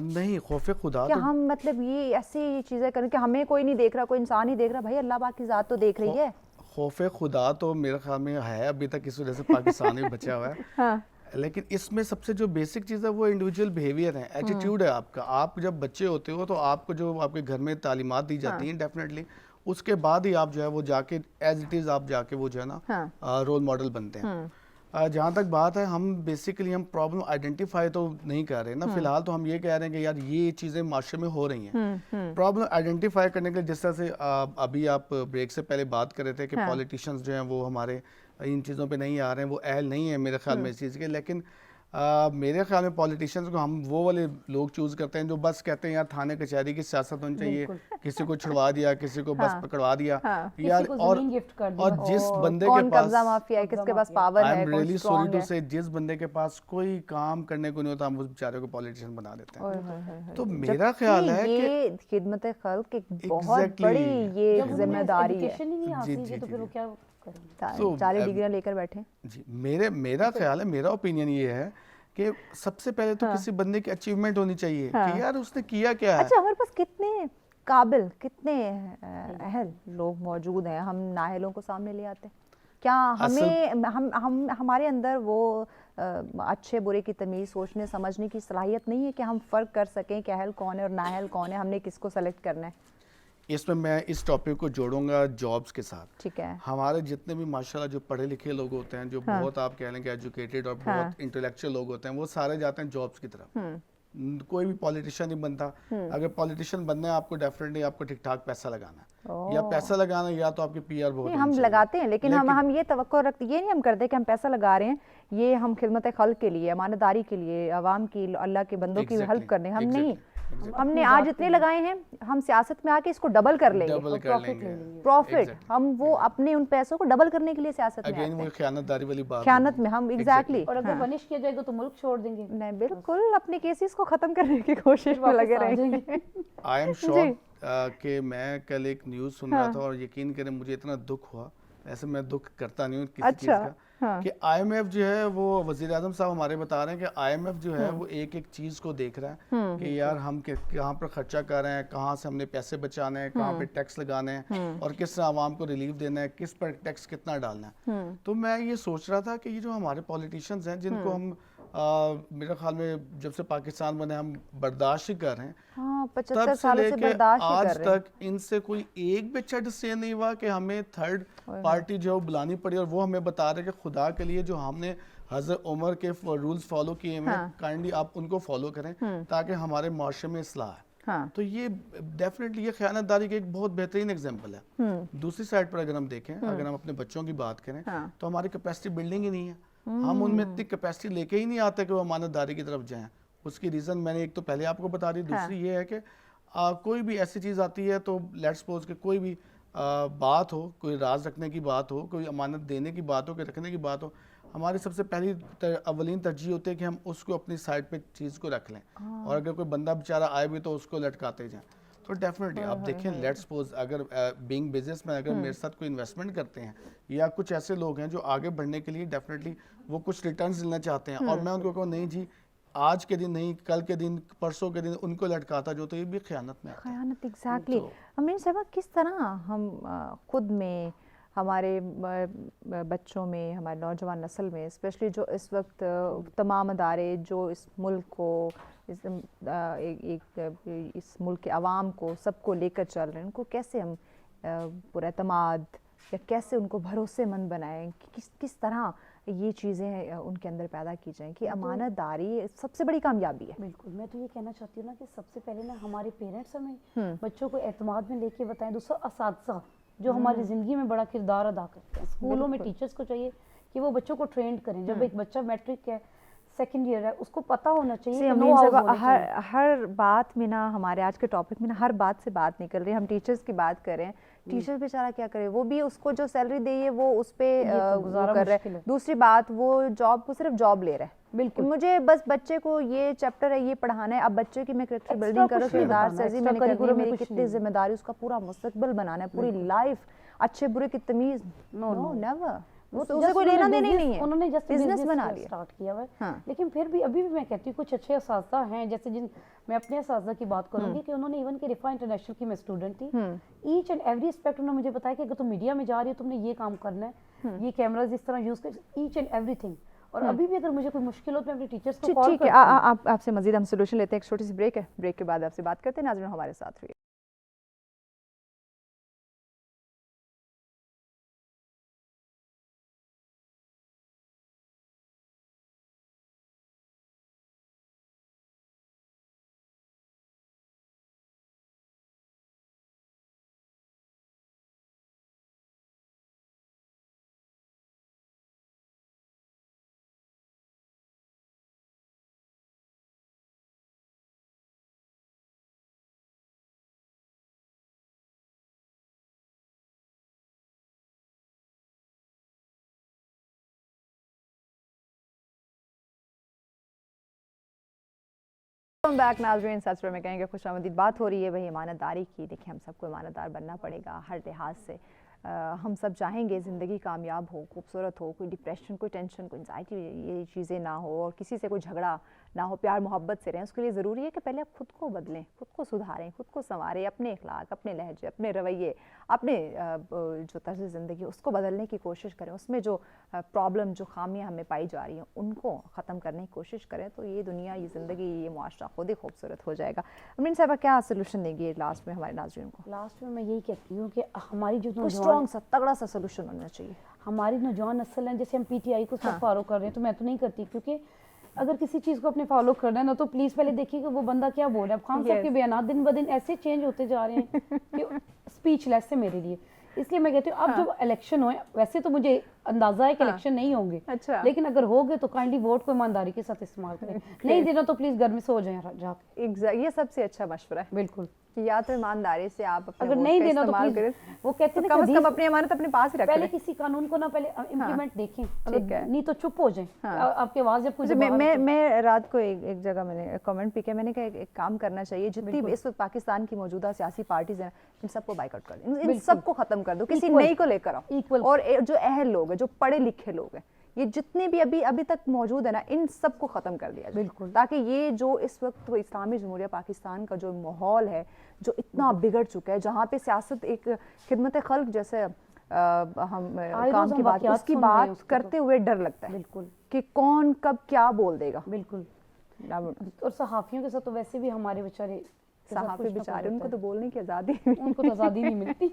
नहीं, खौफे खुदा क्या हम मतलब ये ऐसी चीज़ें करें कि हमें कोई नहीं देख रहा, कोई इंसान नहीं देख रहा, भाई अल्लाह पाक की ज़ात तो देख रही है। खौफे खुदा तो मेरे ख्याल में है अभी तक इस वजह से पाकिस्तान में बचा हुआ है। लेकिन इसमें सबसे जो बेसिक चीज़ है वो इंडिविजुअल बिहेवियर है, एटीट्यूड है आपका। आप जब बच्चे होते हो तो आपको जो आपके घर में तालीमात दी जाती हैं डेफिनेटली उसके बाद ही आप जो है वो जाके एज इट इज़ आप जाके वो जो है ना रोल मॉडल बनते हैं। जहाँ तक बात है, हम बेसिकली हम प्रॉब्लम आइडेंटिफाई तो नहीं कर रहे ना, फिलहाल तो हम ये कह रहे हैं कि यार ये चीज़ें माशरे में हो रही हैं। प्रॉब्लम आइडेंटिफाई करने के लिए जिस तरह से अभी आप ब्रेक से पहले बात कर रहे थे कि पॉलिटिशियंस जो हैं वो हमारे इन चीज़ों पे नहीं आ रहे हैं, वो अहल नहीं है मेरे ख्याल में इस चीज़ के। लेकिन मेरे ख्याल में पॉलिटिशियंस को हम वो वाले लोग चूज़ करते हैं जो बस कहते हैं यार थाने कचहरी की सियासत होनी चाहिए, किसी को छुड़वा दिया, किसी को बस पकड़वा दिया यार, और जिस बंदे के पास माफिया है, किसके पास पावर है, I am really sorry to say, जिस बंदे के पास कोई काम करने को नहीं होता हम उस बेचारे को पॉलिटिशियन बना देते हैं। तो मेरा ख्याल है कि खिदमत खल्क एक बहुत बड़ी ये जिम्मेदारी है। जी जी, तो फिर वो क्या 40 डिग्रियां लेकर बैठे जी। मेरा ख्याल है, मेरा ओपिनियन ये है कि सबसे पहले तो किसी बंदे की अचीवमेंट होनी चाहिए कि यार उसने किया क्या है। अच्छा, हमारे पास कितने काबिल, कितने अहल लोग मौजूद हैं, हम नाअहलों को सामने ले आते हैं। क्या हमें हम हमारे अंदर वो अच्छे बुरे की तमीज़ सोचने समझने की सलाहियत नहीं है कि हम फ़र्क कर सकें कि अहल कौन है और नाअहल कौन है, हमने किसको सेलेक्ट करना है? इसमें मैं इस टॉपिक को जोड़ूंगा जॉब्स के साथ। ठीक है। हमारे जितने भी माशाल्लाह जो पढ़े लिखे लोग होते हैं, जो बहुत आप कह लें कि एजुकेटेड और बहुत इंटेलेक्चुअल लोग होते हैं, वो सारे जाते हैं जॉब्स की तरफ। कोई भी पॉलिटिशियन नहीं बनता। अगर पॉलिटिशियन बनना है आपको, डेफिनेटली आपको ठीक ठाक पैसा लगाना है, या पैसा लगाना या तो आपकी पीआर बहुत हम लगाते हैं, लेकिन हम ये तवक्को रखते, ये नहीं हम करते कि हम पैसा लगा रहे हैं, ये हम खिदमत खल्क के लिए, अमानतदारी के लिए, आवाम की, अल्लाह के बंदों की हेल्प करने, हम नहीं। हमने आज इतने लगाए हैं, हम सियासत में आके इसको डबल कर लेंगे, प्रॉफिट हम वो अपने उन पैसों को डबल करने के लिए सियासत में आते हैं। खयानतदारी वाली बात, खयानत में हम एग्जैक्टली। और अगर वनिश किया जाएगा तो मुल्क छोड़ देंगे। नहीं, बिल्कुल अपने केसेस को खत्म करने की कोशिश में लगे रहेंगे। आई एम श्योर कि मैं कल एक न्यूज़ सुन रहा था और यकीन करें मुझे इतना दुख हुआ, ऐसे मैं दुख करता नहीं हूँ किसी चीज़ का, कि आईएमएफ जो है वो वज़ीर आज़म साहब हमारे बता रहे हैं कि आईएमएफ जो है वो एक एक चीज़ को देख रहा है कि यार हम कहाँ पर खर्चा कर रहे हैं, कहाँ से हमने पैसे बचाने हैं, कहाँ पे टैक्स लगाने हैं और किस तरह आवाम को रिलीफ देना है, किस पर टैक्स कितना डालना है। तो मैं ये सोच रहा था कि ये जो हमारे पॉलिटिशियंस हैं जिनको हम मेरे ख्याल में जब से पाकिस्तान बने हम बर्दाश्त ही कर रहे हैं, 75 सालों से बर्दाश्त ही आज कर रहे हैं। तक इनसे कोई एक भी अच्छा डिसीजन नहीं हुआ कि हमें थर्ड पार्टी जो बुलानी पड़ी और वो हमें बता रहे कि खुदा के लिए जो हमने हज़रत उमर के रूल्स फॉलो किए हैं काइंडली आप उनको फॉलो करें ताकि हमारे माशरे में इस्लाह है। तो ये डेफिनेटली ये खयानतदारी का एक बहुत बेहतरीन एग्जांपल है। दूसरी साइड पर अगर हम देखें, अगर हम अपने बच्चों की बात करें तो हमारी कैपेसिटी बिल्डिंग ही नहीं है, हम उनमें इतनी कैपेसिटी लेके ही नहीं आते कि वो अमानतदारी की तरफ जाएं। उसकी रीज़न मैंने एक तो पहले आपको बता दी, दूसरी ये है कि कोई भी ऐसी चीज़ आती है तो लेट्स सपोज कि कोई भी बात हो, कोई राज रखने की बात हो, कोई अमानत देने की बात हो, कोई रखने की बात हो, हमारी सबसे पहली अवलीन तरजीह होती है कि हम उसको अपनी साइड पे चीज़ को रख लें, और अगर कोई बंदा बेचारा आए भी तो उसको लटकाते जाएं। तो डेफिनेटली आप देखें, लेट्स सपोज अगर बीइंग बिजनेस में अगर मेरे साथ कोई इन्वेस्टमेंट करते हैं या कुछ ऐसे लोग हैं जो आगे बढ़ने के लिए डेफिनेटली वो कुछ रिटर्न्स लेना चाहते हैं और मैं उनको कहूँ नहीं जी आज के दिन नहीं, कल के दिन, परसों के दिन उनको लटकाता जो, तो ये भी खयानत में आता है। खयानत एग्जैक्टली। अमीन साहब, किस तरह हम खुद में, हमारे बच्चों में, हमारे नौजवान नस्ल में, स्पेशली जो इस वक्त तमाम अदारे जो इस मुल्क को, इस मुल्क के अवाम को, सबको लेकर चल रहे हैं, उनको कैसे हम पुरएतमाद या कैसे उनको भरोसेमंद बनाएं कि किस तरह ये चीज़ें उनके अंदर पैदा की जाएं कि अमानतदारी सबसे बड़ी कामयाबी है। बिल्कुल, मैं तो ये कहना चाहती हूँ ना कि सबसे पहले ना हमारे पेरेंट्स हमें बच्चों को एतमाद में लेके बताएं। दूसरा असातिज़ा जो हमारी ज़िंदगी में बड़ा किरदार अदा करते हैं, स्कूलों में टीचर्स को चाहिए कि वो बच्चों को ट्रेंड करें। जब एक बच्चा मैट्रिक है, सेकंड ईयर है, उसको पता होना चाहिए। हर बात में ना, हमारे आज के टॉपिक में ना हर बात से बात निकल रही है, हम टीचर्स की बात कर रहे हैं। टीचर बेचारा क्या करे, वो भी उसको जो सैलरी दे है वो उस पे गुजारा कर रहा है। दूसरी बात, वो जॉब को सिर्फ जॉब ले रहा है। बिल्कुल, मुझे बस बच्चे को ये चैप्टर है ये पढ़ाना है, अब बच्चे की मैं कैरेक्टर बिल्डिंग करो, किरदार साजी मैंने करनी है, मेरी कितनी जिम्मेदारी, उसका पूरा मुस्तकबिल बनाना है, पूरी लाइफ, अच्छे बुरे की तमीज, नो नेवर, वो तो उसे कोई लेना देना ही नहीं है। उन्होंने जस्ट बिजनेस बना लिया, स्टार्ट किया हुआ है। लेकिन फिर भी अभी भी मैं कहती हूँ कुछ अच्छे असातिज़ा हैं, जैसे मैं अपने असातिज़ा की बात करूंगी कि उन्होंने इवन के रिफा इंटरनेशनल की मैं स्टूडेंट थी, ईच एंड एवरी एस्पेक्ट उन्होंने मुझे बताया कि अगर तुम मीडिया में जा रही हो तुमने ये काम करना है, ये कैमराज इस तरह यूज कर, ईच एंड एवरीथिंग। और अभी भी अगर मुझे कोई मुश्किल हो तो मैं अपने टीचर्स को कॉल करती हूं। आपसे मजीद हम सोल्यूशन लेते हैं, एक छोटी सी ब्रेक है, ब्रेक के बाद आपसे बात करते हैं। नाज़रीन हमारे साथ रहिए। बैक नाज़रीन, सच में कहेंगे खुशामदीद बात हो रही है भाई ईमानदारी की। देखिए, हम सबको ईमानदार बनना पड़ेगा हर लिहाज से। हम सब चाहेंगे ज़िंदगी कामयाब हो, खूबसूरत हो, कोई डिप्रेशन, कोई टेंशन, कोई एंजाइटी, ये चीज़ें ना हो और किसी से कोई झगड़ा ना हो, प्यार मोहब्बत से रहें, उसके लिए ज़रूरी है कि पहले आप खुद को बदलें, खुद को सुधारें, खुद को संवारें, अपने अखलाक, अपने लहजे, अपने रवैये, अपने जो तर्ज़ ज़िंदगी उसको बदलने की कोशिश करें, उसमें जो प्रॉब्लम, जो खामियां हमें पाई जा रही हैं उनको ख़त्म करने की कोशिश करें, तो ये दुनिया, ये ज़िंदगी, ये मुआशरा खुद ही खूबसूरत हो जाएगा। अमरीन साहबा, क्या सोल्यूशन देंगी लास्ट में हमारे नाज़रीन को? लास्ट में मैं यही कहती हूँ कि हमारी जो स्ट्रॉन्ग सा तगड़ा सा सोल्यूशन होना चाहिए। हमारी नौजवान नस्ल है, जैसे हम PTI को सब फॉलो कर रहे हैं, तो मैं तो नहीं करती, क्योंकि अगर किसी चीज़ को अपने फॉलो करना है ना, तो प्लीज़ पहले देखिए कि वो बंदा क्या बोल रहा है। अब खान साहब के बयान दिन ब दिन ऐसे चेंज होते जा रहे हैं कि स्पीचलेस है मेरे लिए। इसलिए मैं कहती हूँ अब जब इलेक्शन होए, वैसे तो मुझे अंदाजा है कि इलेक्शन नहीं होंगे, लेकिन अगर हो गए तो काइंडली वोट को ईमानदारी के साथ इस्तेमाल करें। नहीं देना तो प्लीज़ घर में सो जाएं जाके। ये सबसे अच्छा मशवरा है, बिल्कुल। या तो ईमानदारी से आप अपने अगर वोट नहीं का देना तो इस्तेमाल प्लीज, करें, वो कहते हैं कम से कम अपनी अमानत अपने पास ही रखें। पहले किसी कानून को ना पहले इम्प्लीमेंट देखें, नहीं तो चुप हो जाएं। आपकी आवाज़ जब कुछ मैं रात को एक जगह मैंने कमेंट भी किया, मैंने कहा एक काम करना चाहिए, जितनी भी इस वक्त पाकिस्तान की मौजूदा सियासी पार्टीज हैं इन सबको बाइकआउट कर दो, इन सबको खत्म कर दो, किसी नई को लेकर आओ। और जो अहल लोग हैं, जो पढ़े लिखे लोग हैं, ये जितने भी अभी तक मौजूद है ना, इन सबको ख़त्म कर दिया जाए, बिल्कुल, ताकि ये जो इस वक्त इस्लामी जमहूरिया पाकिस्तान का जो माहौल है, जो इतना बिगड़ चुका है, जहाँ पे सियासत एक खिदमत खल्क जैसे हम काम की बात, उसकी बात करते हुए डर लगता है, बिल्कुल, कि कौन कब क्या बोल देगा। बिल्कुल। और सहाफ़ियों के साथ तो वैसे भी हमारे बेचारे सहाफ़ी बेचारे, उनको तो बोलने की आज़ादी, उनको तो आज़ादी नहीं मिलती।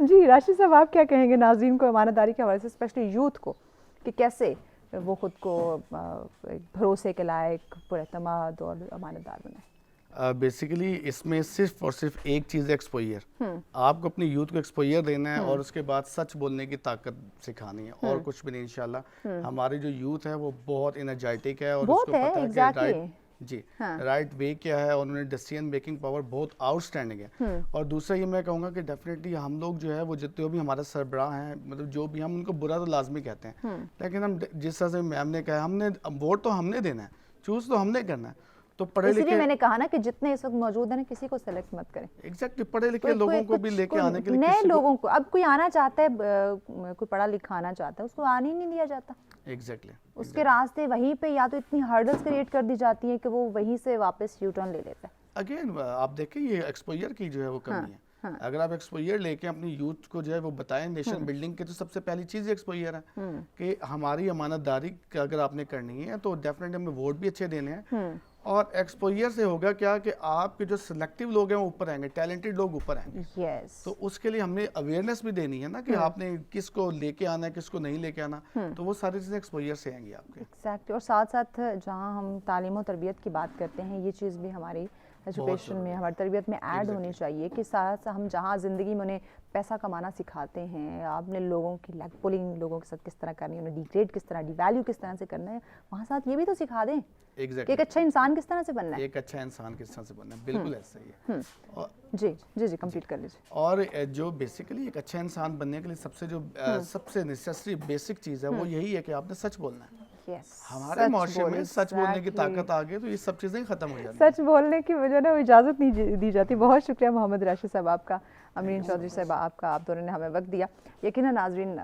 जी राशिद साहब, आप क्या कहेंगे नाज़रीन को ईमानदारी के हवाले से, स्पेशली यूथ को, कि कैसे वो खुद को भरोसे के लायक, पुरएतमाद और अमानतदार बनाए? बेसिकली इसमें सिर्फ और सिर्फ एक चीज़ है, एक्सपोजर। आपको अपनी यूथ को एक्सपोजर देना है और उसके बाद सच बोलने की ताकत सिखानी है, और कुछ भी नहीं। इंशाल्लाह हमारी जो यूथ है वो बहुत एनर्जेटिक है और उसको पता है कि राइट जी राइट वे क्या है, और उन्होंने डिसीजन मेकिंग पावर बहुत आउटस्टैंडिंग है। और दूसरा ये मैं कहूँगा कि डेफिनेटली हम लोग जो है वो जितने भी हमारे सरबराह हैं, मतलब जो भी, हम उनको बुरा तो लाजमी कहते हैं, लेकिन हम जिस तरह से मैम ने कहा, हमने वोट तो हमने देना है, चूज तो हमने करना है। तो पढ़े लिखे, मैंने कहा ना कि जितने इस वक्त मौजूद हैं, किसी को सेलेक्ट मत करें। एग्जैक्टली, पढ़े लिखे लोगों को भी लेके आने के लिए, नए लोगों को, अब कोई आना चाहता है, कोई पढ़ा लिखा आना चाहता है, उसको आने ही नहीं दिया जाता। एग्जैक्टली, उसके रास्ते वहीं पे या तो इतनी हर्डल्स क्रिएट कर दी जाती हैं कि वो वहीं से वापस यू टर्न ले लेता है। अगेन आप देखें, ये एक्सपोजर की जो है वो कमी है। अगर आप एक्सपोजर लेके अपनी यूथ को जो है वो बताएं नेशन बिल्डिंग के, तो सबसे पहली चीज़ एक्सपोजर है कि हमारी अमानतदारी अगर आपने करनी है तो डेफिनेटली हमें वोट भी अच्छे देने हैं। और एक्सपोजर से होगा क्या कि आपके जो सिलेक्टिव लोग हैं वो ऊपर आएंगे, टैलेंटेड लोग ऊपर आएंगे। yes. तो उसके लिए हमने अवेयरनेस भी देनी है ना कि आपने किसको लेके आना है, किसको नहीं लेके आना, तो वो सारी चीज़ें एक्सपोजर से आएंगी आपके। एग्जैक्टली। और साथ साथ जहाँ हम तालीम और तरबियत की बात करते हैं, ये चीज़ भी हमारी एजुकेशन में, हमारी तरबियत में ऐड होनी चाहिए कि साथ साथ हम जहाँ ज़िंदगी में उन्हें पैसा कमाना सिखाते हैं, आपने लोगों की लेग पुलिंग, लोगों के साथ किस तरह करनी है, उन्हें डिग्रेड किस तरह, डिवैल्यू किस तरह से करना है, वहाँ साथ ये भी तो सिखा दें कि एक अच्छा इंसान किस तरह से बनना है, एक अच्छा इंसान किस तरह से बनना है। बिल्कुल ऐसा ही है। और जी जी जी, कंप्लीट कर लीजिए। और जो बेसिकली एक अच्छा इंसान बनने के लिए सबसे नेसेसरी बेसिक चीज़ है वो यही है कि आपने सच बोलना है। हमारे माशरे में सच बोलने की ताकत आ गई तो ये सब चीज़ें खत्म हो जाती हैं। सच बोलने की वजह ना इजाज़त नहीं दी जाती। बहुत शुक्रिया मोहम्मद राशिद साहब आपका, अमरीन चौधरी साहब आपका, आप दोनों ने हमें वक्त दिया। यकीनन नाज़रीन,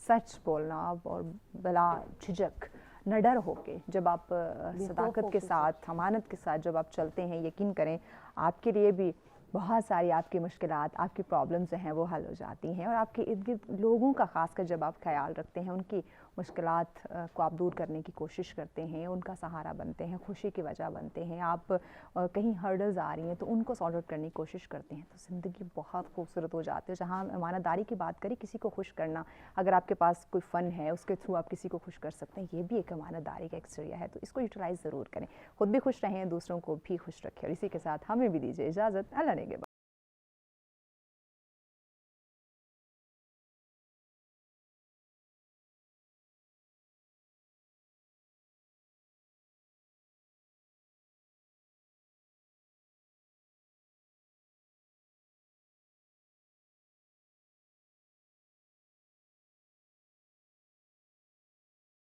सच बोलना और बिला झिझक, निडर होके जब आप सदाकत के साथ, अमानत के साथ जब आप चलते हैं, यकीन करें आपके लिए भी बहुत सारी आपकी मुश्किलात, आपकी प्रॉब्लम्स हैं वो हल हो जाती हैं। और आपके इर्द गिर्द लोगों का ख़ासकर जब आप ख्याल रखते हैं, उनकी मुश्किलात को आप दूर करने की कोशिश करते हैं, उनका सहारा बनते हैं, खुशी की वजह बनते हैं, आप कहीं हर्डल्स आ रही हैं तो उनको सॉर्ट आउट करने की कोशिश करते हैं, तो ज़िंदगी बहुत खूबसूरत हो जाती है। जहाँ ईमानदारी की बात करें, किसी को खुश करना, अगर आपके पास कोई फ़न है उसके थ्रू आप किसी को खुश कर सकते हैं, ये भी एक ईमानदारी का एक ज़रिया है, तो इसको यूटिलाइज़ ज़रूर करें। खुद भी खुश रहें, दूसरों को भी खुश रखें। और इसी के साथ हमें भी दीजिए इजाज़त। अल्लाह ने